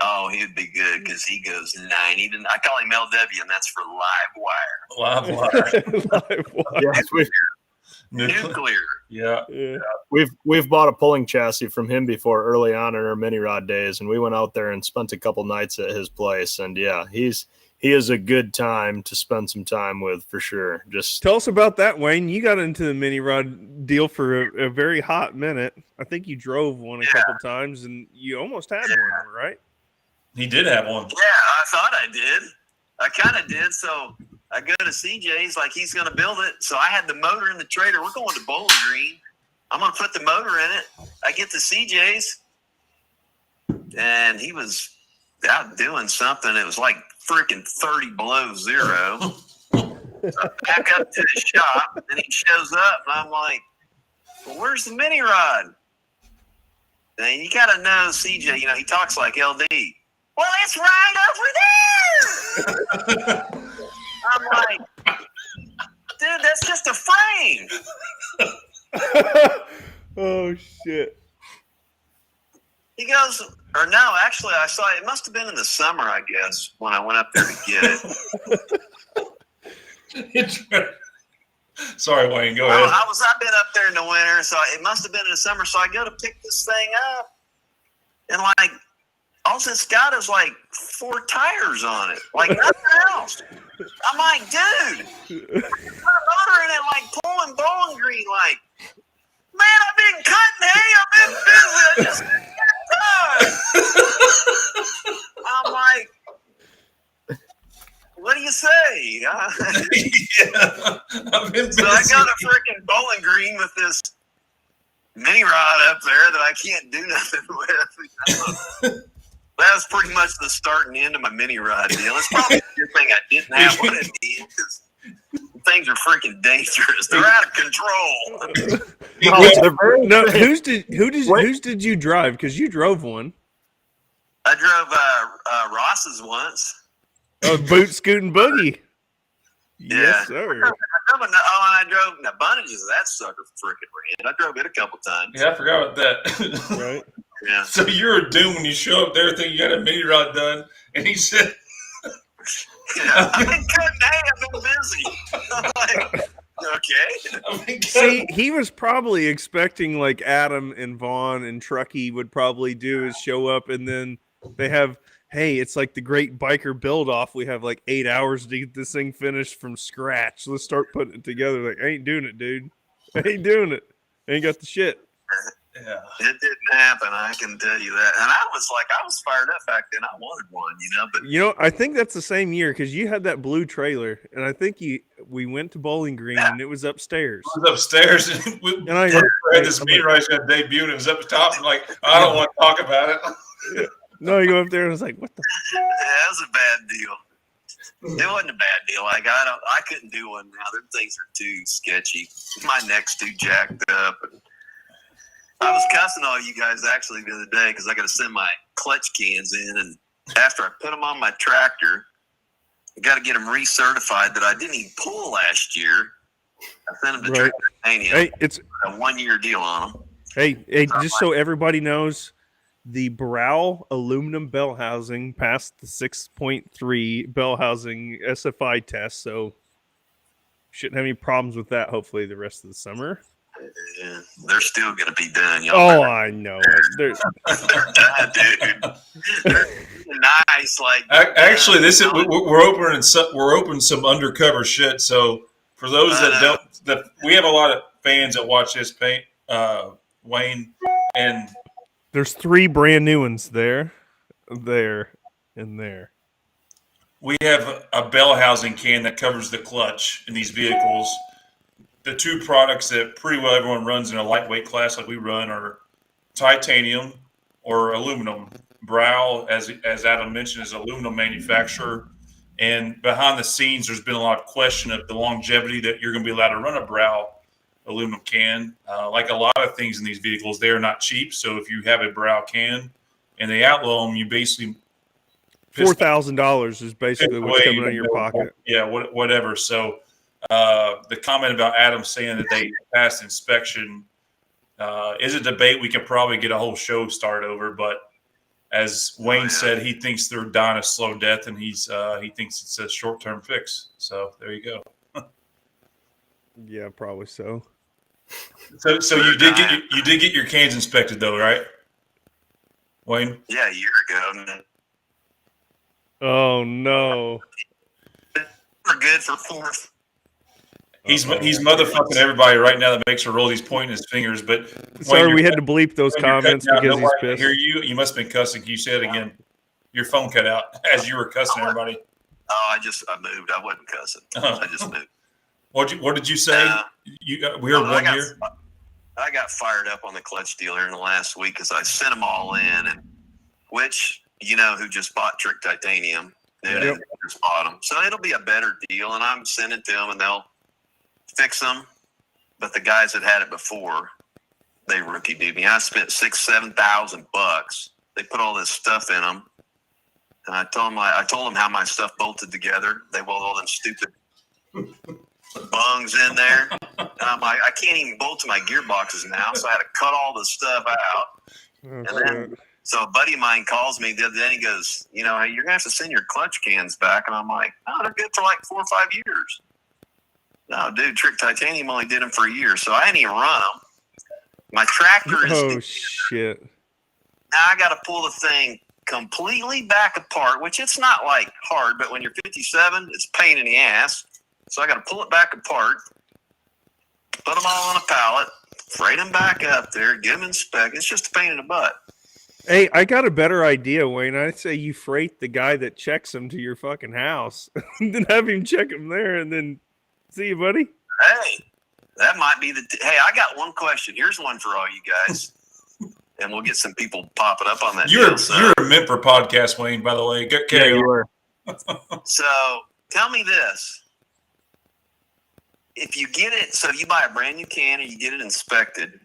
Oh, he would be good because he goes 90. I call him LW, and that's for live wire. Live wire. Live wire. Yes, Nuclear. Yeah. Yeah. we've bought a pulling chassis from him before early on in our mini rod days, and we went out there and spent a couple nights at his place. And yeah, he is a good time to spend some time with for sure. Just Tell us about that, Wayne. You got into the mini rod deal for a very hot minute. I think you drove one a couple times, and you almost had one, right? He did have one. Yeah, I thought I did. I kind of did. So I go to CJ's, like he's going to build it. So I had the motor in the trailer. We're going to Bowling Green. I'm going to put the motor in it. I get to CJ's, and he was out doing something. It was like freaking 30 below zero. So I back up to the shop, and he shows up, and I'm like, well, where's the mini rod? And you got to know CJ, he talks like LD. Well, it's right over there. I'm like, dude, that's just a frame. Oh, shit. He goes, or no, actually, I saw it. It must have been in the summer, I guess, when I went up there to get it. Sorry, Wayne, go ahead. I've been up there in the winter, so it must have been in the summer. So I go to pick this thing up, and like, all it's got is like 4 tires on it, like nothing else. I'm like, dude, put a motor in it, like pulling Bowling Green. Like, man, I've been cutting hay, I've been busy. I just I'm like, what do you say? Yeah, I've been So I got a freaking Bowling Green with this mini rod up there that I can't do nothing with. That was pretty much the start and end of my mini rod deal. It's probably a good thing I didn't have one at the end because things are freaking dangerous. They're out of control. No, whose did you drive? Because you drove one. I drove Ross's once. Oh, boot scooting boogie. Yeah. Yes, sir. I drove Bunnages. That sucker freaking ran. I drove it a couple times. Yeah, I forgot about that. Right. Yeah. So you're a doom when you show up there thinking you got a mini rod done, and he said, Yeah, I've been cutting hay. I've been busy. I'm like, okay. See, he was probably expecting like Adam and Vaughn and Truckee would probably do is show up, and then they have, hey, it's like the great biker build off. We have like 8 hours to get this thing finished from scratch. Let's start putting it together. Like, I ain't doing it, dude. I ain't doing it. I ain't got the shit. Yeah. It didn't happen, I can tell you that. And I was fired up back then. I wanted one, but I think that's the same year because you had that blue trailer, and I think we went to Bowling Green and it was upstairs. It was upstairs, and I had this mini ride that debuted, and it was up top, and like, I don't want to talk about it. No, you go up there and I was like, what the? yeah, that was a bad deal. It wasn't a bad deal. Like I couldn't do one now. Them things are too sketchy. My neck's too jacked up. I was cussing all you guys actually the other day because I got to send my clutch cans in, and after I put them on my tractor, I got to get them recertified that I didn't even pull last year. I sent them to Right. Titanium. Hey, it's A 1-year deal on them. hey, just so everybody knows, the Brow aluminum bell housing passed the 6.3 bell housing SFI test, so shouldn't have any problems with that. Hopefully, the rest of the summer. Yeah, they're still going to be done, y'all. Oh, I know it. Dude, they're nice. Like Actually, we're opening some undercover shit. So for those we have a lot of fans that watch this paint, Wayne, and There's 3 brand new ones there, and there. we have a bell housing can that covers the clutch in these vehicles. The 2 products that pretty well everyone runs in a lightweight class like we run are titanium or aluminum. Brow, as Adam mentioned, is an aluminum manufacturer. And behind the scenes, there's been a lot of question of the longevity that you're going to be allowed to run a Brow aluminum can. Like a lot of things in these vehicles, they are not cheap. So if you have a Brow can and they outlaw them, you basically $4,000 is basically what's coming out of your pocket. Yeah, whatever. So the comment about Adam saying that they passed inspection is a debate we could probably get a whole show started over. But as Wayne said, he thinks they're dying a slow death, and he thinks it's a short-term fix. So there you go. Yeah, probably so. So you did get your cans inspected though, right, Wayne? Yeah, a year ago. Oh no. We're good for 4. He's motherfucking everybody right now that makes a roll. He's pointing his fingers. But Sorry, Wayne, we had to bleep those comments because he's pissed. Hear you? You must have been cussing. Can you say it again? Your phone cut out as you were cussing everybody. Oh, I moved. I wasn't cussing. I just moved. What did you say? We heard 1 year. I got fired up on the clutch dealer in the last week because I sent them all in, and which who just bought Trick Titanium. They just bought them, so it'll be a better deal. And I'm sending it to them, and they'll fix them. But the guys that had it before, they rookie did me. I spent $6,000-7,000. They put all this stuff in them, and I told them how my stuff bolted together. They weld all them stupid bungs in there. And I'm like, I can't even bolt to my gearboxes now, so I had to cut all the stuff out. And then, so a buddy of mine calls me the other day, and he goes, you're going to have to send your clutch cans back. And I'm like, no, they're good for like 4 or 5 years. No, dude, Trick Titanium only did them for a year, so I didn't even run them. My tractor is... Oh, shit. Now I got to pull the thing completely back apart, which it's not like hard, but when you're 57, it's a pain in the ass. So I got to pull it back apart, put them all on a pallet, freight them back up there, get them inspected. It's just a pain in the butt. Hey, I got a better idea, Wayne. I'd say you freight the guy that checks them to your fucking house, and then have him check them there, and then see you, buddy. Hey, that might be hey, I got one question. Here's one for all you guys, and we'll get some people popping up on that. You're meant for podcast, Wayne. By the way, Yeah, you were. So tell me this. If you get it, so you buy a brand new can and you get it inspected,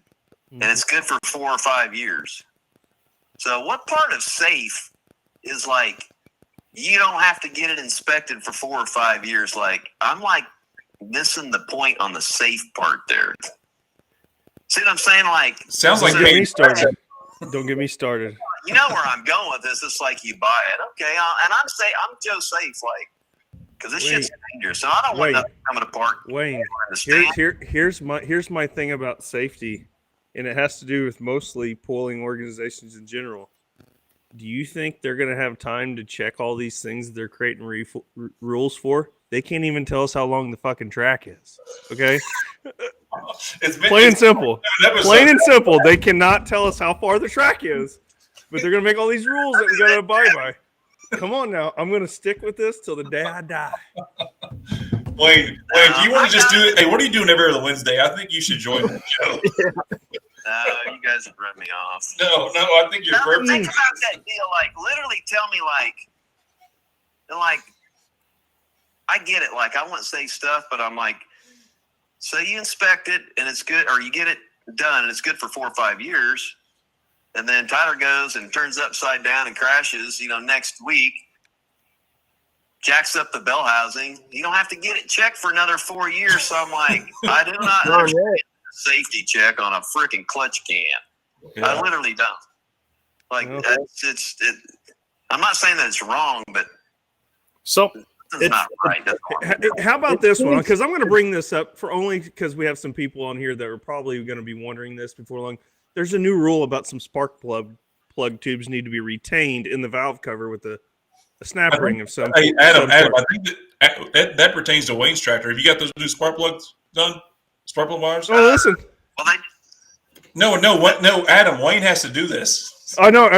and it's good for 4 or 5 years. So what part of safe is like, you don't have to get it inspected for 4 or 5 years? Like, I'm like missing the point on the safe part there. See what I'm saying? Like, sounds like don't get me started. Don't get me started. You know where I'm going with this. It's like you buy it. Okay. And I'm Joe Safe, like, because this shit's dangerous. So I don't want nothing coming apart. Wayne, here's my thing about safety, and it has to do with mostly pooling organizations in general. Do you think they're going to have time to check all these things they're creating rules for? They can't even tell us how long the fucking track is. Okay? Plain and simple. Plain and simple. They cannot tell us how far the track is, but they're going to make all these rules that we got to abide by. Come on now. I'm going to stick with this till the day I die. Wayne, do you want to just do it? Hey, what are you doing every other Wednesday? I think you should join the show. No, you guys have run me off. No, I think you're perfect. Think about that deal. Like, literally tell me, like, I get it. Like, I want to say stuff, but I'm like, so you inspect it and it's good, or you get it done and it's good for 4 or 5 years. And then Tyler goes and turns upside down and crashes, next week. Jacks up the bell housing. You don't have to get it checked for another 4 years. So I'm like, I do not understand a safety check on a freaking clutch can. Yeah. I literally don't. Like, I'm not saying that it's wrong, but so it's not right. How about this one? Because I'm going to bring this up only because we have some people on here that are probably going to be wondering this before long. There's a new rule about some spark plug tubes need to be retained in the valve cover with a snap ring of some. Hey, Adam, I think that pertains to Wayne's tractor. Have you got those new spark plugs done? Spark plug wires? Oh, listen. No, Adam. Wayne has to do this. I know.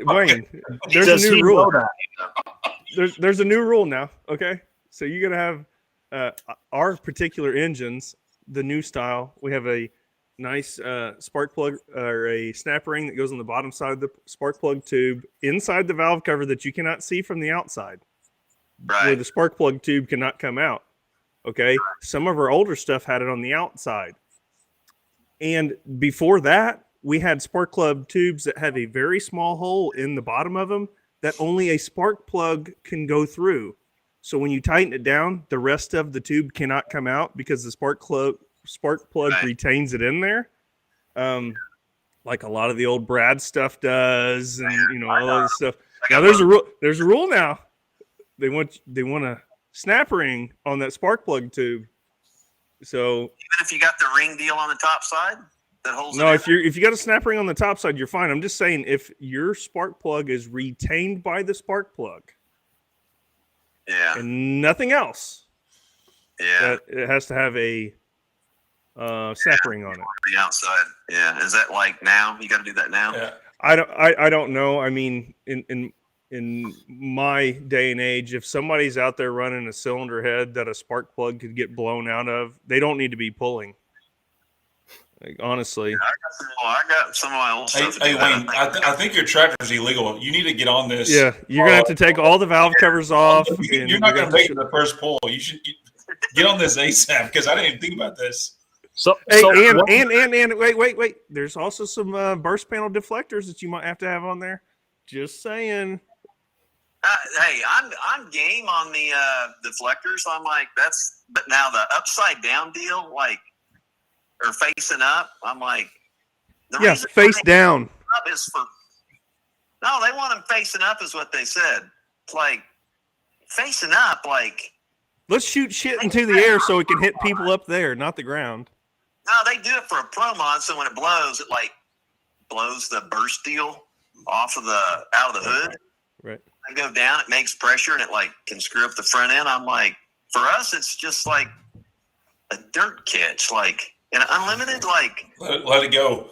Wayne, there's a new rule. There's a new rule now. Okay, so you're gonna have our particular engines, the new style. We have a nice spark plug or a snap ring that goes on the bottom side of the spark plug tube inside the valve cover that you cannot see from the outside, where the spark plug tube cannot come out. Okay, some of our older stuff had it on the outside, and before that, we had spark plug tubes that have a very small hole in the bottom of them that only a spark plug can go through. So when you tighten it down, the rest of the tube cannot come out because the spark plug retains it in there, like a lot of the old Brad stuff does, and all that stuff. Now there's a rule now. They want a snap ring on that spark plug tube. So even if you got the ring deal on the top side that holds if you got a snap ring on the top side, you're fine. I'm just saying if your spark plug is retained by the spark plug, and nothing else, it has to have a snap ring on it. The outside, is that like now? You got to do that now. Yeah. I don't know. I mean, in my day and age, if somebody's out there running a cylinder head that a spark plug could get blown out of, they don't need to be pulling. Like, honestly, I got some of my old stuff. Hey Wayne, I think your tractor's illegal. You need to get on this. Yeah, you're gonna have to take all the valve covers off. You're not gonna make it the first pull. You should get on this ASAP because I didn't even think about this. And wait. There's also some burst panel deflectors that you might have to have on there. Just saying. Hey, I'm game on the deflectors. I'm like, but now the upside down deal, like, or facing up, I'm like, face down. Up is no, they want them facing up, is what they said. It's like facing up, like, let's shoot shit into the air so it can hit people up there, not the ground. No, they do it for a pro mod, so when it blows, it like blows the burst deal out of the hood. Right. They go down, it makes pressure, and it like can screw up the front end. I'm like, for us, it's just like a dirt catch, like an unlimited, like let it go.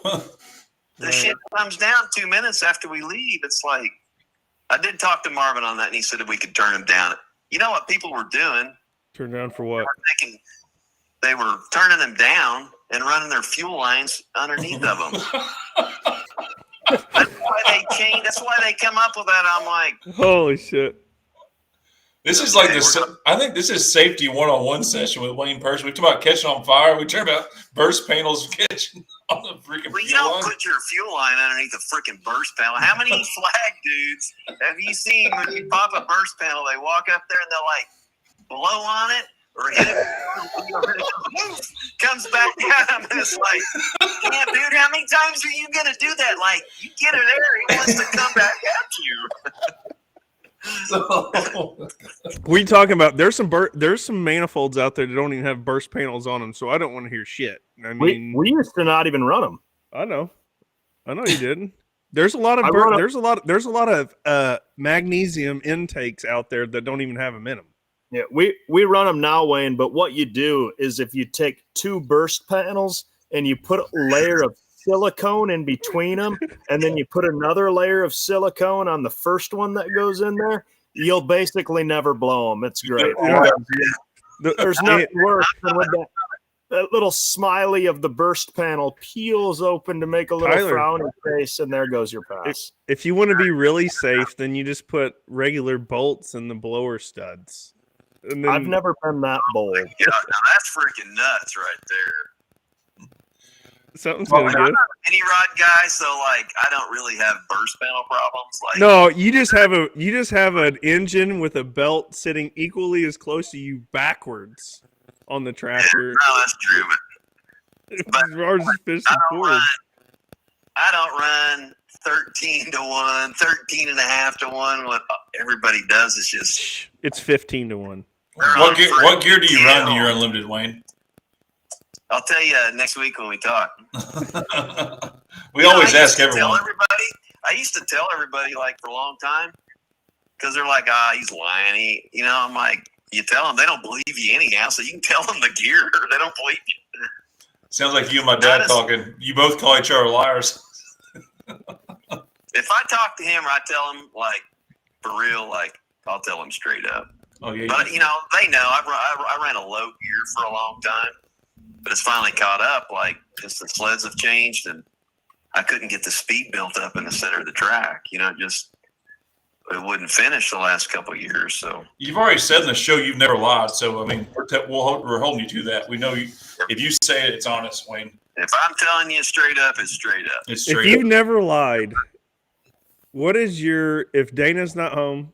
The shit comes down 2 minutes after we leave. It's like, I did talk to Marvin on that, and he said that we could turn them down. You know what people were doing? Turn down for what? They were turning them down and running their fuel lines underneath of them. That's why they come up with that. I'm like, holy shit. This is like this. I think this is safety one-on-one session with Wayne Perser. We talk about catching on fire. We talk about burst panels catching on the freaking. Well, you don't put your fuel line underneath a freaking burst panel. How many flag dudes have you seen when you pop a burst panel? They walk up there and they'll like blow on it or hit it. Comes back down and it's like, yeah, dude, how many times are you gonna do that? Like, you get it there, he wants to come back at you. We talking about there's some manifolds out there that don't even have burst panels on them, so I don't want to hear shit. I mean, we used to not even run them. I know you didn't. There's a lot of there's a lot of magnesium intakes out there that don't even have them in them. Yeah, we run them now, Wayne. But what you do is if you take two burst panels and you put a layer of silicone in between them, and then you put another layer of silicone on the first one that goes in there, you'll basically never blow them. It's great. There's nothing worse than when that little smiley of the burst panel peels open to make a little frowny face, and there goes your pass. If you want to be really safe, then you just put regular bolts in the blower studs. And then, I've never been that bold. Yeah, now that's freaking nuts right there. Something's gonna I'm give. not a mini rod guy, so like I don't really have burst panel problems. Like No, you just have an engine with a belt sitting equally as close to you backwards on the tractor. no, that's true. But Ours is fishing forward. I don't run 13 to 1, 13 and a half to 1. What everybody does is just It's 15 to 1. What gear do you run in your unlimited, Wayne? I'll tell you next week when we talk. We always ask I used to tell everybody like for a long time because they're like, he's lying. I'm like, you tell them, they don't believe you anyhow, so you can tell them the gear. They don't believe you. Sounds like you and my dad talking. You both call each other liars. If I talk to him or I tell him like for real, like I'll tell him straight up. Oh yeah. But they know I ran a low gear for a long time, but it's finally caught up. Like just the sleds have changed, and I couldn't get the speed built up in the center of the track. It wouldn't finish the last couple of years. So You've already said in the show you've never lied. So I mean, we're holding you to that. We know you. If you say it, it's honest, Wayne. if I'm telling you straight up, it's straight up. It's If straight you've up. never lied, what is if Dana's not home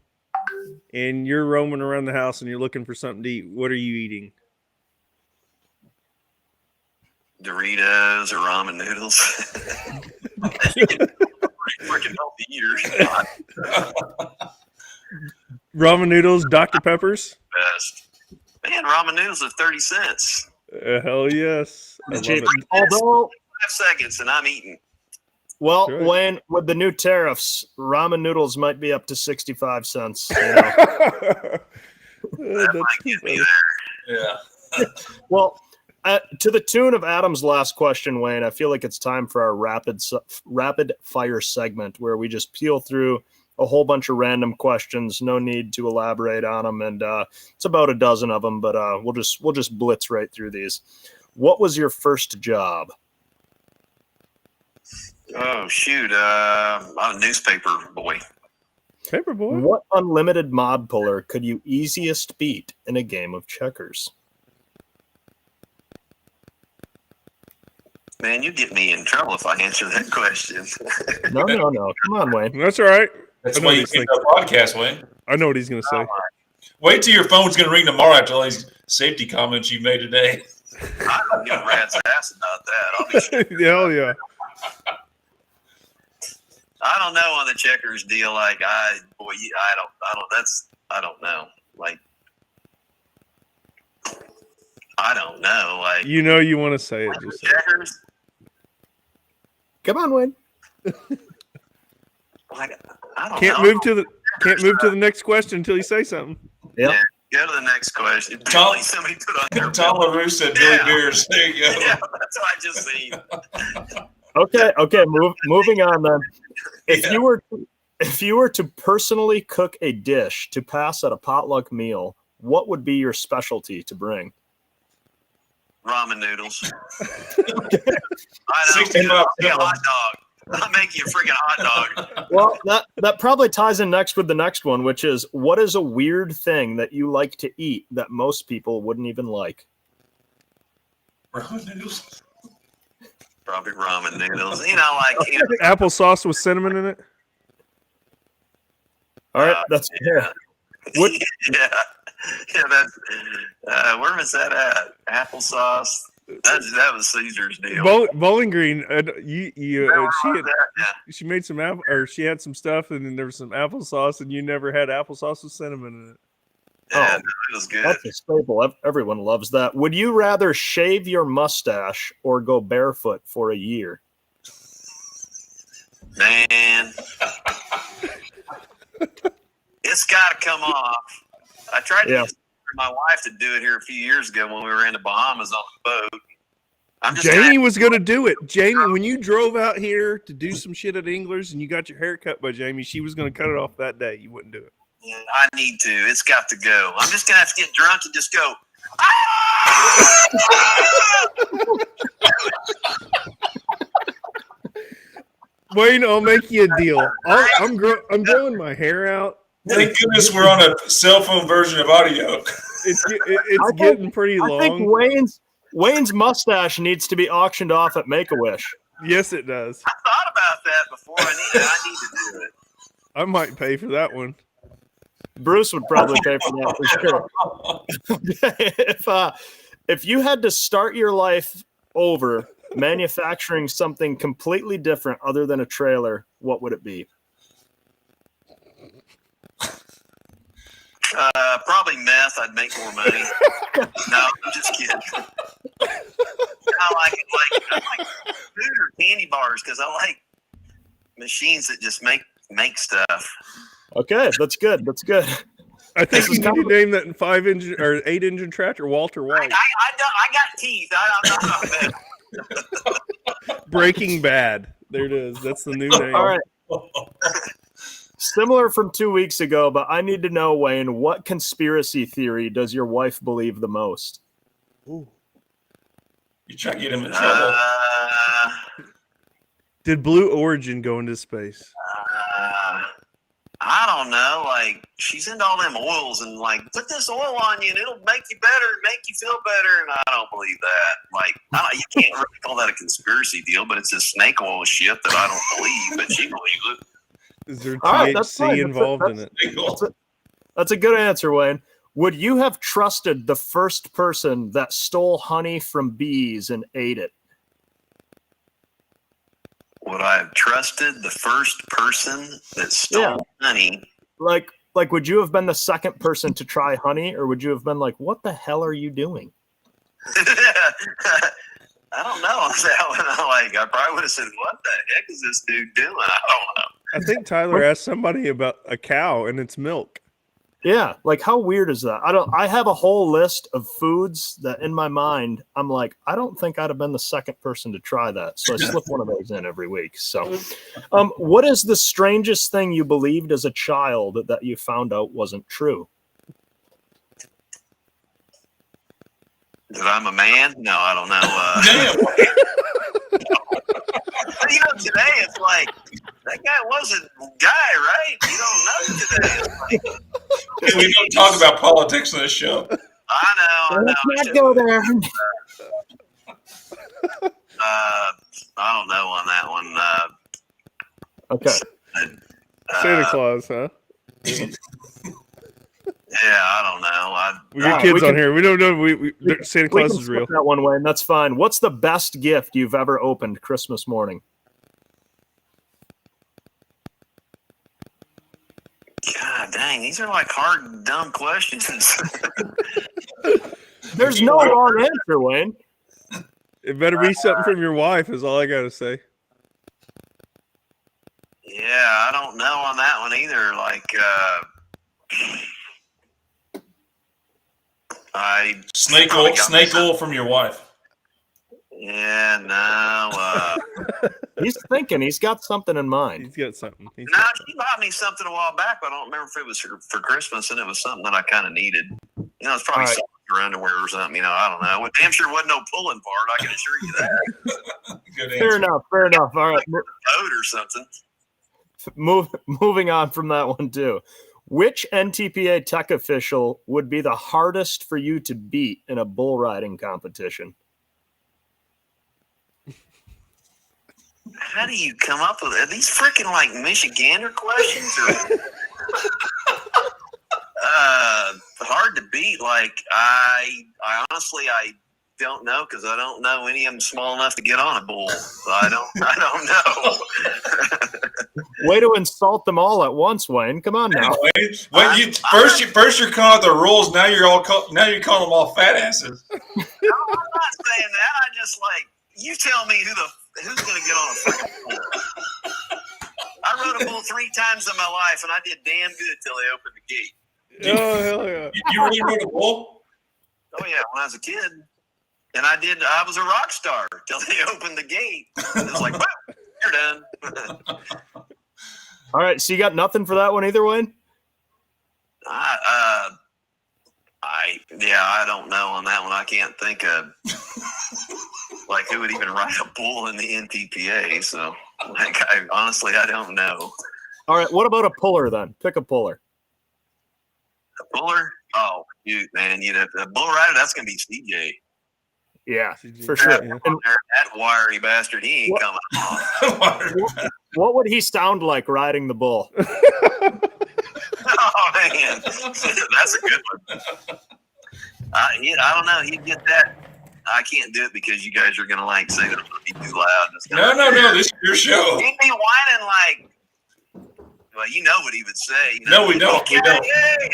and you're roaming around the house and you're looking for something to eat, what are you eating? Doritos or ramen noodles. Freaking healthy eaters. Ramen noodles, Dr. Peppers? Best. Man, ramen noodles are 30 cents. Hell yes. I love it. Although, 5 seconds and I'm eating. well, Sure. Wayne, with the new tariffs, ramen noodles might be up to 65 cents. That might get me there. Yeah. Well, to the tune of Adam's last question, Wayne, I feel like it's time for our rapid fire segment where we just peel through a whole bunch of random questions. No need to elaborate on them, and it's about a dozen of them. But we'll just blitz right through these. What was your first job? Oh, shoot. I'm a newspaper boy. Paperboy. What unlimited mod puller could you easiest beat in a game of checkers? Man, you get me in trouble if I answer that question. No. Come on, Wayne. That's all right. That's I know why you these came things. to the podcast, Wayne. I know what he's going to say. Wait till your phone's going to ring tomorrow after all these safety comments you made today. I don't give a rat's ass about that. I'll be sure. Hell yeah. I don't know on the checkers deal. Like I don't know. Like I don't know. Like You know you want to say it. Just say it. checkers. Come on, Wayne. Like I don't Can't know. move to the next question until you say something. Yep. Go to the next question. Tom- Somebody put on their Tom LaRue said Billy Yeah. Beers. There you go. Yeah, that's what I just seen. Okay. Moving on then. If Yeah. you were to personally cook a dish to pass at a potluck meal, what would be your specialty to bring? Ramen noodles. I know. 65 I'll make a hot dog. I'll make you a freaking hot dog. Well, that probably ties in next with the next one, which is, what is a weird thing that you like to eat that most people wouldn't even like? Ramen noodles. Probably ramen noodles. Applesauce with cinnamon in it. All right, that's fair. What- yeah. That's where was that at? Applesauce. That was Caesar's deal. Bowling Green. Yeah. She made some apple, or she had some stuff, and then there was some applesauce, and you never had applesauce with cinnamon in it. Yeah, it was good. That's a staple. Everyone loves that. Would you rather shave your mustache or go barefoot for a year? Man, it's got to come off. I tried to get my wife to do it here a few years ago when we were in the Bahamas on the boat. Jamie was going to do it. Jamie, when you drove out here to do some shit at Engler's and you got your hair cut by Jamie, she was going to cut it off that day. You wouldn't do it. Yeah, I need to. It's got to go. I'm just going to have to get drunk and just go. Wayne, I'll make you a deal. I'm growing my hair out. Thank goodness we're on a cell phone version of audio. It's getting pretty long. I think Wayne's mustache needs to be auctioned off at Make-A-Wish. Yes, it does. I thought about that before. I need to do it. I might pay for that one. Bruce would probably pay for that for sure. If you had to start your life over manufacturing something completely different other than a trailer, what would it be? Probably meth. I'd make more money. No, I'm just kidding. I like food or candy bars because I like machines that just make stuff. Okay, that's good. That's good. I think you need to name that in 5-engine or 8-engine tractor, Walter White. I got teeth. I'm not Breaking Bad. There it is. That's the new name. All right. Similar from 2 weeks ago, but I need to know, Wayne, what conspiracy theory does your wife believe the most? You try to get him in trouble. Did Blue Origin go into space? I don't know. Like, she's into all them oils and, like, put this oil on you and it'll make you better and make you feel better. And I don't believe that. Like, you can't really call that a conspiracy deal, but it's this snake oil shit that I don't believe, but she believes it. Is there All THC right, involved in it? That's a good answer, Wayne. Would you have trusted the first person that stole honey from bees and ate it? Would I have trusted the first person that stole honey? Like, would you have been the second person to try honey, or would you have been like, what the hell are you doing? I don't know on that one. I probably would have said, what the heck is this dude doing? I don't know. I think Tyler asked somebody about a cow and its milk. Yeah, like how weird is that? I have a whole list of foods that in my mind I'm like, I don't think I'd have been the second person to try that. So I slip one of those in every week. So what is the strangest thing you believed as a child that you found out wasn't true? That I'm a man? No, I don't know. Today it's like, that guy was a guy, right? You don't know today. We don't talk about politics on this show. I know. Let's not go there. I don't know on that one. Okay. Santa Claus, huh? Yeah, I don't know. We got kids on here. We don't know. Santa Claus is real. That one, Wayne. That's fine. What's the best gift you've ever opened Christmas morning? God dang, these are like hard, dumb questions. There's no wrong answer, Wayne. It better be something from your wife, is all I got to say. Yeah, I don't know on that one either. Snake oil from your wife. Yeah, no. He's thinking. He's got something in mind. He's got something. She bought me something a while back, but I don't remember if it was for Christmas, and it was something that I kind of needed. It's probably something for underwear or something. I don't know. It damn sure wasn't no pulling part. I can assure you that. Good Fair answer. enough. All right. Boat or something. Moving on from that one too. Which NTPA tech official would be the hardest for you to beat in a bull riding competition? How do you come up with it? Are these freaking like Michigander questions? Or hard to beat. Like I honestly don't know because I don't know any of them small enough to get on a bull. So I don't know. Way to insult them all at once, Wayne. Come on now. First you're calling out the rules. Now you're calling them all fat asses. No, I'm not saying that. I just you tell me who's going to get on a freaking bull. I rode a bull 3 times in my life, and I did damn good till they opened the gate. Oh, hell yeah. You really rode a bull? Oh, yeah, when I was a kid. And I was a rock star till they opened the gate. And it was like, well, you're done. All right, so you got nothing for that one either, Wayne? I don't know on that one. I can't think of who would even ride a bull in the NTPA. So honestly, I don't know. All right, what about a puller then? Pick a puller. A puller? Oh, dude, man, a bull rider, that's going to be CJ. Yeah, CG. for sure. Yeah. And That wiry bastard, he ain't What? coming off. what would he sound like riding the bull? Oh man, that's a good one. I don't know. He'd get that. I can't do it because you guys are gonna like say that it's gonna be too loud. And it's gonna No. This is your show. He'd be whining like, well, you know what he would say. You know, No, we don't. We don't. Oh yeah,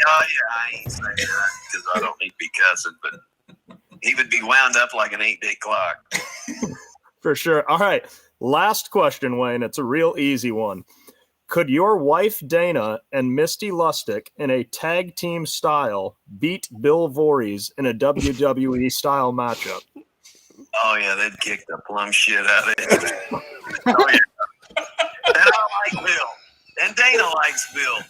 I ain't saying that because I don't need to be cussing, but he would be wound up like an 8-day clock. For sure. All right. Last question, Wayne. It's a real easy one. Could your wife Dana and Misty Lustig in a tag team style beat Bill Voorhees in a WWE style matchup? Oh yeah, they'd kick the plum shit out of it. Oh yeah. And I like Bill, and Dana likes Bill,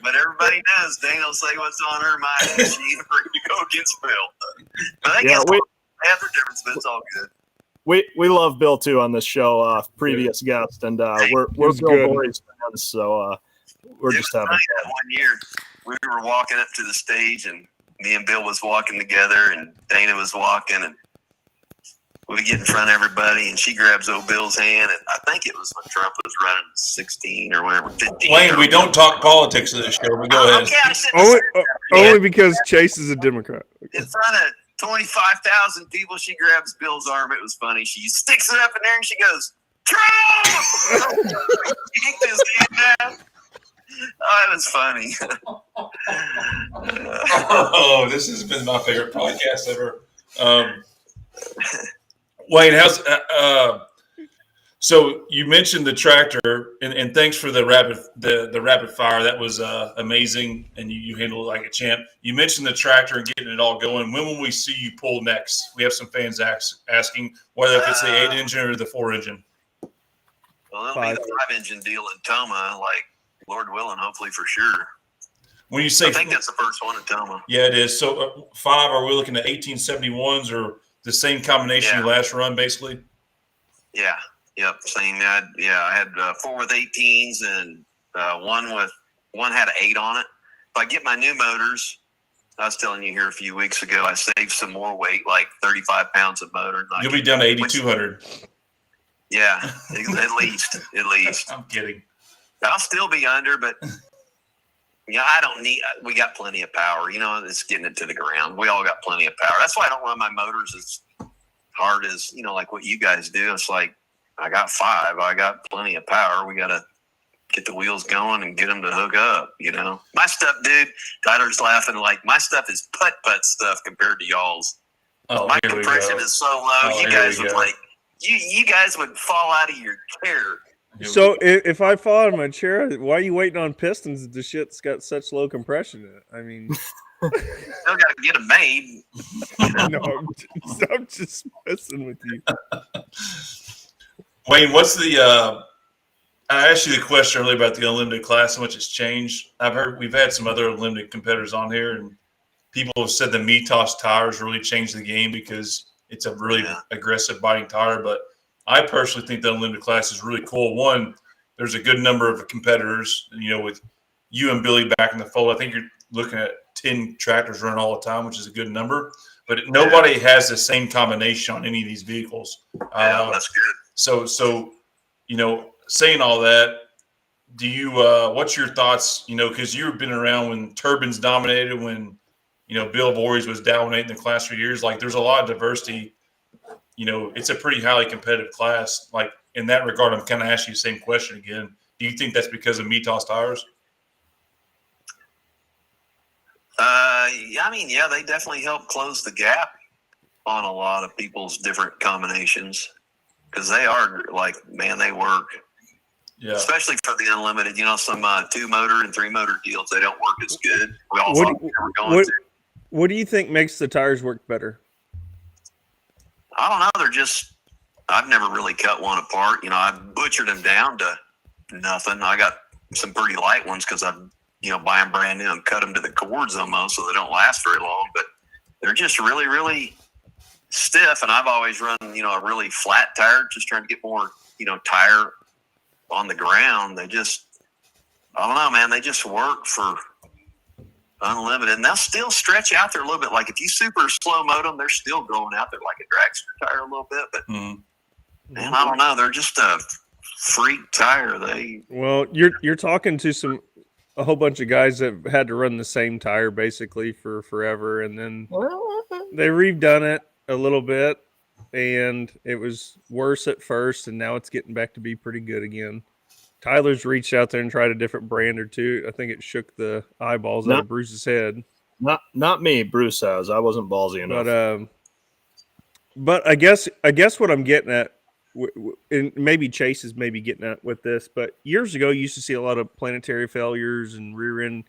but everybody knows Dana will say what's on her mind, and she ain't afraid to go against Bill. But I guess they have their difference, but it's all good. We love Bill too on this show, previous guest, and we're Bill Voorhees fans, so we're just having fun. That one year we were walking up to the stage, and me and Bill was walking together, and Dana was walking, and we get in front of everybody, and she grabs old Bill's hand, and I think it was when Trump was running 16 or whatever, 15. Wayne, we don't talk politics in this show. We go ahead. Okay, I shouldn't Only because Chase is a Democrat. in front of 25,000 people, she grabs Bill's arm. It was funny. She sticks it up in there and she goes, Trump! She kicked his hand down. Oh, it was funny. Oh, this has been my favorite podcast ever. Wayne, how's so you mentioned the tractor, and thanks for the rapid fire. That was amazing, and you handled it like a champ. You mentioned the tractor and getting it all going. When will we see you pull next? We have some fans asking whether if it's the 8-engine or the 4-engine. Well, it'll be the 5-engine deal in Toma, like Lord willing, hopefully for sure. When you say, I think that's the first one in Toma. Yeah, it is. So 5, are we looking at 1871s or the same combination you last run, basically? Yeah. Yep, same. I had 4 with 18s and one had an 8 on it. If I get my new motors, I was telling you here a few weeks ago, I saved some more weight, like 35 pounds of motor. You'll be down to 8,200. Yeah, at least. I'm kidding. I'll still be under, but I don't need. We got plenty of power. It's getting it to the ground. We all got plenty of power. That's why I don't run my motors as hard as like what you guys do. It's like, I got 5. I got plenty of power. We got to get the wheels going and get them to hook up, My stuff, dude, Tyler's laughing, like, my stuff is putt-putt stuff compared to y'all's. My compression is so low, you guys would, you guys would fall out of your chair. So if I fall out of my chair, why are you waiting on pistons if the shit's got such low compression in it? I mean... Still got to get them made. No, I'm just messing with you. Wayne, what's the I asked you the question earlier about the unlimited class, how much it's changed. I've heard we've had some other unlimited competitors on here, and people have said the Mitos tires really changed the game because it's a really aggressive biting tire. But I personally think the unlimited class is really cool. One, there's a good number of competitors, with you and Billy back in the fold. I think you're looking at 10 tractors running all the time, which is a good number. But nobody has the same combination on any of these vehicles. That's good. So saying all that, do you what's your thoughts, because you've been around when turbines dominated, when Bill Voorhees was dominating the class for years. Like, there's a lot of diversity. It's a pretty highly competitive class. Like, in that regard, I'm kind of asking you the same question again. Do you think that's because of Mitos tires? They definitely help close the gap on a lot of people's different combinations. Because they are they work. Yeah. Especially for the unlimited, some 2-motor and 3-motor deals, they don't work as good. We all thought they were going to. What do you think makes the tires work better? I don't know. I've never really cut one apart. I butchered them down to nothing. I got some pretty light ones because I, buy them brand new and cut them to the cords almost so they don't last very long. But they're just really, really stiff, and I've always run, a really flat tire, just trying to get more, tire on the ground. They just, I don't know, man. They just work for unlimited, and they'll still stretch out there a little bit. Like if you super slow mode them, they're still going out there like a dragster tire a little bit. But man, I don't know. They're just a freak tire. Well, you're talking to a whole bunch of guys that had to run the same tire basically for forever, and then they redone it a little bit, and it was worse at first, and now it's getting back to be pretty good again. Tyler's reached out there and tried a different brand or two. I think it shook the eyeballs out of Bruce's head. Not me. Bruce has. I wasn't ballsy enough. But I guess what I'm getting at, and maybe Chase is maybe getting at with this, but years ago you used to see a lot of planetary failures and rear end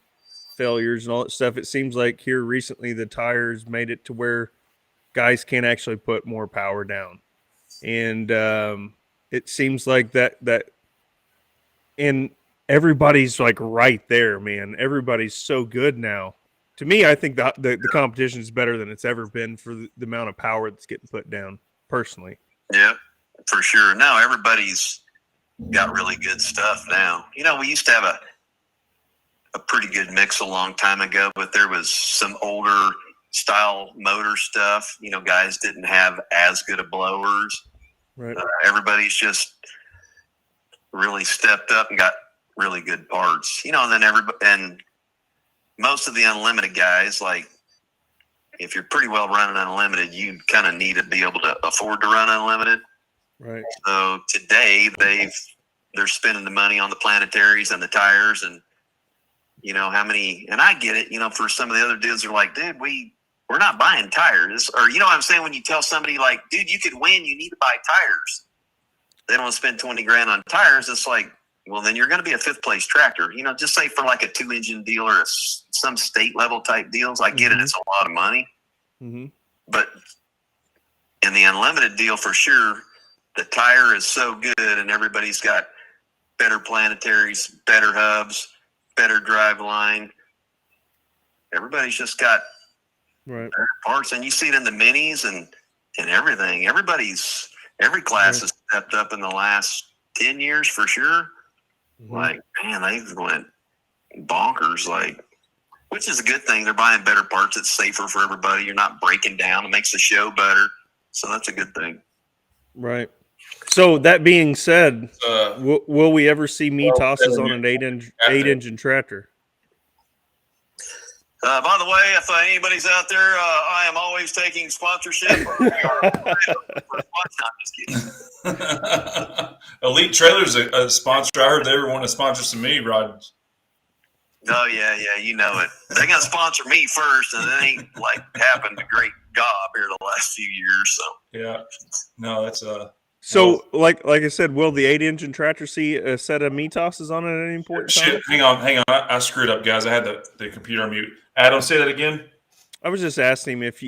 failures and all that stuff. It seems like here recently the tires made it to where guys can't actually put more power down, and it seems like that. And everybody's like right there, man. Everybody's so good now. To me, I think the competition is better than it's ever been for the amount of power that's getting put down, personally. Yeah, for sure. Now everybody's got really good stuff now. You know, we used to have a pretty good mix a long time ago, but there was some older style motor stuff. You know, guys didn't have as good of blowers. Right. Everybody's just really stepped up and got really good parts, you know, and then and most of the unlimited guys, like if you're pretty well running unlimited, you kind of need to be able to afford to run unlimited. Right. So today they're spending the money on the planetaries and the tires, and you know how many, and I get it, you know, for some of the other dudes are like, dude, we're not buying tires, or you know what I'm saying, when you tell somebody like, dude, you could win, you need to buy tires. They don't want to spend $20,000 on tires. It's like, well, then you're going to be a 5th place tractor. You know, just say for like a 2-engine deal or some state level type deals. I get it. It's a lot of money. Mm-hmm. But in the unlimited deal, for sure, the tire is so good and everybody's got better planetaries, better hubs, better drive line. Everybody's just got better parts. And you see it in the minis and everything. Every class has stepped up in the last 10 years for sure. Mm-hmm. Like, man, they went bonkers, like, which is a good thing. They're buying better parts. It's safer for everybody. You're not breaking down. It makes the show better. So that's a good thing. Right. So that being said, will we ever see tosses on an 8-engine tractor? By the way, if anybody's out there, I am always taking sponsorship. I'm just kidding. Elite Trailer's a sponsor. I heard they want to sponsor some mini rods. Oh, yeah, you know it. They're going to sponsor me first, and it ain't like happened to great gob here the last few years. So yeah, no, that's So, like I said, will the 8-engine tractor see a set of tosses on it at any point in time? Shit, hang on. I screwed up, guys. I had the computer on mute. Adam, say that again. I was just asking him if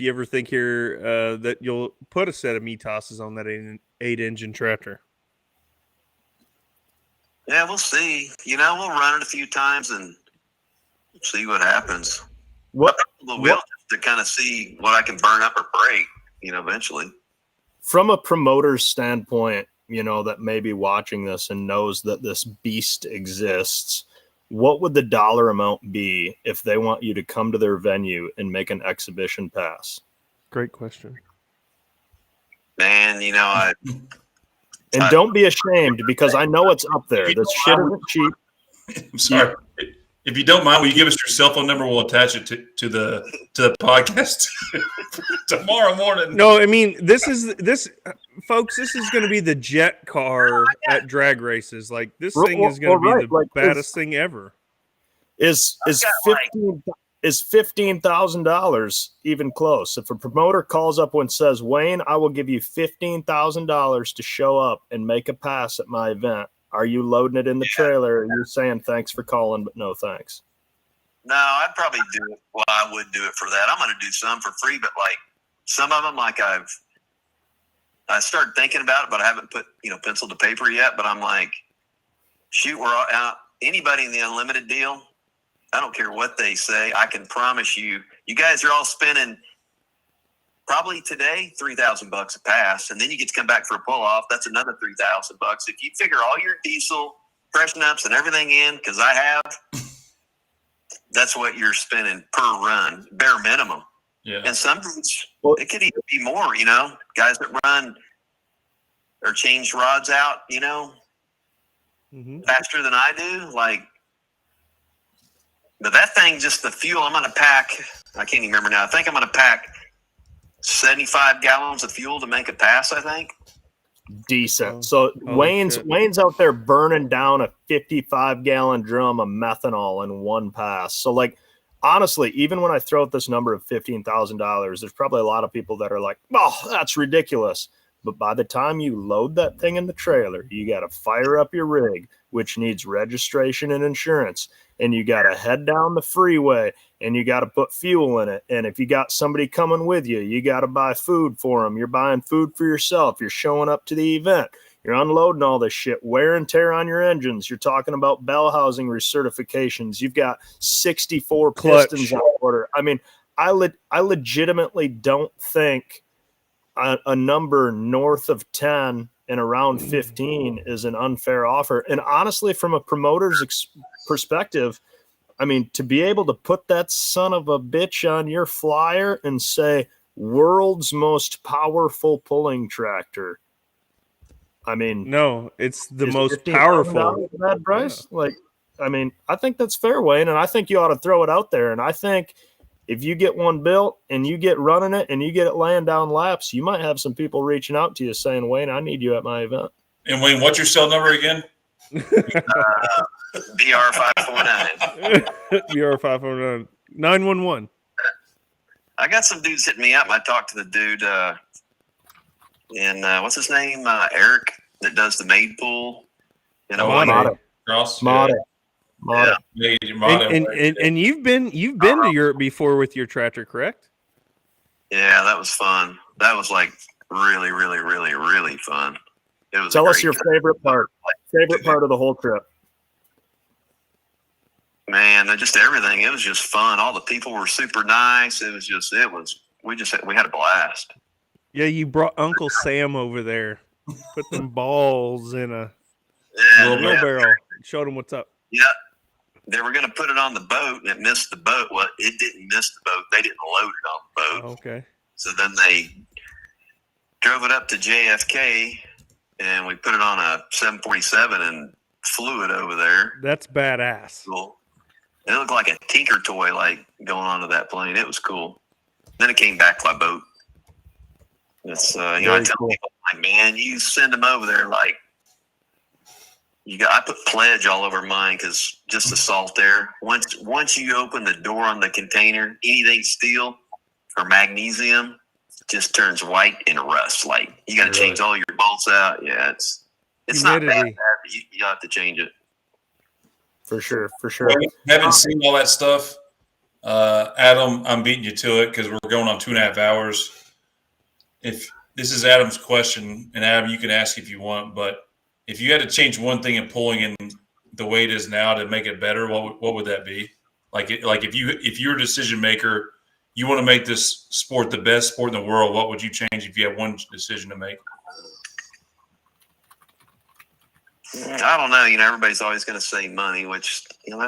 you ever think here that you'll put a set of tosses on that 8-engine tractor. Yeah, we'll see. You know, we'll run it a few times and see what happens. What just to kind of see what I can burn up or break, you know, eventually. From a promoter's standpoint, you know, that may be watching this and knows that this beast exists, what would the dollar amount be if they want you to come to their venue and make an exhibition pass? Great question. Man, you know, and don't be ashamed, because I know it's up there. This shit isn't cheap. I'm sorry. If you don't mind, will you give us your cell phone number? We'll attach it to the podcast tomorrow morning. No, I mean this, folks. This is going to be the jet car at drag races. Like this thing is going to be the baddest thing ever. Is $15,000 even close? If a promoter calls up and says, Wayne, I will give you $15,000 to show up and make a pass at my event, are you loading it in the trailer? Or are you saying thanks for calling, but no thanks? No, I'd probably do it. Well, I would do it for that. I'm going to do some for free, but like some of them, like I started thinking about it, but I haven't put, pencil to paper yet. But I'm like, shoot, we're out. Anybody in the unlimited deal, I don't care what they say. I can promise you, you guys are all spending probably today $3,000 a pass, and then you get to come back for a pull off. That's another $3,000. If you figure all your diesel, freshen ups, and everything in, because I have, that's what you're spending per run, bare minimum. Yeah. And sometimes it could even be more, guys that run or change rods out, faster than I do. But that thing, just the fuel, I'm going to pack, I can't even remember now. I think I'm going to pack 75 gallons of fuel to make a pass, I think. Decent. So Wayne's out there burning down a 55-gallon drum of methanol in one pass. So honestly, even when I throw out this number of $15,000, there's probably a lot of people that are like, oh, that's ridiculous. But by the time you load that thing in the trailer, you got to fire up your rig, which needs registration and insurance. And you got to head down the freeway and you got to put fuel in it. And if you got somebody coming with you, you got to buy food for them. You're buying food for yourself. You're showing up to the event. You're unloading all this shit, wear and tear on your engines. You're talking about bell housing recertifications. You've got 64 pistons on order. I mean, I legitimately don't think a number north of 10 and around 15 is an unfair offer. And honestly, from a promoter's perspective, I mean, to be able to put that son of a bitch on your flyer and say world's most powerful pulling tractor. I mean, no, it's the most powerful. That price? Yeah. I think that's fair, Wayne. And I think you ought to throw it out there. And I think if you get one built and you get running it and you get it laying down laps, you might have some people reaching out to you saying, Wayne, I need you at my event. And Wayne, what's your cell number again? BR549. BR549. 911. I got some dudes hitting me up. I talked to the dude what's his name? Eric, that does the maid pool. Cross. Yeah. And you've been to Europe before with your tractor, correct? Yeah, that was fun. That was really, really, really, really fun. It was. Tell us your favorite part. Favorite part of the whole trip. Man, just everything. It was just fun. All the people were super nice. We had a blast. Yeah, you brought Uncle Sam over there. Put them balls in a wheelbarrow. Showed him what's up. Yeah. They were going to put it on the boat, and it missed the boat. Well, it didn't miss the boat. They didn't load it on the boat. Oh, okay. So then they drove it up to JFK, and we put it on a 747 and flew it over there. That's badass. Cool. It looked like a tinker toy, going onto that plane. It was cool. Then it came back by boat. It's I tell people, man, you send them over there I put pledge all over mine because just the salt there. Once you open the door on the container, anything steel or magnesium just turns white and rusts. You got to change all your bolts out. Yeah, it's not bad, but you have to change it. For sure. Haven't seen all that stuff. Adam, I'm beating you to it because we're going on 2.5 hours. If this is Adam's question, and Adam, you can ask if you want, but if you had to change one thing in pulling in the way it is now to make it better, what would that be? If you're a decision maker, you want to make this sport the best sport in the world, what would you change if you had one decision to make? I don't know. Everybody's always going to say money, which you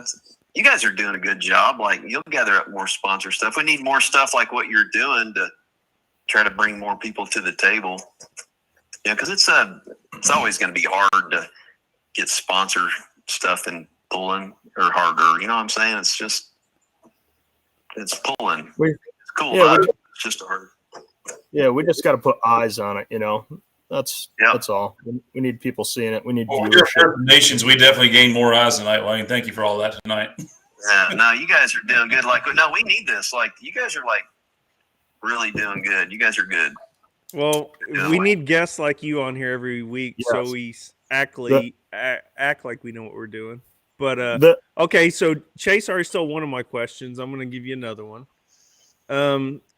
guys are doing a good job. You'll gather up more sponsor stuff. We need more stuff like what you're doing to try to bring more people to the table. Yeah, because it's always going to be hard to get sponsor stuff in pulling or harder. You know what I'm saying? It's pulling. It's cool. Yeah, it's just hard. Yeah, we just got to put eyes on it. That's all. We need people seeing it. We need viewership. Nations, we definitely gained more eyes tonight, Wayne. Thank you for all that tonight. Yeah, no, you guys are doing good. We need this. You guys are really doing good. You guys are good. Well, we need guests like you on here every week, so we act like we know what we're doing. But okay, so Chase already stole one of my questions. I'm going to give you another one.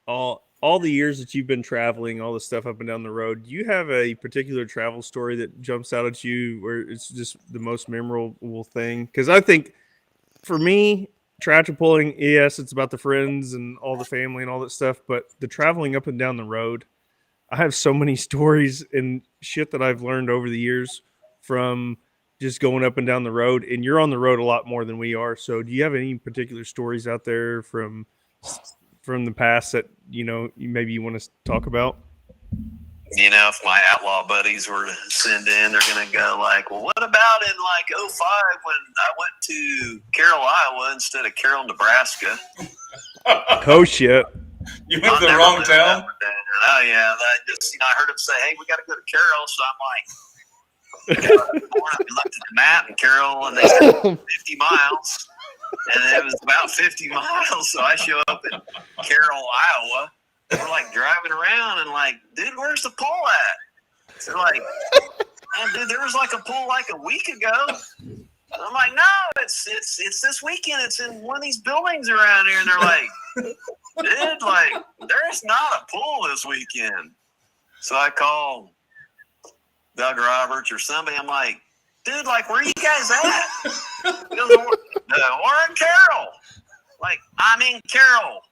All the years that you've been traveling, all the stuff up and down the road, do you have a particular travel story that jumps out at you where it's just the most memorable thing? Because I think for me, tractor pulling, yes, it's about the friends and all the family and all that stuff, but the traveling up and down the road, I have so many stories and shit that I've learned over the years from just going up and down the road, and you're on the road a lot more than we are. So do you have any particular stories out there from the past that, maybe you want to talk about? If my outlaw buddies were to send in, they're going to go like, well, what about in like 05 when I went to Carroll, Iowa instead of Carroll, Nebraska? Oh, shit. You went to the wrong town? Oh, yeah. I heard him say, hey, we got to go to Carroll. So I'm like, we looked at the map in Carroll, and they said 50 miles. And it was about 50 miles. So I show up in Carroll, Iowa. We're like driving around and like, dude, where's the pool at? So like, dude, there was like a pool like a week ago. And I'm like, no, it's this weekend. It's in one of these buildings around here. And they're like, dude, like, there's not a pool this weekend. So I call Doug Roberts or somebody. I'm like, dude, like, where you guys at? He goes, we're in Carroll. Like, I'm in Carroll.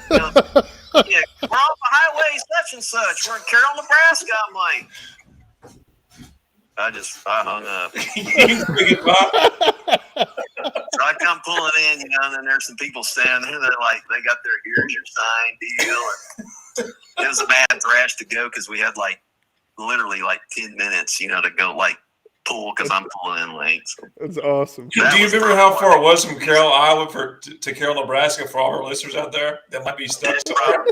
Yeah, we're on the highway such and such. We're in Carroll, Nebraska. I'm like, I hung up. So I come pulling in, and then there's some people standing there. They're like, they got their here's your sign deal. And it was a bad thrash to go because we had like literally like 10 minutes, to go like pull because I'm pulling in late. So. That's awesome. Do you remember how far it was from Carroll, Iowa to Carroll, Nebraska for all our listeners out there that might be stuck somewhere?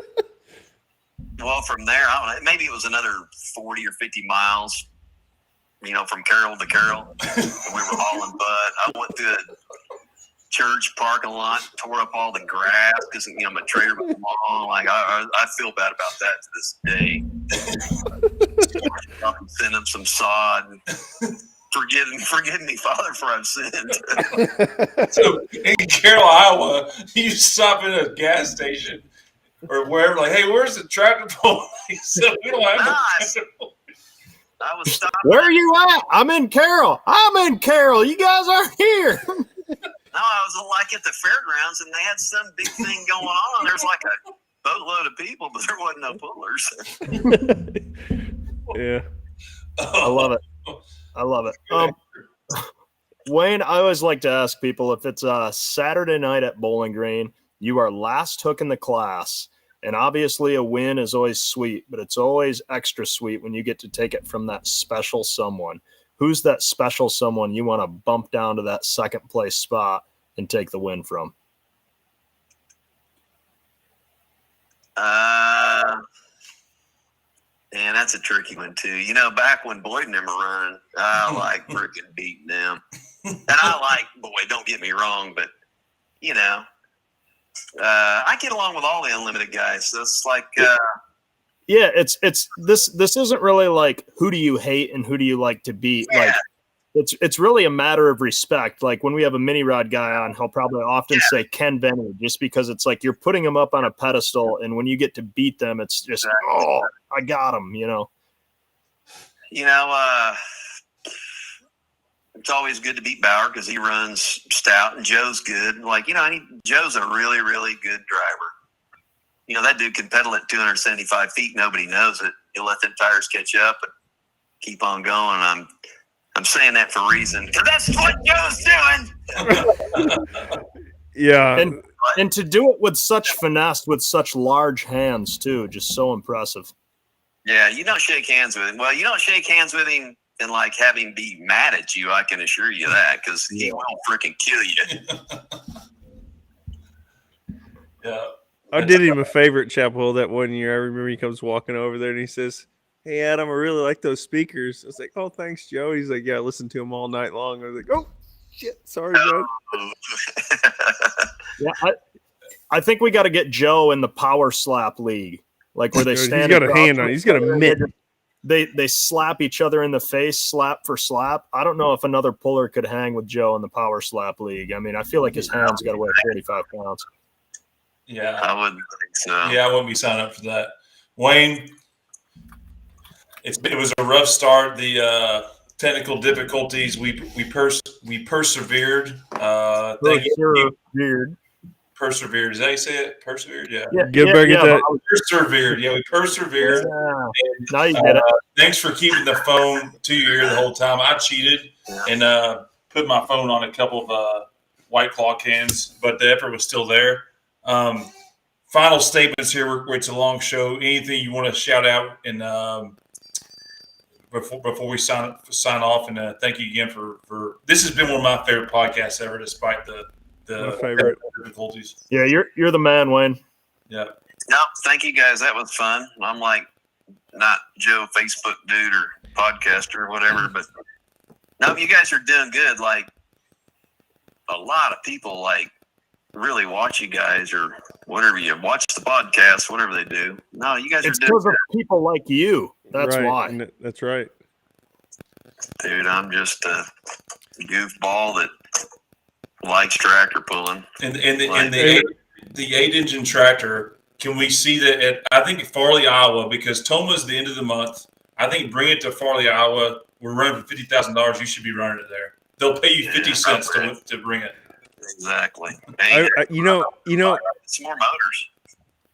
Well, from there, I don't know, maybe it was another 40 or 50 miles, from Carroll to Carroll. And we were hauling butt. I went to a church parking lot, tore up all the grass because, my trailer was long. Like, I feel bad about that to this day. Send him some sod. Forgive me, Father, for I've sinned. So in Carroll, Iowa, you stop at a gas station or wherever, like, hey, where's the tractor pull? So we don't have a tractor pull. I was stopping. Where are you at? I'm in Carroll. You guys aren't here. No, I was like at the fairgrounds, and they had some big thing going on. There was like a boatload of people, but there wasn't no pullers. Yeah. I love it. Wayne, I always like to ask people if it's a Saturday night at Bowling Green, you are last hook in the class, and obviously a win is always sweet, but it's always extra sweet when you get to take it from that special someone. Who's that special someone you want to bump down to that second place spot and take the win from? Man, that's a tricky one too. Back when Boyd and them were running, I like freaking beating them. And I like Boyd, don't get me wrong, but I get along with all the unlimited guys. So it's like yeah, it's this isn't really like who do you hate and who do you like to beat. Yeah. Like it's really a matter of respect. Like when we have a mini rod guy on, he'll probably often say Ken Benny, just because it's like you're putting him up on a pedestal, and when you get to beat them, it's just I got him. It's always good to beat Bauer because he runs stout, and Joe's good. Like Joe's a really, really good driver. That dude can pedal at 275 feet. Nobody knows it. He'll let them tires catch up and keep on going. I'm saying that for a reason because that's what Joe's doing. Yeah. And to do it with such finesse, with such large hands too, just so impressive. Yeah, you don't shake hands with him. Well, you don't shake hands with him and like have him be mad at you. I can assure you that because he will freaking kill you. Yeah. I did him a favor at Chapel Hill that one year. I remember he comes walking over there and he says, "Hey, Adam, I really like those speakers." I was like, "Oh, thanks, Joe." He's like, "Yeah, I listened to them all night long." I was like, "Oh, shit. Sorry, bud." Yeah, I think we got to get Joe in the power slap league, like where they stand. He's got a hand on it. He's got a mitt. They slap each other in the face, slap for slap. I don't know if another puller could hang with Joe in the power slap league. I mean, I feel like his hands got to weigh 45 pounds. Yeah, I wouldn't think so. Yeah, I wouldn't be signing up for that. Wayne, it was a rough start. The technical difficulties, we persevered. persevered. Is that how you say it? Persevered? Yeah. Better get that. Persevered. Yeah, we persevered. Yeah. Now you get it. Thanks for keeping the phone to your ear the whole time. I cheated and put my phone on a couple of White Claw cans, but the effort was still there. Final statements here. It's a long show. Anything you want to shout out and before we sign off? And thank you again for this has been one of my favorite podcasts ever, despite the My favorite difficulties. Yeah, you're the man, Wayne. Yeah. No, thank you guys. That was fun. I'm like not Joe Facebook dude or podcaster or whatever, but no, you guys are doing good. Like a lot of people like really watch you guys or whatever you watch the podcast, whatever they do. No, you guys It's are doing because good. of people like you. That's right. why. That's right. Dude, I'm just a goofball that likes tractor pulling. And the 8-engine tractor, can we see that at, I think, Farley, Iowa, because Toma's the end of the month. I think bring it to Farley, Iowa. We're running for $50,000. You should be running it there. They'll pay you 50 cents to bring it. Exactly. Hey, You know, it's more motors.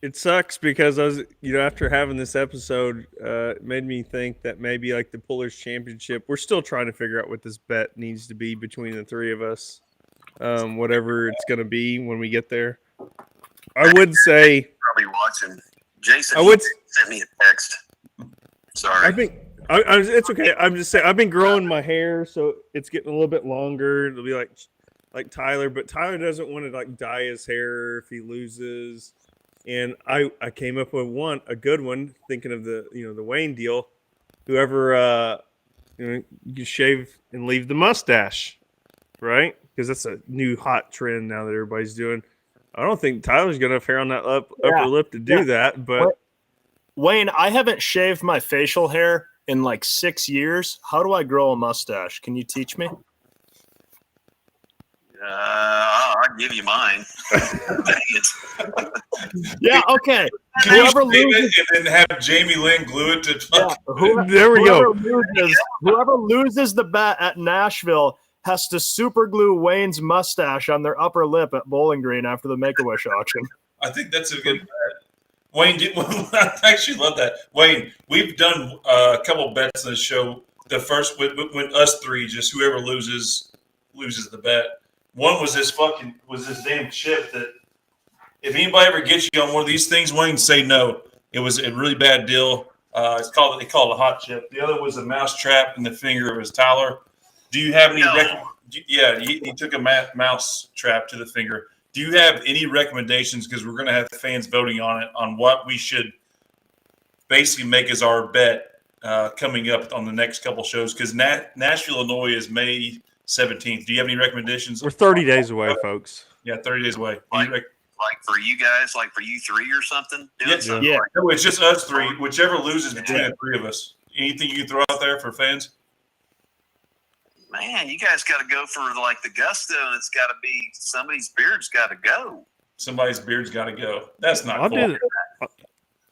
it sucks because I was, after having this episode, it made me think that maybe like the Pullers Championship, we're still trying to figure out what this bet needs to be between the three of us. Whatever it's going to be when we get there. I would say Probably watching. Jason sent me a text. Sorry. it's okay. I'm just saying I've been growing my hair, so it's getting a little bit longer. It'll be like Tyler, but Tyler doesn't want to like dye his hair if he loses. And I came up with a good one, thinking of the the Wayne deal. Whoever you shave and leave the mustache, right? Because that's a new hot trend now that everybody's doing. I don't think Tyler's got enough hair on that upper lip to do that, but Wayne, I haven't shaved my facial hair in like 6 years. How do I grow a mustache? Can you teach me? I'll give you mine. Yeah, okay. Can you Whoever shave loses, it and then have Jamie Lynn glue it to there we go. Whoever loses the bet at Nashville has to super glue Wayne's mustache on their upper lip at Bowling Green after the Make-A-Wish auction. I think that's a good bet. Wayne, I actually love that. Wayne, we've done a couple bets on the show. The first when us three, just whoever loses the bet. One was this damn chip that if anybody ever gets you on one of these things, Wayne, say no. It was a really bad deal. They call it a hot chip. The other was a mouse trap in the finger. It was Tyler. Do you have any? He took a mouse trap to the finger. Do you have any recommendations? Because we're going to have fans voting on it on what we should basically make as our bet coming up on the next couple shows. Because Nashville, Illinois is May 17th. Do you have any recommendations? We're 30 days away, folks. Yeah, 30 days away. Like for you guys, like for you three or something? Yeah. No, it's just us three. Whichever loses between the three of us. Anything you can throw out there for fans? Man, you guys got to go for like the gusto, and it's got to be somebody's beard's got to go. Somebody's beard's got to go. That's not I'll cool.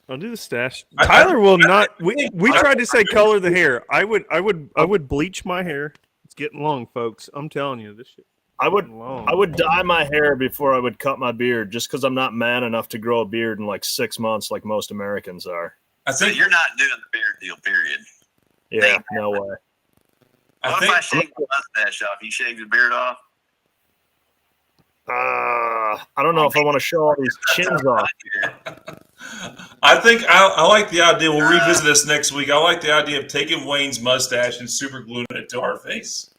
I'll do the stash. Tyler will not. We tried to say color the hair. I would bleach my hair. It's getting long, folks. I'm telling you, this shit. I would dye my hair before I would cut my beard, just because I'm not man enough to grow a beard in like 6 months, like most Americans are. So you're not doing the beard deal, period. Yeah, no way. What if I shave the mustache off? You shave your beard off? I don't know if I want to show all these chins off. I think I like the idea. We'll revisit this next week. I like the idea of taking Wayne's mustache and super gluing it to our face.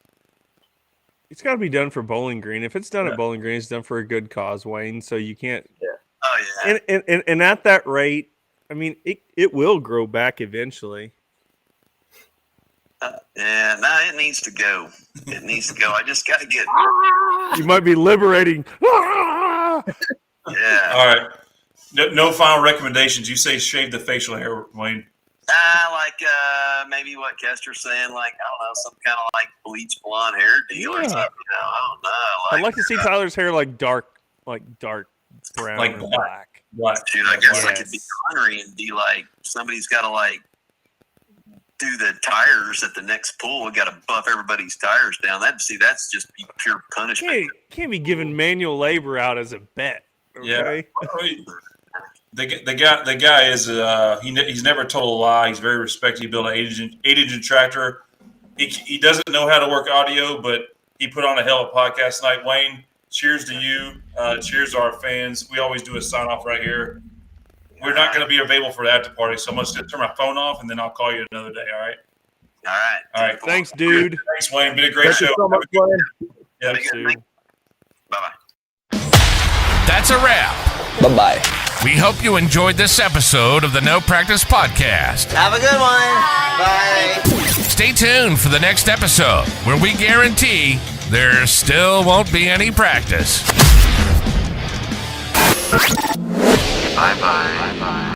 It's got to be done for Bowling Green. If it's done at Bowling Green, it's done for a good cause, Wayne. So you can't. Yeah. Oh yeah. And at that rate, I mean, it will grow back eventually. It needs to go. It needs to go. I just got to get. You might be liberating. Yeah. All right. No final recommendations. You say shave the facial hair, Wayne. Maybe what Kester's saying, like, I don't know, some kind of like bleach blonde hair deal or something. I don't know. I'd like to see Tyler's hair like dark brown, like or black. Dude, I guess I could be ornery and be like, somebody's got to like do the tires at the next pool. We got to buff everybody's tires down. That's just pure punishment. Can't be giving manual labor out as a bet. Okay. The guy is he's never told a lie. He's very respected. He built an 8-engine tractor. He doesn't know how to work audio, but he put on a hell of a podcast tonight. Wayne, cheers to you. Cheers to our fans. We always do a sign off right here. We're not going to be available for the after party, so I'm just going to turn my phone off, and then I'll call you another day. All right. All right. Thanks, dude. Thanks, Wayne. Been a great show. Thank you so much, Wayne. Yeah. Thanks, dude. Bye-bye. That's a wrap. Bye-bye. We hope you enjoyed this episode of the No Practice Podcast. Have a good one. Bye. Stay tuned for the next episode, where we guarantee there still won't be any practice. Bye-bye.